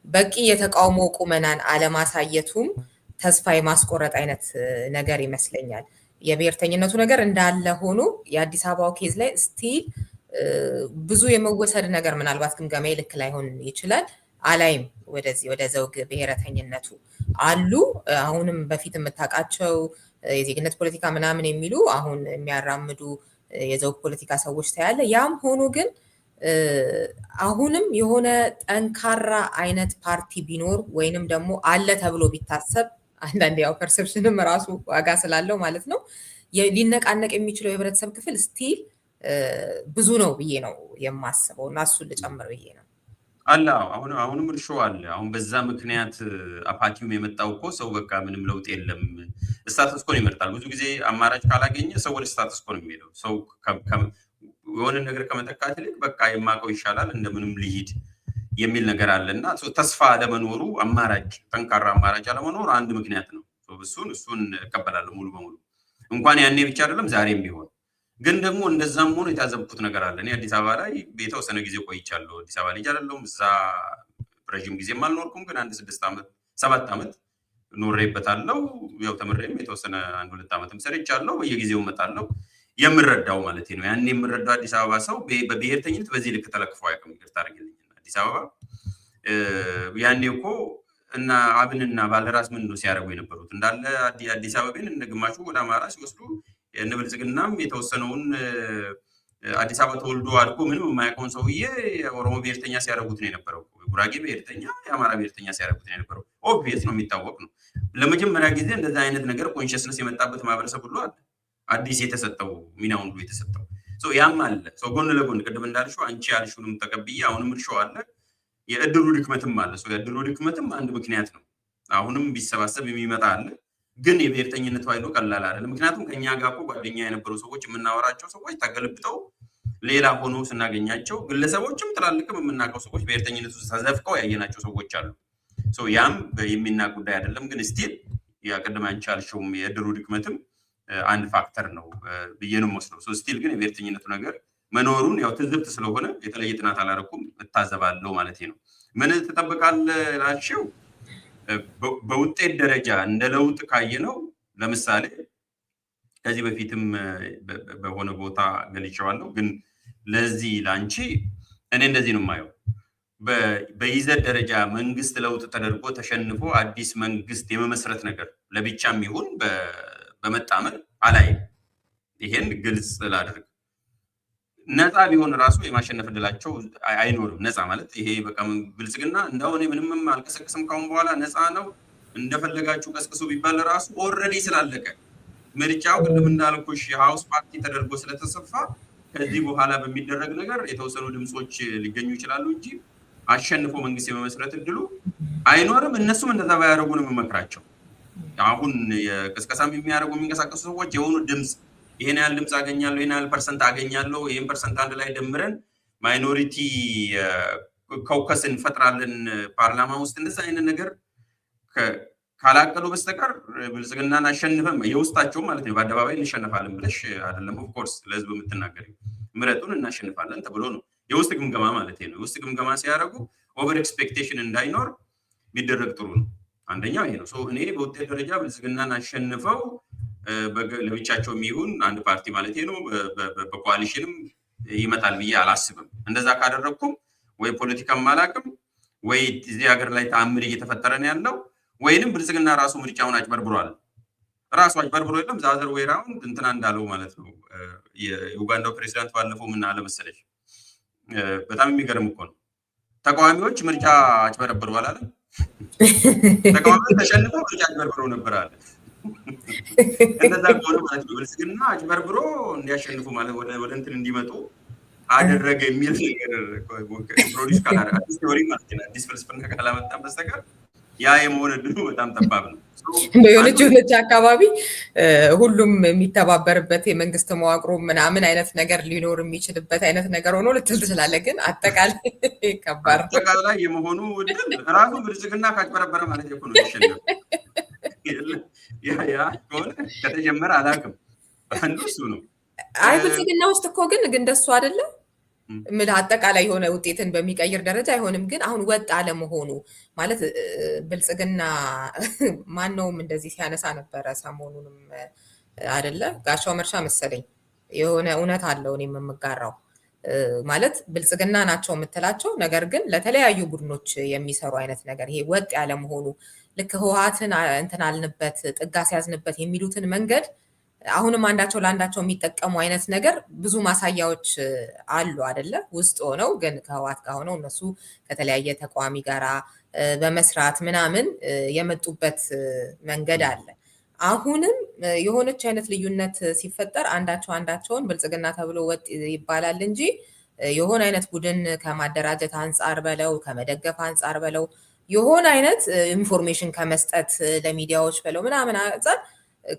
በቂ የተቃውሞ ቁመናን አለማሳየቱም ተስፋ የማስቆረጥ አይነት ነገር ይመስለኛል። የብሔርተኝነቱ ነገር እንዳለ ሆኖ የአዲስ አበባው ኬዝ ላይ ስቲል ብዙ የመወሰድ ነገር ምናልባት ግምገማዬ ልክ ላይሆን ይችላል አላይም። ወደዚህ ወደ ዘውግ ብሔረተኝነቱ አሉ አሁንም በፊት የምታውቃቸው የዜግነት ፖለቲካ ምናምን የሚሉ አሁን የሚያራምዱ የዘውግ ፖለቲካ ሰዎች ታያለ። ያም ሆኖ ግን አሁንም የሆነ ጠንካራ አይነት ፓርቲ ቢኖር ወይንም ደግሞ አለ ተብሎ ቢታሰብ አንዳንዴ ያው ፐርሰፕሽንም ራሱ ዋጋ ስላለው ማለት ነው ሊነቃነቅ የሚችለው የህብረተሰብ ክፍል ስቲል ብዙ ነው ብዬ ነው የማስበው እና እሱን ልጨምር ብዬ ነው።
አለ አሁንም እርሾ አለ። አሁን በዛ ምክንያት አፓቲውም የመጣው እኮ ሰው በቃ ምንም ለውጥ የለም ስታተስ ኮን ይመርጣል። ብዙ ጊዜ አማራጭ ካላገኘ ሰው ወደ ስታተስ ኮን የሚሄደው ሰው የሆነ ነገር ከመተካት ይልቅ በቃ የማውቀው ይሻላል እንደምንም ልሂድ የሚል ነገር አለ እና ተስፋ ለመኖሩ አማራጭ ጠንካራ አማራጭ አለመኖሩ አንድ ምክንያት ነው። እሱን እቀበላለሁ ሙሉ በሙሉ እንኳን ያኔ ብቻ አይደለም ዛሬም ቢሆን። ግን ደግሞ እንደዛም ሆኖ የታዘብኩት ነገር አለ። እኔ አዲስ አበባ ላይ የተወሰነ ጊዜ ቆይቻለሁ። አዲስ አበባ ልጅ አይደለሁም፣ እዛ ረዥም ጊዜም አልኖርኩም። ግን 7 ዓመት ኖሬበታለሁ። ያው ተምሬም የተወሰነ 1-2 ዓመትም ሰርቻለሁ። በየጊዜው እመጣለሁ። የምረዳው ማለት ነው ያኔ የምረዳው አዲስ አበባ ሰው በብሔርተኝነት በዚህ ልክ ተለክፎ አያውቅም። ይቅርታ አድርግልኝ። አዲስ አበባ ያኔ እኮ እና አብንና ባልደራስ ምን ነው ሲያደርጉ የነበሩት እንዳለ አዲስ አበባን እንደ ግማሹ ወደ አማራ ሲወስዱ የንብልጽግናም የተወሰነውን አዲስ አበባ ተወልዶ አድጎ ምንም የማያውቀውን ሰውዬ ኦሮሞ ብሔርተኛ ሲያደርጉት ነው የነበረው። ጉራጌ ብሔርተኛ፣ የአማራ ብሔርተኛ ሲያደርጉት ነው የነበረው። ኦብቪየስ ነው፣ የሚታወቅ ነው። ለመጀመሪያ ጊዜ እንደዛ አይነት ነገር ኮንሽስነስ የመጣበት ማህበረሰብ ሁሉ አለ። አዲስ የተሰጠው ሚናውን ሁሉ የተሰጠው ያም አለ። ጎን ለጎን ቅድም እንዳልሽው አንቺ ያልሽውንም ተቀብዬ አሁንም እርሾ አለ። የእድሉ ድክመትም አለ። የእድሉ ድክመትም አንድ ምክንያት ነው። አሁንም ቢሰባሰብ የሚመጣ አለ። ግን የብሔርተኝነቱ ኃይሉ ቀላል አይደለም። ምክንያቱም ከኛ ጋር እኮ ጓደኛ የነበሩ ሰዎች የምናወራቸው ሰዎች ተገልብጠው ሌላ ሆኖ ስናገኛቸው ግለሰቦችም ትላልቅም የምናውቀው ሰዎች ብሔርተኝነቱ ተዘፍቀው ያየናቸው ሰዎች አሉ። ያም የሚናቅ ጉዳይ አይደለም። ግን ስቲል ቅድም አንቺ ያልሽውም የእድሉ ድክመትም አንድ ፋክተር ነው ብዬ ነው የምወስደው። ስቲል ግን የብሔርተኝነቱ ነገር መኖሩን ያው ትዝብት ስለሆነ የተለየ ጥናት አላረኩም እታዘባለሁ ማለት ነው። ምን ትጠብቃለህ ላልሽው በውጤት ደረጃ እንደ ለውጥ ካየነው ለምሳሌ ከዚህ በፊትም በሆነ ቦታ ገልጬዋለሁ። ግን ለዚህ ላንቺ እኔ እንደዚህ ነው የማየው። በይዘት ደረጃ መንግስት ለውጥ ተደርጎ ተሸንፎ አዲስ መንግስት የመመስረት ነገር ለብቻም ይሁን በመጣመር አላይም። ይሄን ግልጽ ላድርግ። ነፃ ቢሆን ራሱ የማሸነፍ እድላቸው አይኖርም። ነፃ ማለት ይሄ በቃ ብልጽግና እንደሆነ ምንም አልቀሰቅስም ካሁን በኋላ ነፃ ነው እንደፈለጋችሁ ቀስቅሱ ቢባል ራሱ ኦልሬዲ ስላለቀ ምርጫው ቅድም እንዳልኩሽ የሃውስ ፓርቲ ተደርጎ ስለተሰፋ ከዚህ በኋላ በሚደረግ ነገር የተወሰኑ ድምጾች ሊገኙ ይችላሉ እንጂ አሸንፎ መንግስት የመመስረት እድሉ አይኖርም። እነሱም እንደዛ ባያደርጉ ነው የምመክራቸው። አሁን የቅስቀሳም የሚያደርጉ የሚንቀሳቀሱ ሰዎች የሆኑ ድምፅ ይሄን ያህል ድምፅ አገኛለሁ ይሄን ያህል ፐርሰንት አገኛለሁ ይሄን ፐርሰንት አንድ ላይ ደምረን ማይኖሪቲ ኮከስ እንፈጥራለን ፓርላማ ውስጥ እንደዛ አይነት ነገር ካላቀሉ በስተቀር ብልጽግናን አሸንፈም የውስጣቸው ማለት ነው በአደባባይ እንሸነፋለን ብለሽ አይደለም ኦፍ ኮርስ ለህዝብ የምትናገሪው ምረጡን እናሸንፋለን ተብሎ ነው የውስጥ ግምገማ ማለት ነው የውስጥ ግምገማ ሲያደርጉ ኦቨር ኤክስፔክቴሽን እንዳይኖር ቢደረግ ጥሩ ነው አንደኛው ይሄ ነው እኔ በውጤት ደረጃ ብልጽግናን አሸንፈው ለብቻቸው የሚሆን አንድ ፓርቲ ማለት ነው በኮአሊሽንም ይመጣል ብዬ አላስብም እንደዛ ካደረኩም ወይ ፖለቲካም አላቅም ወይ እዚህ ሀገር ላይ ተአምር እየተፈጠረ ነው ያለው ወይንም ብልጽግና ራሱ ምርጫውን አጭበርብሯል ራሱ አጭበርብሮ የለም ዛዘር ወይ ራውንድ እንትና እንዳለው ማለት ነው የኡጋንዳው ፕሬዚዳንት ባለፈው ምን አለ መሰለሽ በጣም የሚገርም እኮ ነው ተቃዋሚዎች ምርጫ አጭበረብሩ አላለ ተቃዋሚዎች ተሸንፈው ምርጫ አጭበርብሮ ነበር አለ እንደዛ ከሆነ ማለት ነው ብልጽግና አጭበርብሮ እንዲያሸንፉ ማለት ወደ እንትን እንዲመጡ አደረገ የሚል ነገር ፕሮዲስ ካላረ አዲስ ቴዎሪ ማለት ነው አዲስ ፍልስፍና ካላመጣን በስተቀር ያ የመሆን እድሉ በጣም ጠባብ ነው
የሆነች አካባቢ ሁሉም የሚተባበርበት የመንግስት መዋቅሮ ምናምን አይነት ነገር ሊኖር የሚችልበት አይነት ነገር ሆኖ ልትል ትችላለህ ግን አጠቃላይ ከባድ
አጠቃላይ የመሆኑ እድል ራሱ ብልጽግና ካጭበረበረ ማለት ነው ይሸነፍ ያ ከሆነ ከተጀመረ አላውቅም አንዱ እሱ ነው
አይ ብልጽግና ውስጥ እኮ ግን እንደሱ አይደለም ምን አጠቃላይ የሆነ ውጤትን በሚቀይር ደረጃ አይሆንም ግን አሁን ወጥ አለመሆኑ ማለት ብልጽግና ማንነውም እንደዚህ ሲያነሳ ነበረ ሰሞኑንም አይደለ ጋሻው መርሻ መሰለኝ የሆነ እውነት አለው እኔም የምጋራው ማለት ብልጽግና ናቸው የምትላቸው ነገር ግን ለተለያዩ ቡድኖች የሚሰሩ አይነት ነገር ይሄ ወጥ ያለመሆኑ ልክ ህወሓትን እንትን አልንበት ጥጋ ሲያዝንበት የሚሉትን መንገድ አሁንም አንዳቸው ለአንዳቸው የሚጠቀሙ አይነት ነገር ብዙ ማሳያዎች አሉ አይደለ ውስጥ ሆነው ግን ከህወሓት ጋር ሆነው እነሱ ከተለያየ ተቋሚ ጋራ በመስራት ምናምን የመጡበት መንገድ አለ አሁንም የሆነች አይነት ልዩነት ሲፈጠር አንዳቸውን ብልጽግና ተብሎ ወጥ ይባላል እንጂ የሆነ አይነት ቡድን ከማደራጀት አንጻር በለው ከመደገፍ አንጻር በለው የሆነ አይነት ኢንፎርሜሽን ከመስጠት ለሚዲያዎች በለው ምናምን አንጻር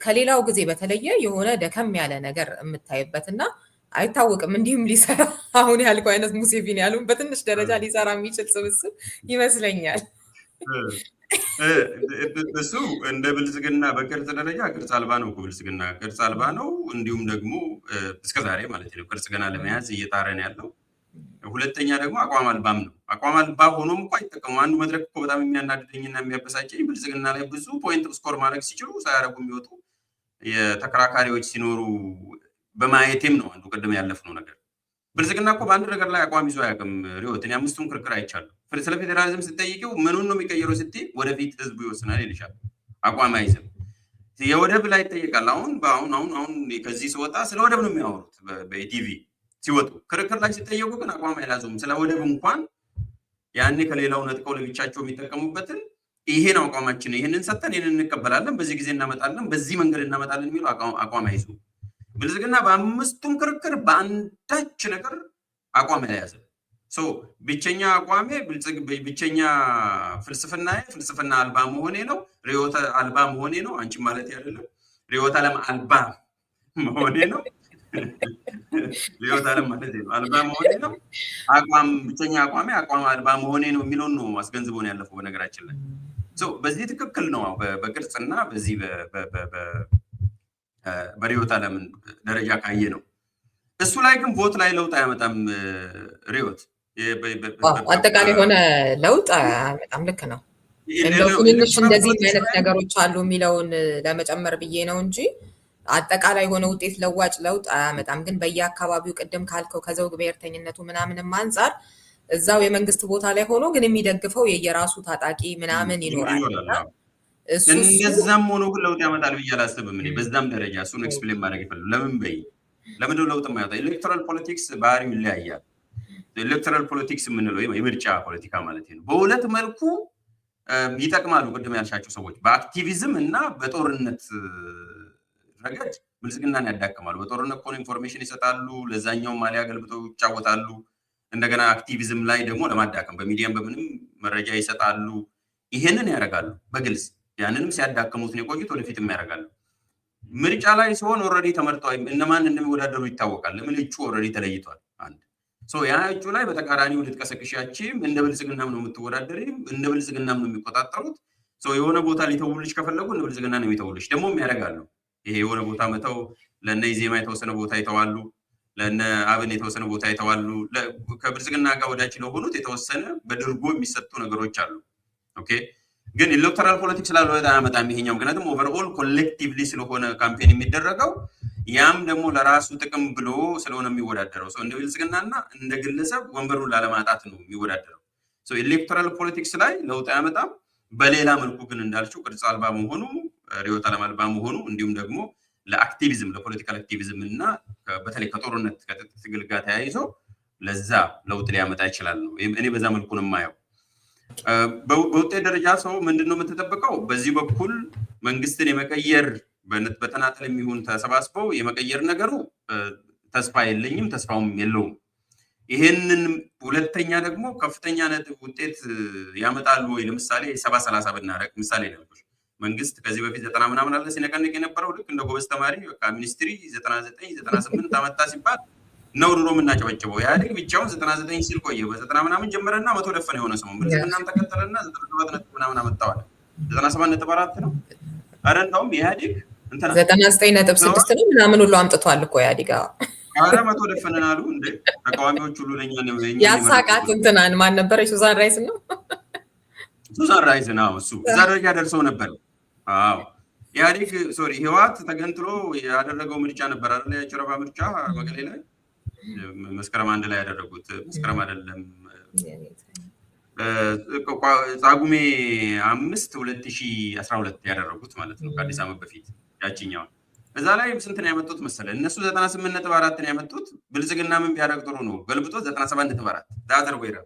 ከሌላው ጊዜ በተለየ የሆነ ደከም ያለ ነገር የምታይበትና አይታወቅም እንዲህም ሊሰራ አሁን ያልከው አይነት ሙሴቪኒ ያሉን በትንሽ ደረጃ ሊሰራ የሚችል ስብስብ ይመስለኛል
እሱ እንደ ብልጽግና በቅርጽ ደረጃ ቅርጽ አልባ ነው ብልጽግና ቅርጽ አልባ ነው እንዲሁም ደግሞ እስከዛሬ ማለት ነው ቅርጽ ገና ለመያዝ እየጣረን ያለው ሁለተኛ ደግሞ አቋም አልባም ነው አቋም አልባ ሆኖም እንኳን አይጠቀሙ አንዱ መድረክ እኮ በጣም የሚያናድደኝና የሚያበሳጨኝ ብልጽግና ላይ ብዙ ፖይንት ስኮር ማድረግ ሲችሉ ሳያረጉ የሚወጡ የተከራካሪዎች ሲኖሩ በማየቴም ነው አንዱ ቅድም ያለፍነው ነገር ብልጽግና እኮ በአንድ ነገር ላይ አቋም ይዞ አያውቅም ሪዮትን አምስቱን ክርክር አይቻለሁ ስለ ፌዴራሊዝም ስትጠይቂው ምኑን ነው የሚቀየረው ስትይ ወደፊት ህዝቡ ይወስናል ይልሻል አቋም አይዝም የወደብ ላይ ይጠይቃል አሁን ከዚህ ሲወጣ ስለ ወደብ ነው የሚያወሩት በኢቲቪ ሲወጡ ክርክር ላይ ሲጠየቁ ግን አቋም አይላዙም ስለ ወደብ እንኳን ያኔ ከሌላው ነጥቀው ለብቻቸው የሚጠቀሙበትን ይሄን አቋማችን ይሄንን ሰጠን ይሄንን እንቀበላለን በዚህ ጊዜ እናመጣለን በዚህ መንገድ እናመጣለን የሚሉ አቋም አይዙ ብልጽግና በአምስቱም ክርክር በአንዳች ነገር አቋም ያያዘ ብቸኛ አቋሜ ብቸኛ ፍልስፍና አልባ መሆኔ ነው ርዕዮተ አልባ መሆኔ ነው አንቺ ማለት አይደለም ርዕዮተ ዓለም አልባ መሆኔ ነው ርዕዮተ ዓለም ማለት ነው አልባ መሆኔ ነው ብቸኛ አቋሜ አቋም አልባ መሆኔ ነው የሚለውን ነው አስገንዝቦን ያለፈው በነገራችን ላይ በዚህ ትክክል ነው በቅርጽና በዚህ በርዕዮተ ዓለም ደረጃ ካየ ነው እሱ ላይ ግን ቮት ላይ ለውጥ አያመጣም ርዕዮት
አጠቃላይ የሆነ ለውጥ በጣም ልክ ነው እንደው ትንሽ እንደዚህ አይነት ነገሮች አሉ የሚለውን ለመጨመር ብዬ ነው እንጂ አጠቃላይ የሆነ ውጤት ለዋጭ ለውጥ አያመጣም ግን በየአካባቢው ቅድም ካልከው ከዘውግ ብሔርተኝነቱ ምናምንም አንጻር እዛው የመንግስት ቦታ ላይ ሆኖ ግን የሚደግፈው የየራሱ ታጣቂ ምናምን ይኖራል
እንደዛም ሆኖ ግን ለውጥ ያመጣል ብዬ አላስብም እኔ በዛም ደረጃ እሱን ኤክስፕሌን ማድረግ ይፈልጋል ለምንድነው ለውጥ የማያመጣ ኤሌክቶራል ፖለቲክስ ባህሪው ይለያያል ኤሌክቶራል ፖለቲክስ የምንለው የምርጫ ፖለቲካ ማለት ነው በሁለት መልኩ ይጠቅማሉ ቅድም ያልሻቸው ሰዎች በአክቲቪዝም እና በጦርነት ረገድ ብልጽግናን ያዳክማሉ በጦርነት እኮ ኢንፎርሜሽን ይሰጣሉ ለዛኛው ማሊያ ገልብጠው ይጫወታሉ እንደገና አክቲቪዝም ላይ ደግሞ ለማዳከም በሚዲያም በምንም መረጃ ይሰጣሉ ይሄንን ያደርጋሉ በግልጽ ያንንም ሲያዳክሙት ነው የቆዩት፣ ወደፊትም ያደርጋሉ። ምርጫ ላይ ሲሆን ኦልሬዲ ተመርጠዋል፣ እነማን እንደሚወዳደሩ ይታወቃል። ለምን እጩ ኦልሬዲ ተለይቷል። አንድ ያ እጩ ላይ በተቃራኒው ልትቀሰቅሻችም እንደ ብልጽግናም ነው የምትወዳደሪም፣ እንደ ብልጽግናም ነው የሚቆጣጠሩት። የሆነ ቦታ ሊተውልሽ ከፈለጉ እንደ ብልጽግና ነው የሚተውልሽ። ደግሞም ያደርጋሉ። ይሄ የሆነ ቦታ መተው ለነ ኢዜማ የተወሰነ ቦታ ይተዋሉ፣ ለነ አብን የተወሰነ ቦታ ይተዋሉ። ከብልጽግና ጋር ወዳጅ ለሆኑት የተወሰነ በድርጎ የሚሰጡ ነገሮች አሉ። ኦኬ ግን ኤሌክቶራል ፖለቲክስ ስላልሆነ አያመጣም ይሄኛው። ምክንያቱም ኦቨርኦል ኮሌክቲቭሊ ስለሆነ ካምፔን የሚደረገው ያም ደግሞ ለራሱ ጥቅም ብሎ ስለሆነ የሚወዳደረው እንደ ብልጽግናና እንደ ግለሰብ ወንበሩን ላለማጣት ነው የሚወዳደረው። ኤሌክቶራል ፖለቲክስ ላይ ለውጥ አያመጣም። በሌላ መልኩ ግን እንዳልችው ቅርጽ አልባ መሆኑ፣ ርዕዮተ ዓለም አልባ መሆኑ እንዲሁም ደግሞ ለአክቲቪዝም ለፖለቲካል አክቲቪዝም እና በተለይ ከጦርነት ከትጥቅ ትግል ጋር ተያይዞ ለዛ ለውጥ ሊያመጣ ይችላል ነው እኔ በዛ መልኩ ነው የማየው። በውጤት ደረጃ ሰው ምንድነው የምትጠብቀው? በዚህ በኩል መንግስትን የመቀየር በተናጠል የሚሆን ተሰባስበው የመቀየር ነገሩ ተስፋ የለኝም፣ ተስፋውም የለውም። ይሄንን ሁለተኛ ደግሞ ከፍተኛ ነጥብ ውጤት ያመጣሉ ወይ? ለምሳሌ 70-30 ብናረግ ምሳሌ ነው። መንግስት ከዚህ በፊት 90 ምናምን አለ ሲነቀንቅ የነበረው ልክ እንደ ጎበዝ ተማሪ በቃ ሚኒስትሪ 99-98 አመጣ ሲባል ነው ድሮ የምናጨበጭበው። ኢህአዴግ ብቻውን 99 ሲል ቆየ። በ90 ምናምን ጀመረና 100 ደፈነ የሆነ ሰው ብልጽግናም ተከተለና 97 ነጥብ ምናምን አመጣዋል። 97.4 ነው። አረ እንደውም ኢህአዴግ
99.6 ነው ምናምን ሁሉ አምጥቷል እኮ ኢህአዴግ።
አረ 100 ደፈነን አሉ እንዴ ተቃዋሚዎች ሁሉ ለኛ ነው
ያሳቃት እንትናን ማን ነበር? ሱዛን ራይስ ነው።
ሱዛን ራይስ ነው። እሱ እዛ ደረጃ ደርሰው ነበር። አዎ ኢህአዴግ ህወሓት ተገንጥሎ ያደረገው ምርጫ ነበር አይደል? የጨረባ ምርጫ መቀሌ ላይ መስከረም 1 ላይ ያደረጉት መስከረም አይደለም ጳጉሜ 5 2012 ያደረጉት ማለት ነው፣ ከአዲስ ዓመት በፊት ያቺኛው። እዛ ላይ ስንት ነው ያመጡት መሰለህ? እነሱ 98.4 ነው ያመጡት። ብልጽግና ምን ቢያደርግ ጥሩ ነው ገልብጦ 97.4 ዳዘር ወይራ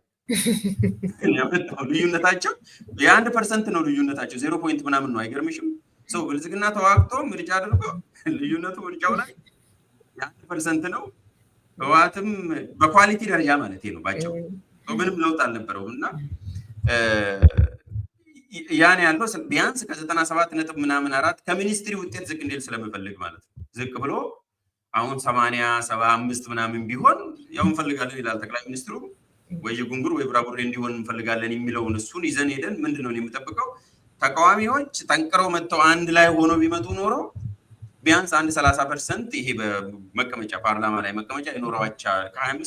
ያመጣው። ልዩነታቸው የ1% ነው ልዩነታቸው፣ 0 ፖይንት ምናምን ነው። አይገርምሽም? ብልጽግና ተዋግቶ ምርጫ አድርጎ ልዩነቱ ምርጫው ላይ የ1% ነው። ህወሓትም በኳሊቲ ደረጃ ማለት ነው ባቸው ምንም ለውጥ አልነበረውም። እና ያን ያለው ቢያንስ ከ97 ነጥብ ምናምን 4 ከሚኒስትሪ ውጤት ዝቅ እንዲል ስለምፈልግ ማለት ነው። ዝቅ ብሎ አሁን 80-75 ምናምን ቢሆን ያው እንፈልጋለን ይላል ጠቅላይ ሚኒስትሩ። ወይ ጉንጉር ወይ ብራቡሬ እንዲሆን እንፈልጋለን የሚለውን እሱን ይዘን ሄደን ምንድነው የምጠብቀው? ተቃዋሚዎች ጠንቅረው መጥተው አንድ ላይ ሆኖ ቢመጡ ኖሮ ቢያንስ 30% ይሄ በመቀመጫ ፓርላማ ላይ መቀመጫ ይኖራቸዋል፣ ከ20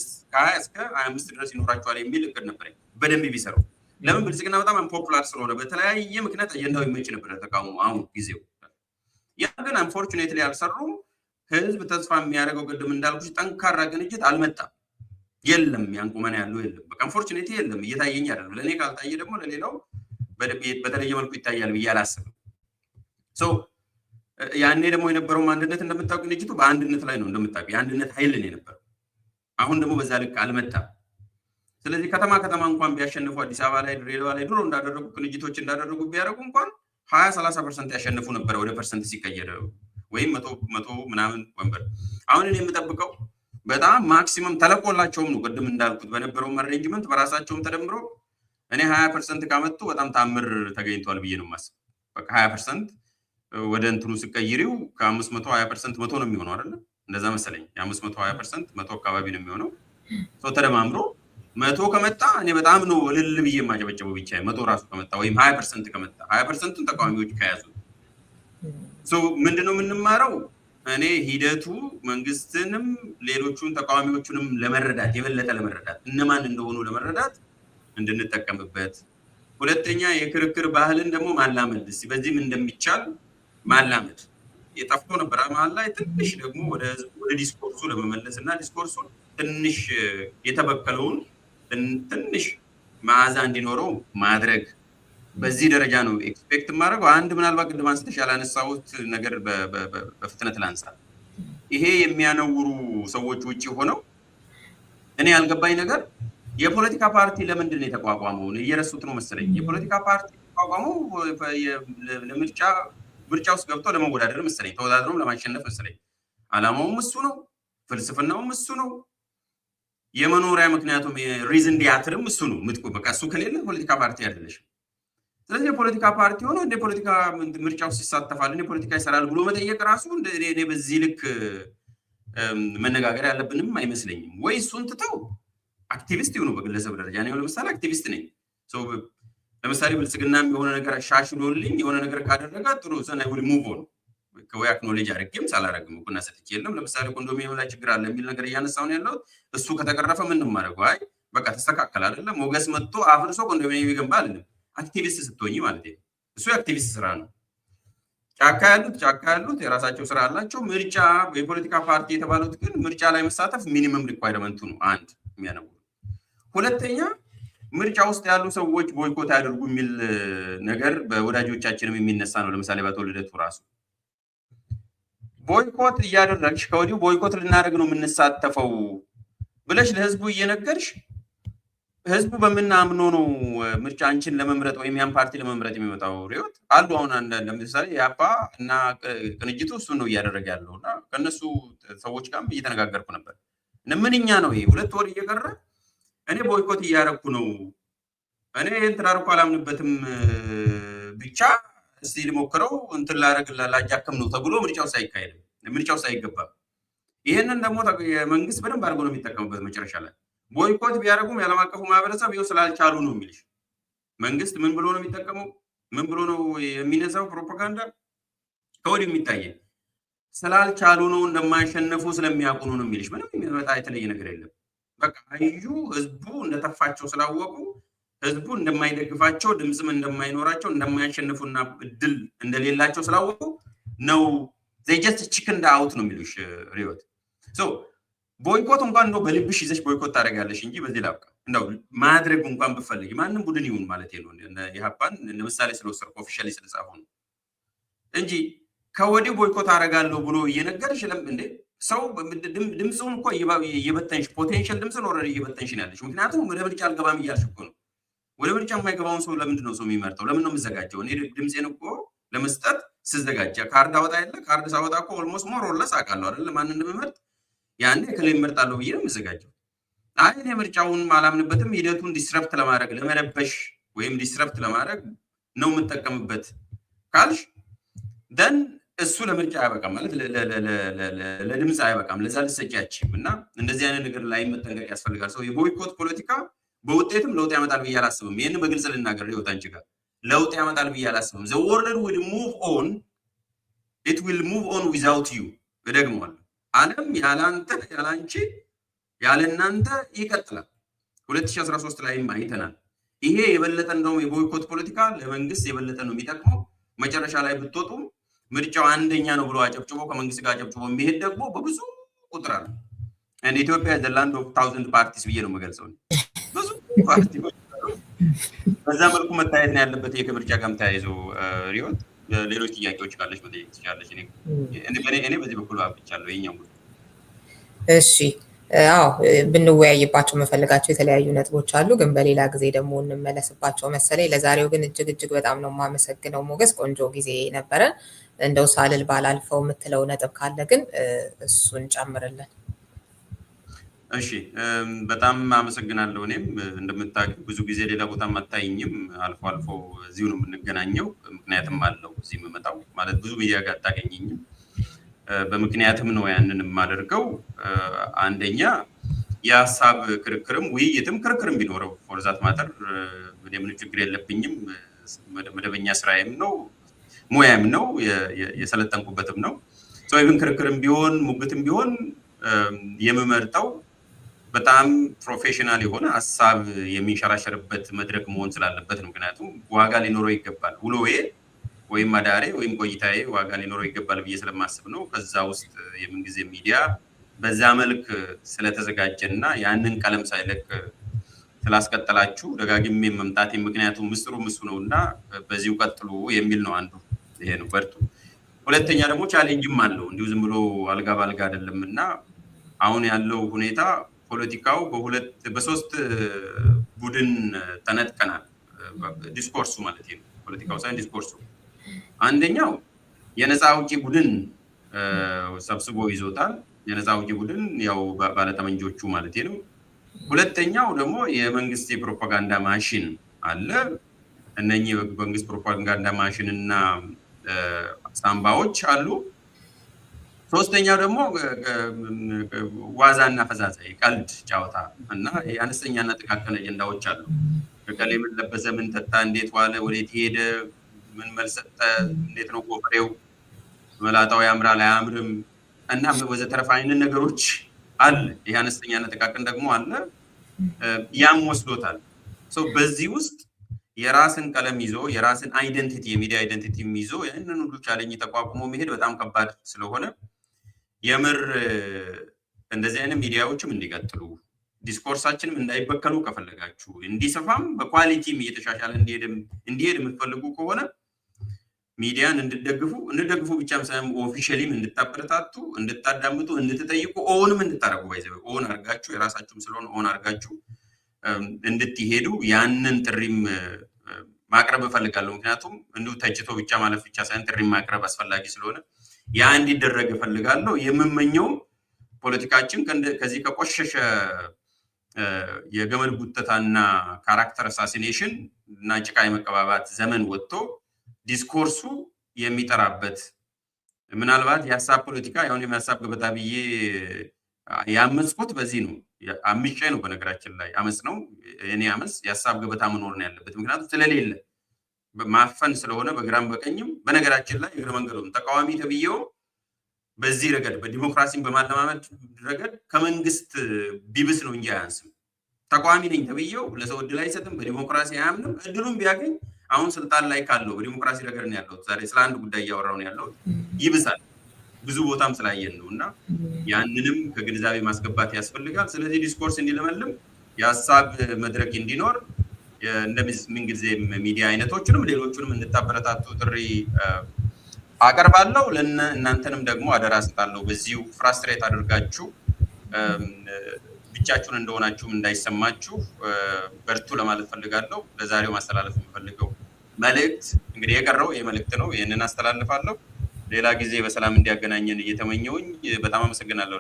እስከ 25 ድረስ ይኖራቸዋል የሚል እቅድ ነበር በደንብ ቢሰሩ። ለምን? ብልጽግና በጣም አንፖፑላር ስለሆነ በተለያየ ምክንያት አጀንዳው ይመጭ ነበር ተቃውሞ አሁን ጊዜው። ያ ግን አንፎርቹኔትሊ አልሰሩም። ህዝብ ተስፋ የሚያደርገው ቅድም እንዳልኩሽ ጠንካራ ቅንጅት አልመጣም። የለም ያንቁመን ያለው የለም። በቃ አንፎርቹኔትሊ የለም፣ እየታየኝ አይደለም። ለእኔ ካልታየ ደግሞ ለሌላው በተለየ መልኩ ይታያል ብዬ አላስብም። ያኔ ደግሞ የነበረው አንድነት እንደምታውቁ ቅንጅቱ በአንድነት ላይ ነው እንደምታውቁ የአንድነት ኃይል ነው የነበረው። አሁን ደግሞ በዛ ልክ አልመጣም። ስለዚህ ከተማ እንኳን ቢያሸንፉ አዲስ አበባ ላይ ድሬዳዋ ላይ ድሮ እንዳደረጉ ቅንጅቶች እንዳደረጉ ቢያደርጉ እንኳን 20-30% ያሸንፉ ነበር ወደ ፐርሰንት ሲቀየር ወይም 100 ምናምን ወንበር። አሁን እኔ የምጠብቀው በጣም ማክሲመም ተለቆላቸውም ነው ቅድም እንዳልኩት በነበረው አሬንጅመንት በራሳቸውም ተደምሮ እኔ 20% ካመጡ በጣም ታምር ተገኝቷል ብዬ ነው የማስበው። በቃ 20% ወደ እንትኑ ስቀይሪው ከ520% 100 ነው የሚሆነው አይደል? እንደዛ መሰለኝ። የ520% 100 አካባቢ ነው የሚሆነው። ተደማምሮ 100 ከመጣ እኔ በጣም ነው እልል ብዬ የማጨበጨበው ብቻ 100 ራሱ ከመጣ ወይም 20% ከመጣ 20%ን ተቃዋሚዎች ከያዙ ምንድነው የምንማረው? እኔ ሂደቱ መንግስትንም ሌሎቹን ተቃዋሚዎቹንም ለመረዳት የበለጠ ለመረዳት እነማን እንደሆኑ ለመረዳት እንድንጠቀምበት፣ ሁለተኛ የክርክር ባህልን ደግሞ ማላመድ፣ በዚህም እንደሚቻል ማላመድ የጠፍቶ ነበር መሀል ላይ ትንሽ ደግሞ ወደ ዲስኮርሱ ለመመለስ እና ዲስኮርሱን ትንሽ የተበከለውን ትንሽ መዓዛ እንዲኖረው ማድረግ። በዚህ ደረጃ ነው ኤክስፔክት የማደርገው። አንድ ምናልባት ቅድም አንስተሽ ያላነሳሁት ነገር በፍጥነት ላንሳ። ይሄ የሚያነውሩ ሰዎች ውጭ ሆነው እኔ ያልገባኝ ነገር የፖለቲካ ፓርቲ ለምንድን ነው የተቋቋመው? እየረሱት ነው መሰለኝ። የፖለቲካ ፓርቲ የተቋቋመው ምርጫ ውስጥ ገብቶ ለመወዳደር መሰለኝ፣ ተወዳድሮም ለማሸነፍ መሰለኝ። አላማውም እሱ ነው፣ ፍልስፍናውም እሱ ነው። የመኖሪያ ምክንያቱም ሪዝን ዲያትርም እሱ ነው። በቃ እሱ ከሌለ ፖለቲካ ፓርቲ አይደለሽም። ስለዚህ የፖለቲካ ፓርቲ ሆኖ እንደ ፖለቲካ ምርጫ ውስጥ ይሳተፋል እንደ ፖለቲካ ይሰራል ብሎ መጠየቅ ራሱ እኔ በዚህ ልክ መነጋገር ያለብንም አይመስለኝም። ወይ እሱን ትተው አክቲቪስት ይሁኑ በግለሰብ ደረጃ። እኔ ለምሳሌ አክቲቪስት ነኝ። ለምሳሌ ብልጽግናም የሆነ ነገር አሻሽሎልኝ የሆነ ነገር ካደረገ ጥሩ ሰን አይ ውል ሙቭ ኦን ከወይ አክኖሌጅ አድርጌም ሳላረግም እኮና ሰጥቼ የለም። ለምሳሌ ኮንዶሚኒየም ላይ ችግር አለ የሚል ነገር እያነሳሁ ነው ያለሁት። እሱ ከተቀረፈ ምን ማድረግ አይ በቃ ተስተካከለ አይደለም ሞገስ መጥቶ አፍርሶ ኮንዶሚኒየም ይገንባ አይደለም። አክቲቪስት ስትሆኚ ማለት ነው። እሱ የአክቲቪስት ስራ ነው። ጫካ ያሉት የራሳቸው ስራ አላቸው። ምርጫ የፖለቲካ ፓርቲ የተባሉት ግን ምርጫ ላይ መሳተፍ ሚኒመም ሪኳየርመንቱ ነው አንድ የሚያነቡ። ሁለተኛ ምርጫ ውስጥ ያሉ ሰዎች ቦይኮት ያደርጉ የሚል ነገር በወዳጆቻችንም የሚነሳ ነው። ለምሳሌ በአቶ ልደቱ ራሱ ቦይኮት እያደረግሽ ከወዲሁ ቦይኮት ልናደርግ ነው የምንሳተፈው ብለሽ ለህዝቡ እየነገርሽ ህዝቡ በምናምኖ ነው ምርጫ አንቺን ለመምረጥ ወይም ያን ፓርቲ ለመምረጥ የሚመጣው ሪዮት አሉ። አሁን ለምሳሌ ያፓ እና ቅንጅቱ እሱን ነው እያደረገ ያለው እና ከነሱ ሰዎች ጋርም እየተነጋገርኩ ነበር። ምንኛ ነው ይሄ 2 ወር እየቀረ እኔ ቦይኮት እያደረኩ ነው እኔ እንትን አድርጎ አላምንበትም ብቻ እስቲ ልሞክረው እንትን ላደርግ ላጃከም ነው ተብሎ ምርጫው ሳይካሄድም ምርጫው ሳይገባም ይሄንን ደግሞ መንግስት በደንብ አድርጎ ነው የሚጠቀምበት። መጨረሻ ላይ ቦይኮት ቢያደርጉም የዓለም አቀፉ ማህበረሰብ ይኸው ስላልቻሉ ነው የሚልሽ። መንግስት ምን ብሎ ነው የሚጠቀመው? ምን ብሎ ነው የሚነሳው? ፕሮፓጋንዳ ከወዲሁ የሚታየው ስላልቻሉ ነው እንደማይሸነፉ ስለሚያውቁ ነው የሚልሽ። ምንም የሚመጣ የተለየ ነገር የለም። በቃ አዩ ህዝቡ እንደተፋቸው ስላወቁ ህዝቡ እንደማይደግፋቸው ድምጽም እንደማይኖራቸው እንደማያሸንፉና እድል እንደሌላቸው ስላወቁ ነው they just chicken out ነው የሚሉሽ ሪዮት። ቦይኮት እንኳን ነው በልብሽ ይዘሽ ቦይኮት ታደርጋለሽ እንጂ በዚህ ላብቃ እንደው ማድረግ እንኳን ብፈልግ ማንንም ቡድን ይሁን ማለት ነው የሀፓን ለምሳሌ ስለወሰድኩ ኦፊሻሊ ስለጻፈው ነው እንጂ ከወዲሁ ቦይኮት አደርጋለሁ ብሎ እየነገርሽ እንዴ ሰው ድምጽውን እኮ እየበተንሽ ፖቴንሻል ድምጽ ነው ኦልሬዲ እየበተንሽ ነው ያለሽ። ምክንያቱም ወደ ምርጫ አልገባም እያልሽ እኮ ነው። ወደ ምርጫ የማይገባውን ሰው ለምንድን ነው ሰው የሚመርጠው? ለምን ነው የምዘጋጀው? እኔ ድምጼን እኮ ለመስጠት ስዘጋጀ ካርድ አወጣ የለ ካርድ ሳወጣ እኮ ኦልሞስት ሞር ኦር ለስ አውቃለሁ አይደል ማን እንደምመርጥ ያኔ ከላይ እመርጣለሁ ብዬ ነው የምዘጋጀው። አይ እኔ ምርጫውን አላምንበትም ሂደቱን ዲስረፕት ለማድረግ ለመረበሽ ወይም ዲስረፕት ለማድረግ ነው የምጠቀምበት ካልሽ ደን እሱ ለምርጫ አይበቃም ማለት ለድምጽ አይበቃም ለዛ ልሰጫችም እና እንደዚህ አይነት ነገር ላይ መጠንቀቅ ያስፈልጋል። ሰው የቦይኮት ፖለቲካ በውጤትም ለውጥ ያመጣል ብዬ አላስብም። ይሄንን በግልጽ ልናገር ሪዮት አንቺ ጋር ለውጥ ያመጣል ብዬ አላስብም። the world will move on it will move on without you እደግመዋለሁ። ዓለም ያላንተ ያላንቺ ያለናንተ ይቀጥላል። 2013 ላይም አይተናል። ይሄ የበለጠ እንደውም የቦይኮት ፖለቲካ ለመንግስት የበለጠ ነው የሚጠቅመው። መጨረሻ ላይ ብትወጡም ምርጫው አንደኛ ነው ብሎ አጨብጭቦ ከመንግስት ጋር አጨብጭቦ የሚሄድ ደግሞ በብዙ ቁጥር አለ። and ኢትዮጵያ the land of 1000 parties ብዬ ነው የምገልጸው። ብዙ ፓርቲዎች በዛ መልኩ መታየት ነው ያለበት። ከምርጫ ጋርም ተያይዞ ሪዮት ሌሎች ጥያቄዎች ካለሽ መጠየቅ ትችላለሽ። እኔ በዚህ በኩል አብቻለሁ የኛው።
እሺ አዎ ብንወያይባቸው መፈልጋቸው የተለያዩ ነጥቦች አሉ፣ ግን በሌላ ጊዜ ደግሞ እንመለስባቸው መሰለኝ። ለዛሬው ግን እጅግ በጣም ነው የማመሰግነው ሞገስ፣ ቆንጆ ጊዜ ነበረ። እንደው ሳልል ባላልፈው የምትለው ነጥብ ካለ ግን እሱን ጨምርልን።
እሺ በጣም አመሰግናለሁ። እኔም እንደምታውቂው ብዙ ጊዜ ሌላ ቦታ አታይኝም፣ አልፎ አልፎ እዚሁ ነው የምንገናኘው። ምክንያትም አለው እዚህ የምመጣው ማለት ብዙ ሚዲያ ጋር አታገኘኝም። በምክንያትም ነው ያንን የማደርገው። አንደኛ የሀሳብ ክርክርም ውይይትም ክርክርም ቢኖረው ፎርዛት ማተር ምንም ችግር የለብኝም። መደበኛ ስራዬም ነው ሙያም ነው የሰለጠንኩበትም ነው። ኢቭን ክርክርም ቢሆን ሙግትም ቢሆን የምመርጠው በጣም ፕሮፌሽናል የሆነ ሀሳብ የሚንሸራሸርበት መድረክ መሆን ስላለበት ነው። ምክንያቱም ዋጋ ሊኖረው ይገባል። ውሎዬ ወይም አዳሬ ወይም ቆይታዬ ዋጋ ሊኖረው ይገባል ብዬ ስለማስብ ነው። ከዛ ውስጥ የምንጊዜ ሚዲያ በዛ መልክ ስለተዘጋጀና ያንን ቀለም ሳይለቅ ስላስቀጠላችሁ ደጋግሜ መምጣቴ ምክንያቱም ምስጢሩ እሱ ነውና በዚሁ ቀጥሉ የሚል ነው። አንዱ ይሄ ነው፣ በርቱ። ሁለተኛ ደግሞ ቻሌንጅም አለው። እንዲሁ ዝም ብሎ አልጋ ባልጋ አይደለምና አሁን ያለው ሁኔታ ፖለቲካው በሶስት ቡድን ተነጥቀናል። ዲስኮርሱ ማለት ነው፣ ፖለቲካው ሳይሆን ዲስኮርሱ። አንደኛው የነፃ አውጪ ቡድን ሰብስቦ ይዞታል። የነፃ አውጪ ቡድን ያው ባለጠመንጆቹ ማለት ነው። ሁለተኛው ደግሞ የመንግስት የፕሮፓጋንዳ ማሽን አለ እነኚህ በመንግስት ፕሮፓጋንዳ ማሽንና ሳምባዎች አሉ። ሶስተኛው ደግሞ ዋዛና ፈዛዛ ቀልድ ጨዋታ እና የአነስተኛና ጥቃቅን አጀንዳዎች አሉ። ከቀሌ ምን ለበሰ፣ ምን ጠጣ፣ እንዴት ዋለ፣ ወዴት ሄደ፣ ምን መልስ ሰጠ፣ እንዴት ነው ጎፈሬው፣ መላጣው ያምራል አያምርም እና ወዘተረፈ አይነት ነገሮች አለ። ይሄ አነስተኛና ጥቃቅን ደግሞ አለ። ያም ወስዶታል። በዚህ ውስጥ የራስን ቀለም ይዞ የራስን አይደንቲቲ የሚዲያ አይደንቲቲ ይዞ ይህንን ሁሉ ቻሌንጅ ተቋቁሞ መሄድ በጣም ከባድ ስለሆነ የምር እንደዚህ አይነት ሚዲያዎችም እንዲቀጥሉ ዲስኮርሳችንም እንዳይበከሉ ከፈለጋችሁ እንዲሰፋም በኳሊቲም እየተሻሻለ እንዲሄድ የምትፈልጉ ከሆነ ሚዲያን እንድደግፉ ብቻም ሳይሆን ኦፊሻሊም እንድታበረታቱ፣ እንድታዳምጡ፣ እንድትጠይቁ ኦንም እንድታረጉ ኦን አርጋችሁ የራሳችሁም ስለሆነ ኦን አርጋችሁ እንድትሄዱ ያንን ጥሪም ማቅረብ እፈልጋለሁ። ምክንያቱም እንዲሁ ተችቶ ብቻ ማለፍ ብቻ ሳይሆን ጥሪ ማቅረብ አስፈላጊ ስለሆነ ያ እንዲደረግ እፈልጋለሁ። የምመኘው ፖለቲካችን ከዚህ ከቆሸሸ የገመድ ጉተታና ካራክተር አሳሲኔሽን እና ጭቃ የመቀባባት ዘመን ወጥቶ ዲስኮርሱ የሚጠራበት ምናልባት የሀሳብ ፖለቲካ ያሁን የሀሳብ ገበታ ብዬ ያመጽኩት በዚህ ነው። አምጬ ነው። በነገራችን ላይ አመጽ ነው የኔ አመጽ የሀሳብ ገበታ መኖር ነው ያለበት። ምክንያቱም ስለሌለ ማፈን ስለሆነ በግራም በቀኝም። በነገራችን ላይ እግረ መንገዱን ተቃዋሚ ተብዬው በዚህ ረገድ በዲሞክራሲን በማለማመድ ረገድ ከመንግስት ቢብስ ነው እንጂ አያንስም። ተቃዋሚ ነኝ ተብዬው ለሰው እድል አይሰጥም፣ በዲሞክራሲ አያምንም። እድሉን ቢያገኝ አሁን ስልጣን ላይ ካለው በዲሞክራሲ ረገድ ነው ያለው። ዛሬ ስለ አንድ ጉዳይ እያወራው ነው ያለው። ይብሳል ብዙ ቦታም ስላየን ነው እና ያንንም ከግንዛቤ ማስገባት ያስፈልጋል። ስለዚህ ዲስኮርስ እንዲለመልም የሀሳብ መድረክ እንዲኖር እንደምንጊዜ ሚዲያ አይነቶችንም ሌሎቹንም እንድታበረታቱ ጥሪ አቀርባለሁ። እናንተንም ደግሞ አደራ ስጣለሁ። በዚሁ ፍራስትሬት አድርጋችሁ ብቻችሁን እንደሆናችሁም እንዳይሰማችሁ በርቱ ለማለት ፈልጋለሁ። ለዛሬው ማስተላለፍ የምፈልገው መልእክት እንግዲህ የቀረው ይህ መልእክት ነው። ይህንን አስተላልፋለሁ። ሌላ ጊዜ በሰላም እንዲያገናኘን እየተመኘውኝ በጣም አመሰግናለሁ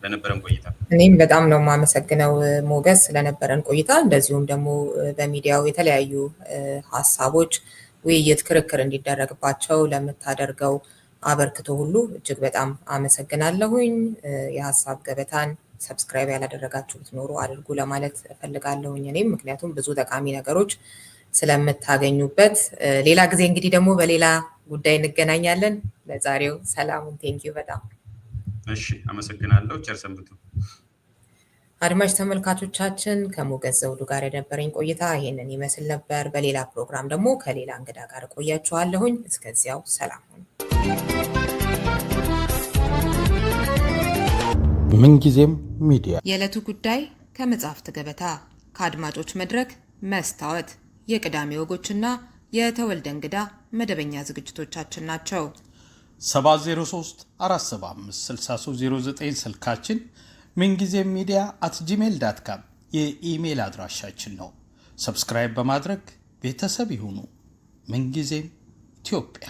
ለነበረን ቆይታ።
እኔም በጣም ነው የማመሰግነው ሞገስ ስለነበረን ቆይታ። እንደዚሁም ደግሞ በሚዲያው የተለያዩ ሀሳቦች ውይይት፣ ክርክር እንዲደረግባቸው ለምታደርገው አበርክቶ ሁሉ እጅግ በጣም አመሰግናለሁኝ። የሀሳብ ገበታን ሰብስክራይብ ያላደረጋችሁ ብትኖሩ አድርጉ ለማለት እፈልጋለሁኝ እኔም፣ ምክንያቱም ብዙ ጠቃሚ ነገሮች ስለምታገኙበት። ሌላ ጊዜ እንግዲህ ደግሞ በሌላ ጉዳይ እንገናኛለን። ለዛሬው ሰላሙን። ቴንኪዩ በጣም
እሺ፣ አመሰግናለሁ። ቸር ሰንብቱ።
አድማጭ ተመልካቾቻችን ከሞገስ ዘውዱ ጋር የነበረኝ ቆይታ ይሄንን ይመስል ነበር። በሌላ ፕሮግራም ደግሞ ከሌላ እንግዳ ጋር ቆያችኋለሁኝ። እስከዚያው ሰላም ሁኑ።
ምንጊዜም ሚዲያ
የዕለቱ ጉዳይ ከመጽሐፍት ገበታ፣ ከአድማጮች መድረክ መስታወት፣ የቅዳሜ ወጎችና የተወልደ እንግዳ መደበኛ ዝግጅቶቻችን ናቸው።
703 475 6309 ስልካችን፣ ምንጊዜም ሚዲያ @gmail.com የኢሜል አድራሻችን ነው። ሰብስክራይብ በማድረግ ቤተሰብ ይሁኑ። ምንጊዜም ኢትዮጵያ።